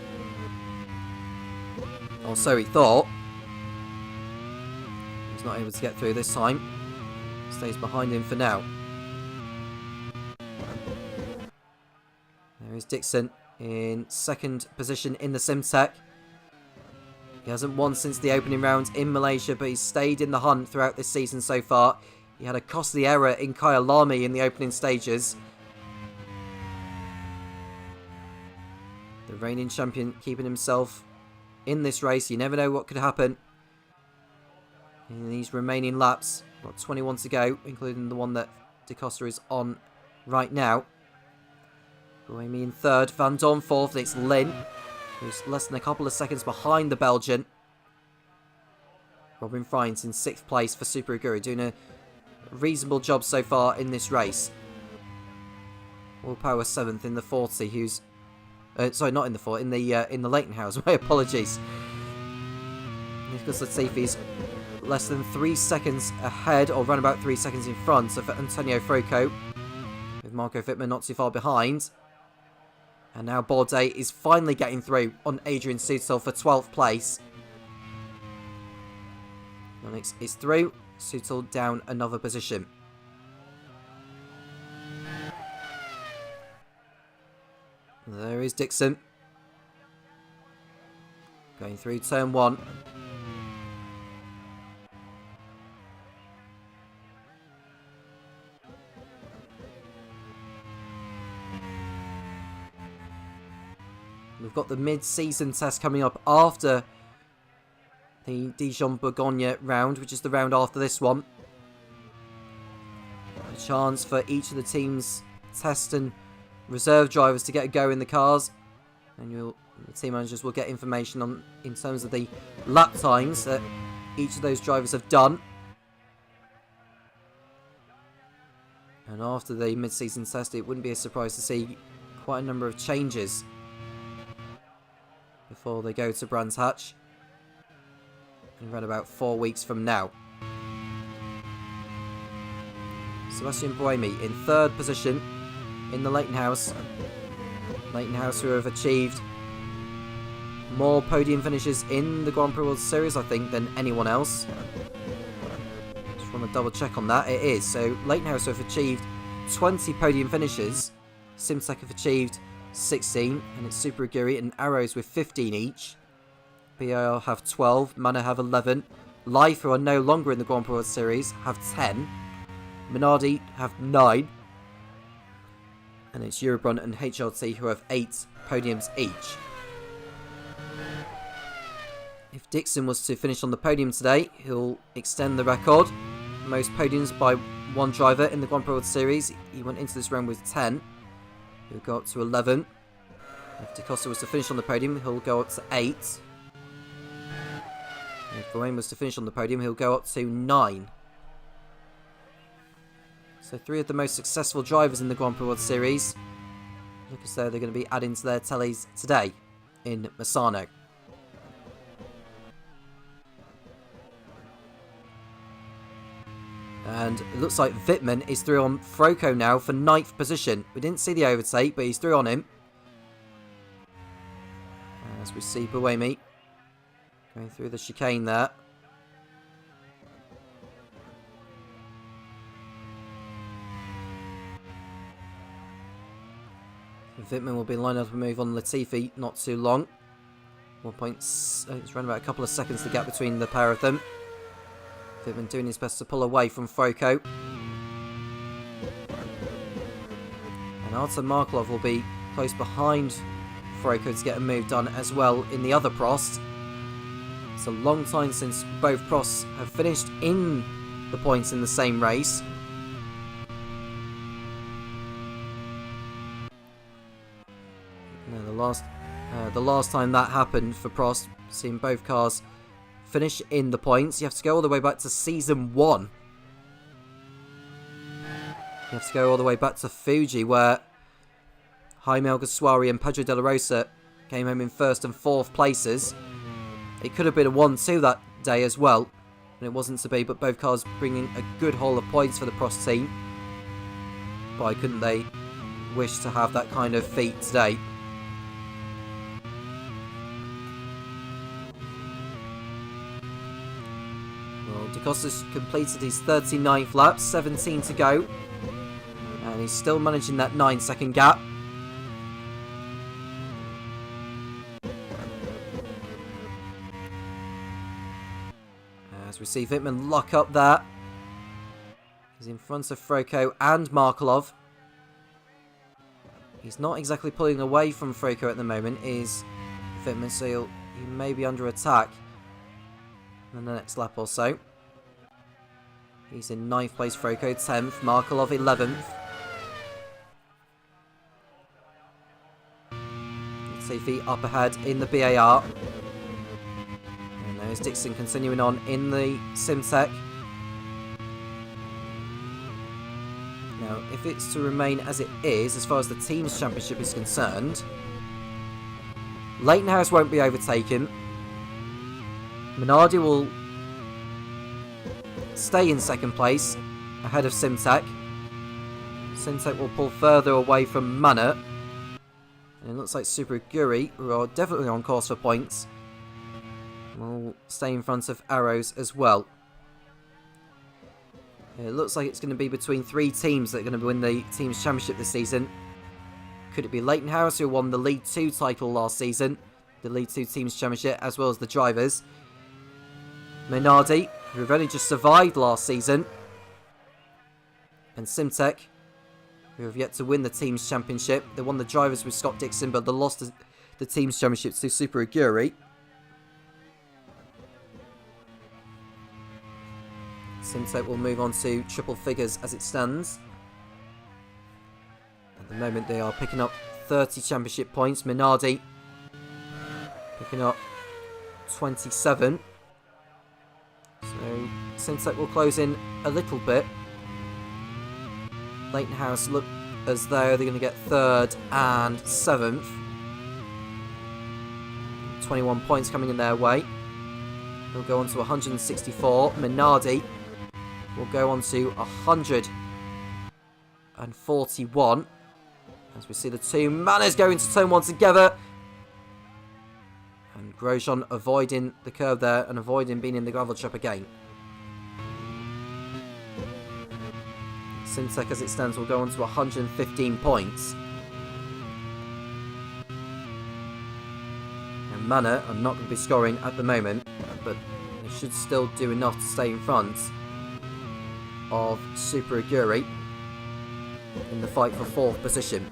Or so he thought. He's not able to get through this time. Stays behind him for now. There is Dixon in 2nd position in the Simtech. He hasn't won since the opening round in Malaysia, but he's stayed in the hunt throughout this season so far. He had a costly error in Kaya Lamy in the opening stages. The reigning champion keeping himself in this race. You never know what could happen in these remaining laps. Got 21 to go, including the one that DaCosta is on right now. Buemi in 3rd, Van Dorn 4th. It's Lynn, who's less than a couple of seconds behind the Belgian. Robin Friends in 6th place for Super Aguri, doing a reasonable job so far in this race. Will Power 7th in the 40, who's sorry, not in the 40, in the Leighton House. My apologies. Nicholas Latifi's less than 3 seconds ahead, or run about 3 seconds in front of Antonio Froko, with Marco Wittmann not too far behind. And now Bourdais is finally getting through on Adrian Sutil for 12th place. Onyx is through. Sutil down another position. There is Dixon. Going through turn 1. We've got the mid-season test coming up after the Dijon Bourgogne round, which is the round after this one. A chance for each of the team's test and reserve drivers to get a go in the cars, and the team managers will get information on in terms of the lap times that each of those drivers have done. And after the mid-season test, it wouldn't be a surprise to see quite a number of changes before they go to Brands Hatch in around about 4 weeks from now. Sebastian Buemi in 3rd position in the Leighton House. Leighton House, who have achieved more podium finishes in the Grand Prix World Series, I think, than anyone else. Just want to double check on that. It is. So Leighton House have achieved 20 podium finishes. Simtech have achieved 16, and it's Super Aguri and Arrows with 15 each. BIR have 12, Mana have 11, Life, who are no longer in the Grand Prix World Series, have 10, Minardi have 9, and it's Eurobron and HLT who have 8 podiums each. If Dixon was to finish on the podium today, he'll extend the record. Most podiums by one driver in the Grand Prix World Series. He went into this round with 10. He'll go up to 11. If DaCosta was to finish on the podium, he'll go up to 8. If Bowen was to finish on the podium, he'll go up to 9. So 3 of the most successful drivers in the Grand Prix World Series look as though they're going to be adding to their tallies today in Misano. And it looks like Wittmann is through on Froko now for 9th position. We didn't see the overtake, but he's through on him. As we see Buemi going through the chicane there. Wittmann will be lined up to move on Latifi not too long. 1 point, it's around about a couple of seconds the gap between the pair of them. Wittmann doing his best to pull away from Froko. And Artem Markelov will be close behind Froko to get a move done as well in the other Prost. It's a long time since both Prosts have finished in the points in the same race. No, the last time that happened for Prost, seeing both cars finish in the points, you have to go all the way back to season 1. You have to go all the way back to Fuji, where Jaime Alguersuari and Pedro de la Rosa came home in 1st and 4th places. It could have been a 1-2 that day as well, and it wasn't to be, but both cars bringing a good haul of points for the Prost team. Why couldn't they wish to have that kind of feat today? Well, DaCosta's completed his 39th lap, 17 to go, and he's still managing that 9-second gap. As we see Wittmann lock up there. He's in front of Froko and Markelov. He's not exactly pulling away from Froko at the moment, is Wittmann, so he may be under attack in the next lap or so. He's in 9th place, Froko 10th, Markelov 11th. Latifi up ahead in the BAR. And there's Dixon continuing on in the Simtech. Now, if it's to remain as it is, as far as the Teams Championship is concerned, Leighton Harris won't be overtaken. Minardi will stay in 2nd place, ahead of Simtech. Simtech will pull further away from Mana. And it looks like Super Aguri, who are definitely on course for points, will stay in front of Arrows as well. It looks like it's going to be between 3 teams that are going to win the Teams Championship this season. Could it be Leighton Harris, who won the League 2 title last season, the League 2 Teams Championship, as well as the drivers? Minardi, who have only just survived last season, and Simtech, who have yet to win the Teams Championship. They won the drivers with Scott Dixon, but they lost the Teams Championship to Super Aguri. Simtech will move on to triple figures as it stands. At the moment they are picking up 30 championship points. Minardi picking up 27. So Simtech will close in a little bit. Leighton Harris look as though they're going to get 3rd and 7th. 21 points coming in their way. They'll go on to 164. Minardi will go on to 141. As we see the two Manas go into turn 1 together. And Grosjean avoiding the curve there and avoiding being in the gravel trap again. Simtech as it stands will go on to 115 points. Manor are not going to be scoring at the moment, but they should still do enough to stay in front of Super Aguri in the fight for 4th position.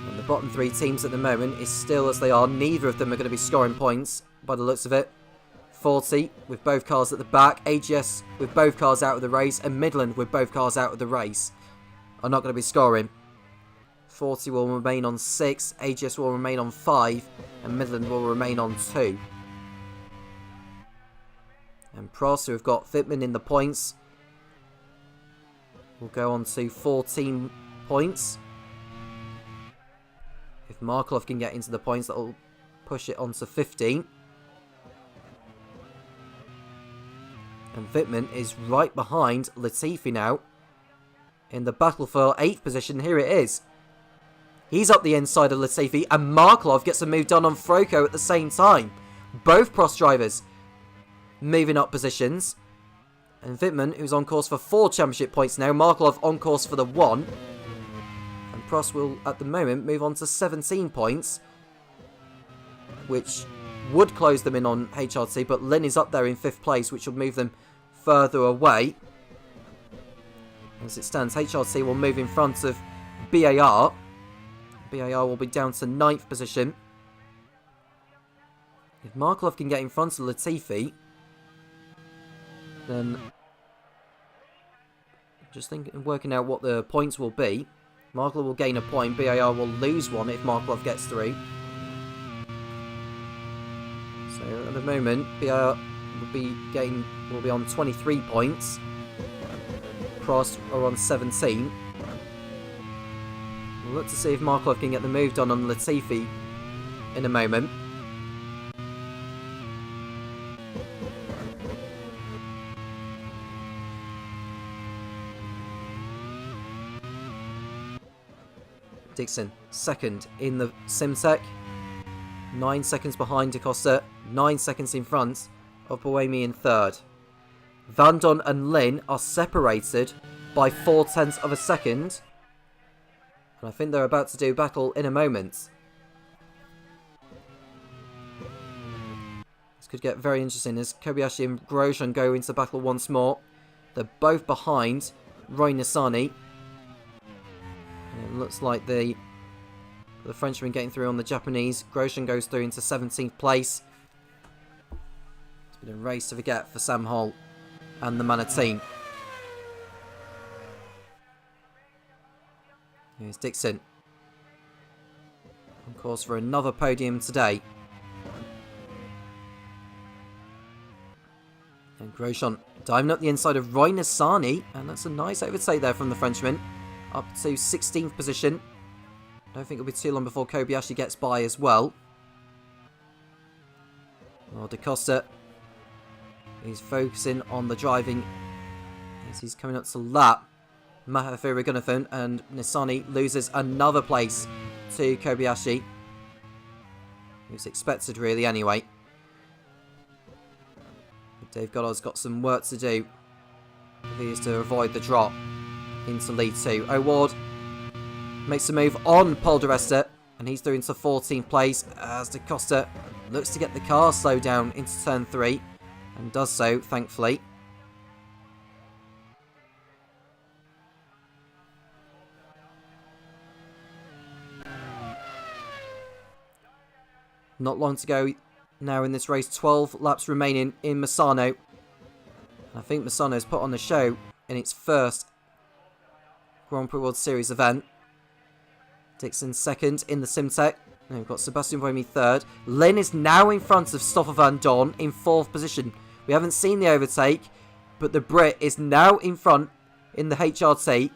And the bottom 3 teams at the moment is still as they are. Neither of them are going to be scoring points by the looks of it. 40 with both cars at the back, AGS with both cars out of the race, and Midland with both cars out of the race are not going to be scoring. 40 will remain on 6, AGS will remain on 5, and Midland will remain on 2. And Prost, who have got Fitman in the points, will go on to 14 points. If Markov can get into the points, that will push it on to 15. And Wittmann is right behind Latifi now in the battle for 8th position. Here it is. He's up the inside of Latifi, and Markov gets a move done on Froko at the same time. Both Prost drivers moving up positions. And Wittmann, who's on course for 4 championship points now, Markov on course for the 1. And Prost will, at the moment, move on to 17 points, which would close them in on HRT, but Lynn is up there in 5th place, which will move them further away. As it stands, HRT will move in front of BAR. BAR will be down to 9th position. If Markov can get in front of Latifi, then just thinking, working out what the points will be. Markov will gain a point, BAR will lose one if Markov gets through. So at the moment, BAR will be on 23 points. Prost are on 17. We'll look to see if Markov can get the move done on Latifi in a moment. Dixon, 2nd in the Simtech. 9 seconds behind DaCosta. 9 seconds in front of Buemi in 3rd. Van Don and Lin are separated by 0.4 of a second. And I think they're about to do battle in a moment. This could get very interesting as Kobayashi and Grosjean go into battle once more. They're both behind Roy Nissany. And it looks like the Frenchman getting through on the Japanese. Grosjean goes through into 17th place. It's been a race to forget for Sam Holt and the Manor team. Here's Dixon. On course for another podium today. And Grosjean diving up the inside of Roy Nissany. And that's a nice overtake there from the Frenchman. Up to 16th position. I don't think it'll be too long before Kobayashi gets by as well. Well, DaCosta is focusing on the driving as he's coming up to lap. Mahathir Raghunathan, and Nissany loses another place to Kobayashi. It was expected really anyway. But Dave Goddard's got some work to do if he is to avoid the drop into lead 2. O'Ward makes a move on Paul di Resta, and he's through into 14th place as DaCosta looks to get the car slowed down into turn 3, and does so, thankfully. Not long to go now in this race, 12 laps remaining in Misano. I think Misano's put on the show in its first Grand Prix World Series event. Dixon 2nd in the Simtech. And we've got Sebastian Buemi 3rd. Lynn is now in front of Stoffel Van Dorn in 4th position. We haven't seen the overtake, but the Brit is now in front in the HRT.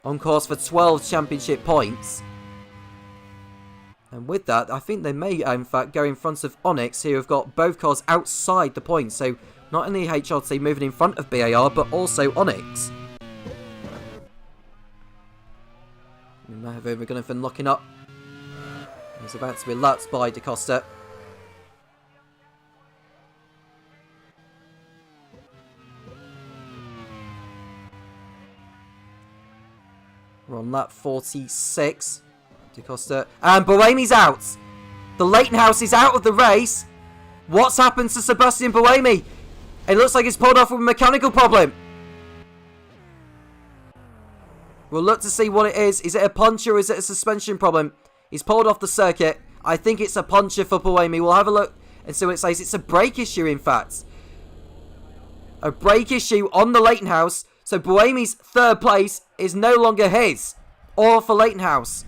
On course for 12 championship points. And with that, I think they may, in fact, go in front of Onyx, who have got both cars outside the points. So not only HRT moving in front of BAR, but also Onyx. Mahathir Raghunathan locking up. He's about to be lapped by DaCosta. We're on lap 46. Da Costa. And Buemi's out. The Leighton House is out of the race. What's happened to Sebastian Buemi? It looks like he's pulled off with a mechanical problem. We'll look to see what it is. Is it a puncher or is it a suspension problem? He's pulled off the circuit. I think it's a puncher for Buemi. We'll have a look and see what it says. It's a brake issue, in fact. A brake issue on the Leighton House. So Buemi's third place is no longer his. Or for Leighton House.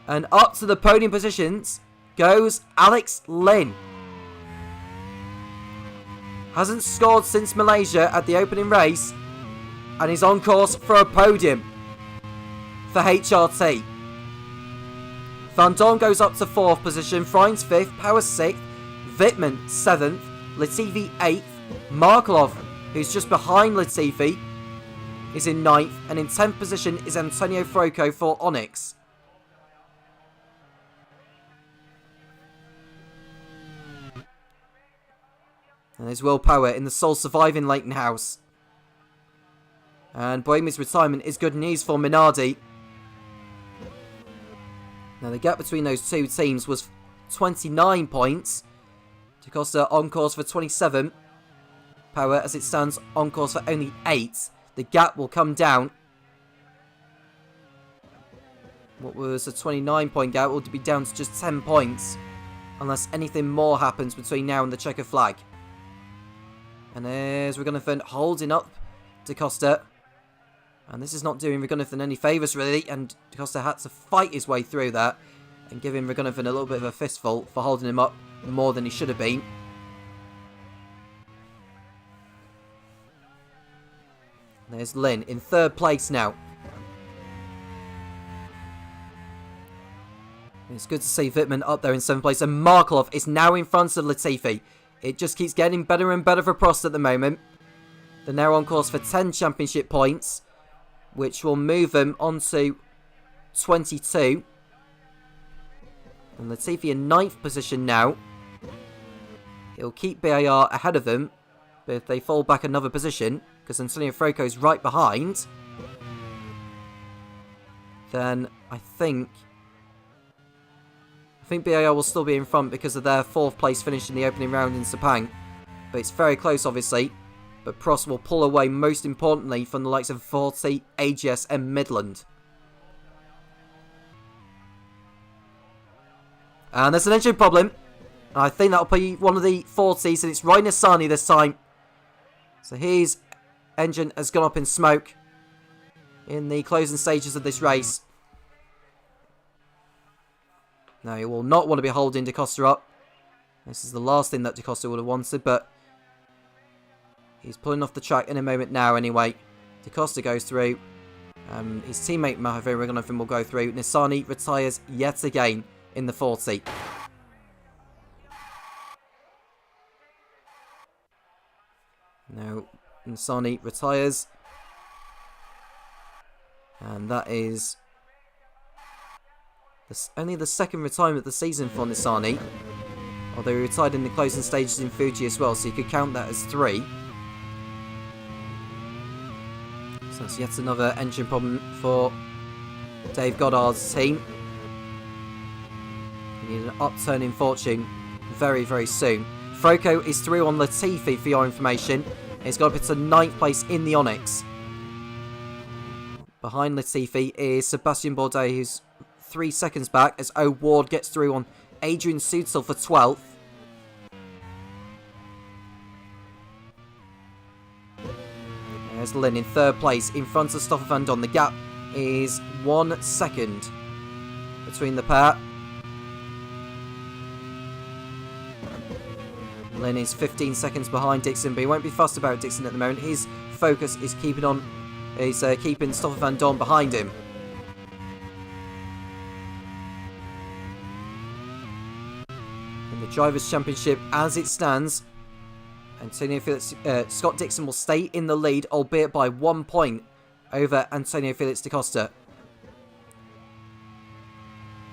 And up to the podium positions goes Alex Lynn. Hasn't scored since Malaysia at the opening race. And he's on course for a podium for HRT. Van Dorn goes up to 4th position. Freins 5th. Power 6th. Wittmann 7th. Latifi 8th. Markelov, who's just behind Latifi, is in 9th. And in 10th position is Antonio Froco for Onyx. And there's Will Power in the sole surviving Leighton House. And Buemi's retirement is good news for Minardi. Now the gap between those two teams was 29 points. Da Costa on course for 27. Power, as it stands, on course for only 8. The gap will come down. What was a 29-point gap will be down to just 10 points. Unless anything more happens between now and the checker flag. And there's Ragunathan holding up Da Costa. And this is not doing Ragunathan any favours, really. And Da Costa had to fight his way through that. And giving Ragunathan a little bit of a fistful for holding him up more than he should have been. There's Lynn in 3rd place now. It's good to see Wittmann up there in 7th place. And Markelov is now in front of Latifi. It just keeps getting better and better for Prost at the moment. They're now on course for 10 championship points, which will move them on to 22. And Latifi in 9th position now. He'll keep BAR ahead of them, but if they fall back another position, because Antonio Froco is right behind, then I think BAR will still be in front because of their 4th place finish in the opening round in Sepang. But it's very close, obviously. But Prost will pull away, most importantly, from the likes of Forte, AGS and Midland. And there's an engine problem. And I think that'll be one of the Fortes, and it's Rainer Sani this time. So his engine has gone up in smoke in the closing stages of this race. Now, he will not want to be holding Da Costa up. This is the last thing that Da Costa would have wanted, but he's pulling off the track in a moment now anyway. Da Costa goes through. His teammate Mahavir Ragunathan will go through. Nissani retires yet again in the 40. Now, Nissani retires. And that is only the 2nd retirement of the season for Nissani. Although he retired in the closing stages in Fuji as well, so you could count that as 3. So that's yet another engine problem for Dave Goddard's team. He needed an upturn in fortune very, very soon. Froco is through on Latifi for your information. He's got up to 9th place in the Onyx. Behind Latifi is Sebastian Bourdais, who's 3 seconds back as O'Ward gets through on Adrian Sutil for 12th. There's Lynn in 3rd place in front of Stoffel van Don. The gap is 1 second between the pair. Lynn is 15 seconds behind Dixon, but he won't be fussed about Dixon at the moment. His focus is keeping Stoffel van Don behind him. In the Drivers' Championship, as it stands, Antonio Felix, Scott Dixon will stay in the lead, albeit by 1 point over Antonio Felix da Costa.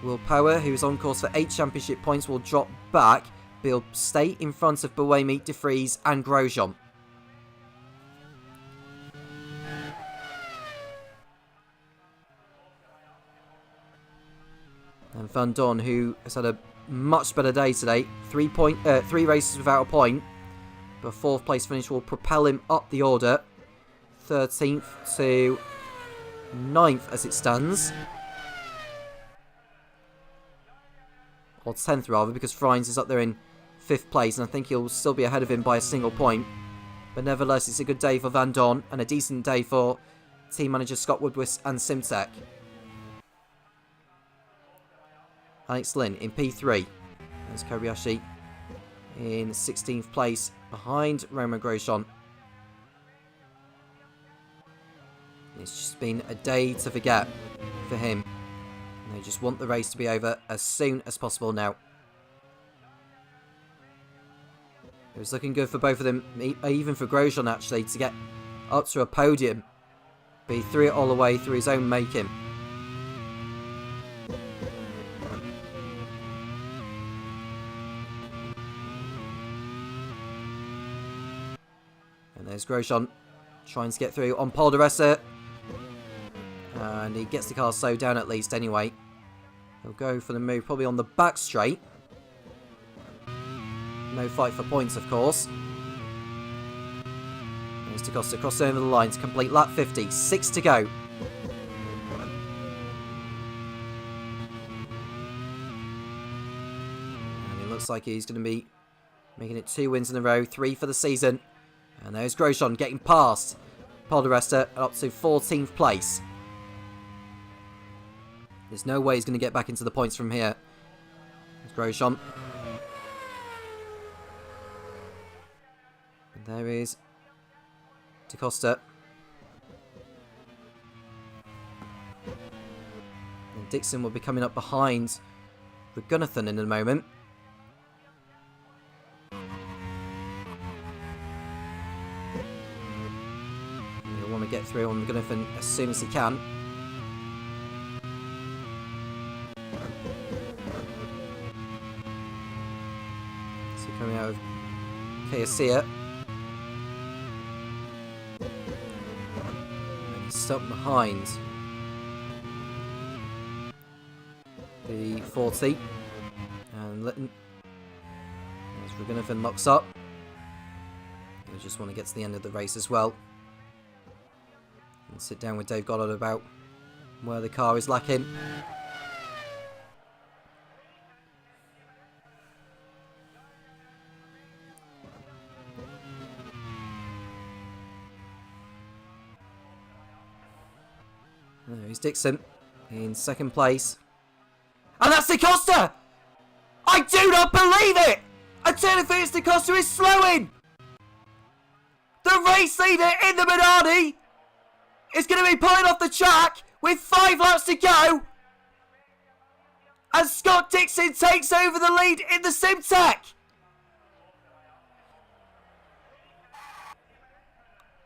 Will Power, who is on course for 8 championship points, will drop back, but he'll stay in front of Buemi, De Vries and Grosjean. And Van Dorn, who has had a much better day today. 3 races without a point. But 4th place finish will propel him up the order. 13th to 9th as it stands. Or 10th rather, because Friends is up there in 5th place. And I think he'll still be ahead of him by a single point. But nevertheless, it's a good day for Van Dorn. And a decent day for team manager Scott Woodwis and Simtek. Alex Lynn in P3. There's Kobayashi in 16th place behind Roman Grosjean. It's just been a day to forget for him. And they just want the race to be over as soon as possible now. It was looking good for both of them, even for Grosjean actually, to get up to a podium. But he threw it all away through his own making. And there's Grosjean trying to get through on Paul di Resta. And he gets the car slowed down at least anyway. He'll go for the move probably on the back straight. No fight for points, of course. There's Da Costa crossing over the line to complete lap 50. 6 to go. And it looks like he's going to be making it 2 wins in a row. 3 for the season. And there's Grosjean getting past Paul di Resta up to 14th place. There's no way he's going to get back into the points from here. There's Grosjean. And there is Da Costa. And Dixon will be coming up behind Raghunathan in a moment. He'll want to get through on Raghunathan as soon as he can. So coming out of Kayasia. Stuck behind the 40 and Litton as Raghunathan locks up. We just want to get to the end of the race as well and sit down with Dave Goddard about where the car is lacking. There's Dixon in 2nd place. And that's Da Costa! I do not believe it! I tell you, it's Da Costa is slowing! The race leader in the Minardi is going to be pulling off the track with 5 laps to go. And Scott Dixon takes over the lead in the Simtek.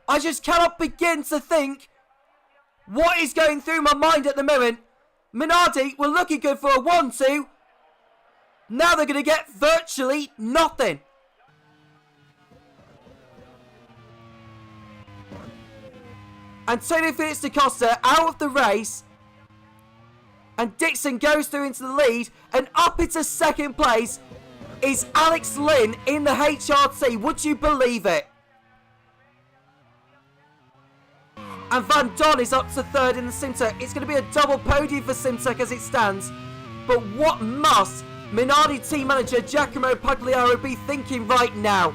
I just cannot begin to think what is going through my mind at the moment. Minardi were looking good for a 1-2. Now they're going to get virtually nothing. Antonio Felix Da Costa out of the race. And Dixon goes through into the lead. And up into 2nd place is Alex Lynn in the HRT. Would you believe it? And Van Dorn is up to 3rd in the Simtek. It's going to be a double podium for Simtek as it stands. But what must Minardi team manager Giacomo Pagliaro be thinking right now?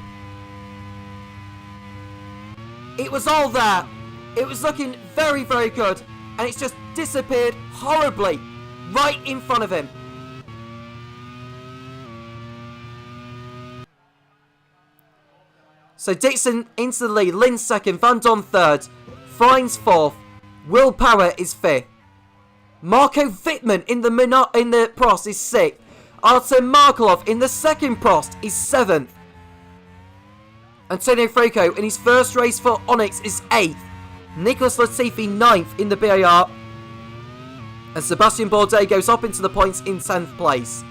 It was all there. It was looking very, very good. And it's just disappeared horribly right in front of him. So Dixon into the lead. Lynn 2nd. Van Dorn 3rd. Friends 4th, Will Power is 5th, Marco Wittmann in the Prost is 6th, Artem Markelov in the 2nd Prost is 7th, Antonio Franco in his first race for Onyx is 8th, Nicholas Latifi 9th in the BAR, and Sebastian Bourdais goes up into the points in 10th place.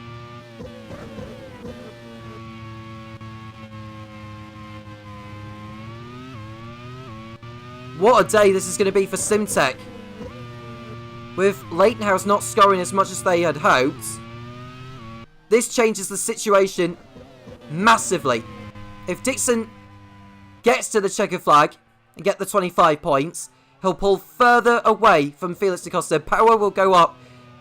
What a day this is going to be for Simtek. With Leightonhouse not scoring as much as they had hoped, this changes the situation massively. If Dixon gets to the checker flag and get the 25 points, he'll pull further away from Felix da Costa. Power will go up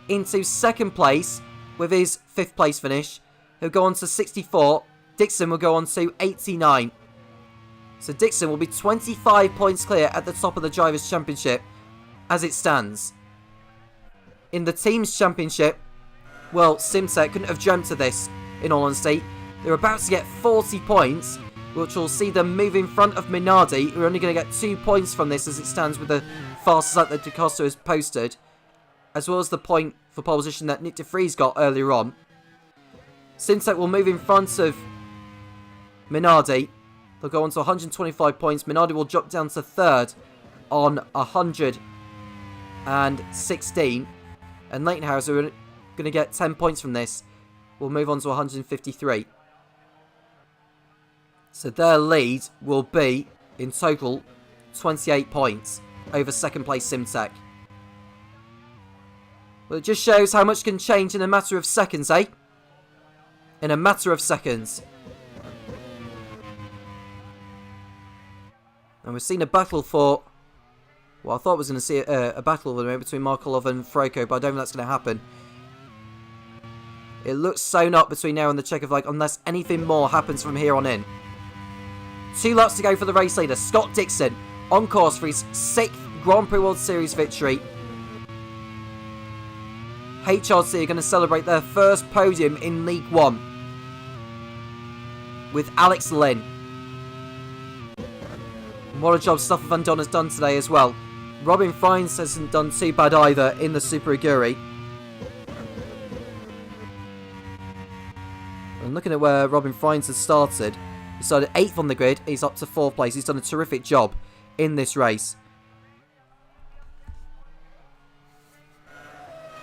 into second place with his 5th place finish. He'll go on to 64. Dixon will go on to 89. So Dixon will be 25 points clear at the top of the Drivers' Championship as it stands. In the Teams' Championship, well, Simtek couldn't have dreamt of this, in all honesty. They're about to get 40 points, which will see them move in front of Minardi, who are only going to get 2 points from this as it stands with the fastest lap that da Costa has posted, as well as the point for pole position that Nick de Vries got earlier on. Simtek will move in front of Minardi. They'll go on to 125 points. Minardi will drop down to 3rd on 116. And Leightonhouse, who are going to get 10 points from this, will move on to 153. So their lead will be, in total, 28 points over second place Simtek. Well, it just shows how much can change in a matter of seconds, eh? In a matter of seconds. And we've seen a battle for... Well, I thought I was going to see a battle between Markelov and Froko, but I don't think that's going to happen. It looks sewn up between now and the checker flag unless anything more happens from here on in. 2 laps to go for the race leader, Scott Dixon, on course for his 6th Grand Prix World Series victory. HRT are going to celebrate their first podium in League One with Alex Lynn. And what a job Topher Van Don has done today as well. Robin Fines hasn't done too bad either in the Super Aguri. And looking at where Robin Fines has started, he started 8th on the grid, he's up to 4th place. He's done a terrific job in this race.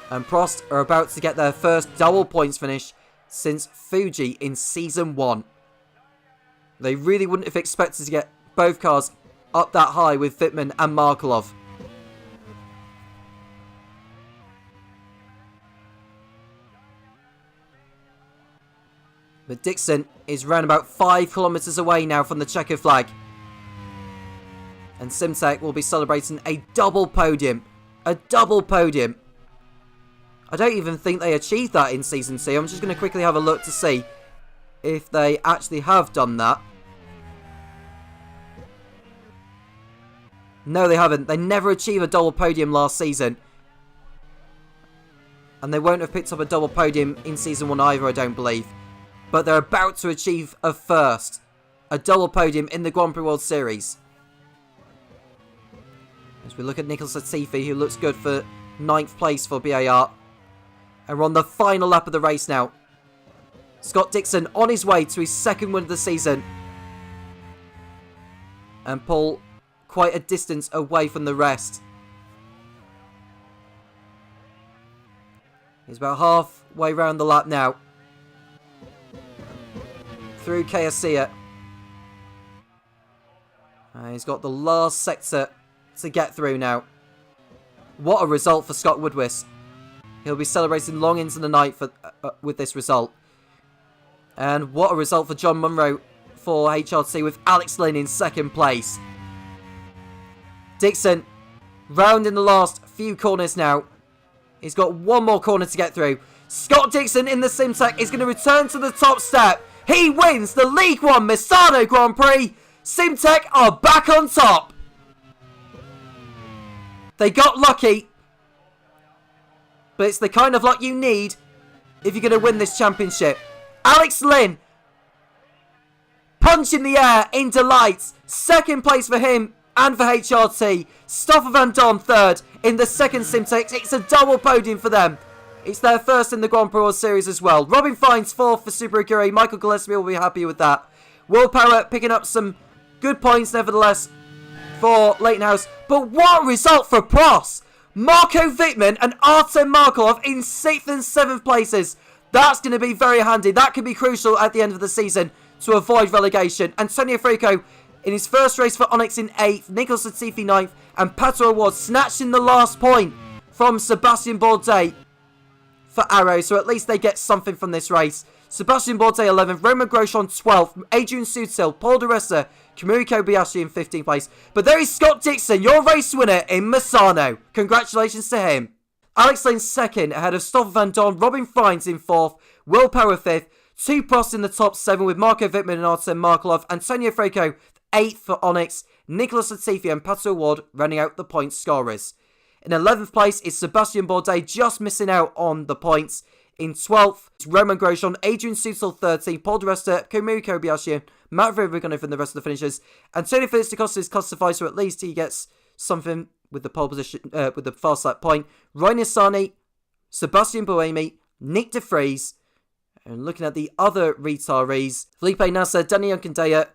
And Prost are about to get their first double points finish since Fuji in Season 1. They really wouldn't have expected to get both cars up that high with Wittmann and Markelov. But Dixon is round about 5 kilometres away now from the checker flag. And Simtek will be celebrating a double podium. A double podium. I don't even think they achieved that in Season 2. I'm just going to quickly have a look to see if they actually have done that. No, they haven't. They never achieved a double podium last season. And they won't have picked up a double podium in Season 1 either, I don't believe. But they're about to achieve a first. A double podium in the Grand Prix World Series. As we look at Nicholas Latifi, who looks good for 9th place for BAR. And we're on the final lap of the race now. Scott Dixon on his way to his 2nd win of the season. And pull quite a distance away from the rest. He's about halfway round the lap now. Through Kayasia. He's got the last sector to get through now. What a result for Scott Woodwis. He'll be celebrating long into the night with this result. And what a result for John Munro for HRT with Alex Lynn in 2nd place. Dixon round in the last few corners now. He's got one more corner to get through. Scott Dixon in the Simtek is going to return to the top step. He wins the League One Misano Grand Prix. Simtek are back on top. They got lucky. But it's the kind of luck you need if you're going to win this championship. Alex Lynn. Punch in the air in delight. 2nd place for him and for HRT. Topher Van Don 3rd in the 2nd Simtek. It's a double podium for them. It's their first in the Grand Prix World Series as well. Robin Fines 4th for Super Aguri. Michael Gillespie will be happy with that. Will Power picking up some good points nevertheless for Leightonhouse. But what a result for Prost! Marco Wittmann and Artem Markelov in 6th and 7th places. That's going to be very handy. That could be crucial at the end of the season to avoid relegation. Antonio Frico in his first race for Onyx in 8th. Nicholas Latifi 9th. And Pato Award snatching the last point from Sebastian Bourdais for Arrow, so at least they get something from this race. Sebastian Bourdais 11th, Romain Grosjean 12th, Adrian Sutil, Paul Di Resta, Kamui Kobayashi in 15th place. But there is Scott Dixon, your race winner in Misano. Congratulations to him. Alex Lane 2nd, ahead of Stoffel Van Dorn, Robin Fines in 4th, Will Power 5th, 2 Prost in the top 7 with Marco Wittmann and Artem Markelov, Antonio Franco 8th for Onyx, Nicholas Latifi and Pato Ward running out the point scorers. In 11th place is Sebastian Bourdais, just missing out on the points. In 12th, Romain Grosjean, Adrian Sutil 13th, Paul Di Resta, Kamui Kobayashi, Matt Verstappen from the rest of the finishers. Antonio Felix da Costa is classified, so at least he gets something with the pole position, with the fast lap point. Ryan Nissany, Sebastian Buemi, Nick De Vries, and looking at the other retirees, Felipe Nasser, Danny Yonkandaya,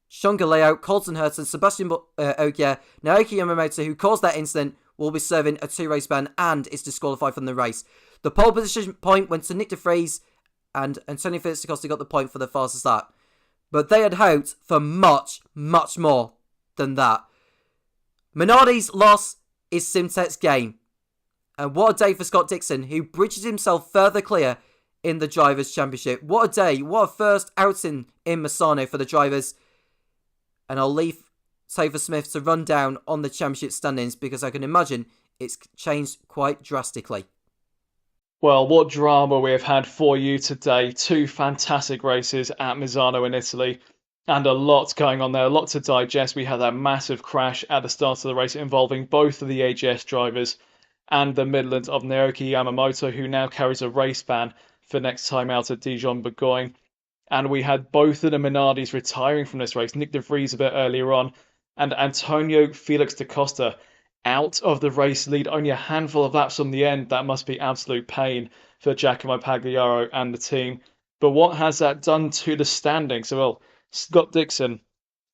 Sean Galeo, Colton Hurton, Sebastian Ogier, Naoki Yamamoto, who caused that incident, will be serving a 2-race ban and is disqualified from the race. The pole position point went to Nick De Vries, and Antonio Felix da Costa got the point for the fastest lap. But they had hoped for much, much more than that. Minardi's loss is Simtek's gain. And what a day for Scott Dixon, who bridges himself further clear in the Drivers' Championship. What a day, what a first outing in Misano for the drivers. And I'll leave Topher Smith to run down on the championship standings because I can imagine it's changed quite drastically. Well, what drama we have had for you today. 2 fantastic races at Misano in Italy. And a lot going on there, a lot to digest. We had that massive crash at the start of the race involving both of the AGS drivers and the Midland of Naoki Yamamoto, who now carries a race ban for next time out at Dijon-Bourgogne. And we had both of the Minardis retiring from this race. Nick De Vries a bit earlier on, and Antonio Felix da Costa out of the race lead. Only a handful of laps on the end. That must be absolute pain for Giacomo Pagliaro and the team. But what has that done to the standings? Well, Scott Dixon,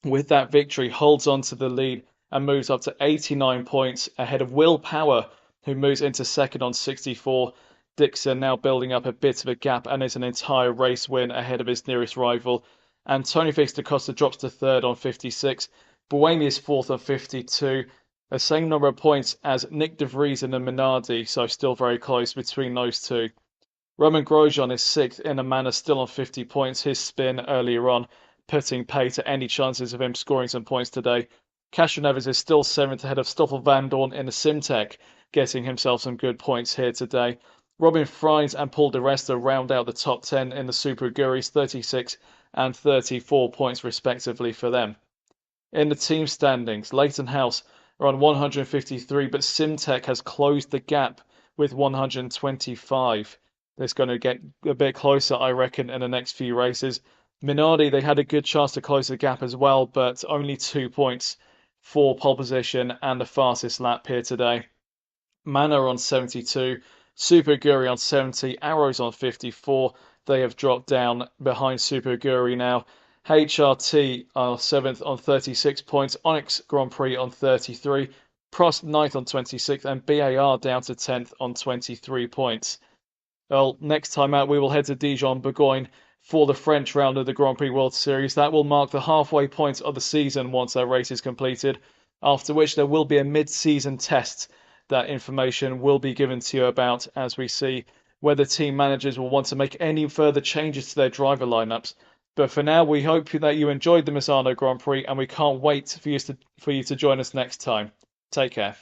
with that victory, holds on to the lead and moves up to 89 points ahead of Will Power, who moves into second on 64. Dixon now building up a bit of a gap and is an entire race win ahead of his nearest rival. Antonio Felix da Costa drops to third on 56. Buemi is fourth on 52. The same number of points as Nick De Vries and the Minardi, so still very close between those two. Romain Grosjean is sixth in a manner, still on 50 points. His spin earlier on putting pay to any chances of him scoring some points today. Castroneves is still seventh ahead of Stoffel Van Dorn in the Simtek, getting himself some good points here today. Robin Fries and Paul Di Resta round out the top 10 in the Super Aguris, 36 and 34 points respectively for them. In the team standings, Leighton House are on 153, but Simtek has closed the gap with 125. It's going to get a bit closer, I reckon, in the next few races. Minardi, they had a good chance to close the gap as well, but only 2 points for pole position and the fastest lap here today. Manor on 72, Super Aguri on 70, Arrows on 54. They have dropped down behind Super Aguri now. HRT are 7th on 36 points, Onyx Grand Prix on 33, Prost 9th on 26, and BAR down to 10th on 23 points. Well, next time out we will head to Dijon-Bourgogne for the French round of the Grand Prix World Series. That will mark the halfway point of the season once that race is completed, after which there will be a mid-season test that information will be given to you about as we see whether team managers will want to make any further changes to their driver lineups. But for now, we hope that you enjoyed the Misano Grand Prix and we can't wait for you to join us next time. Take care.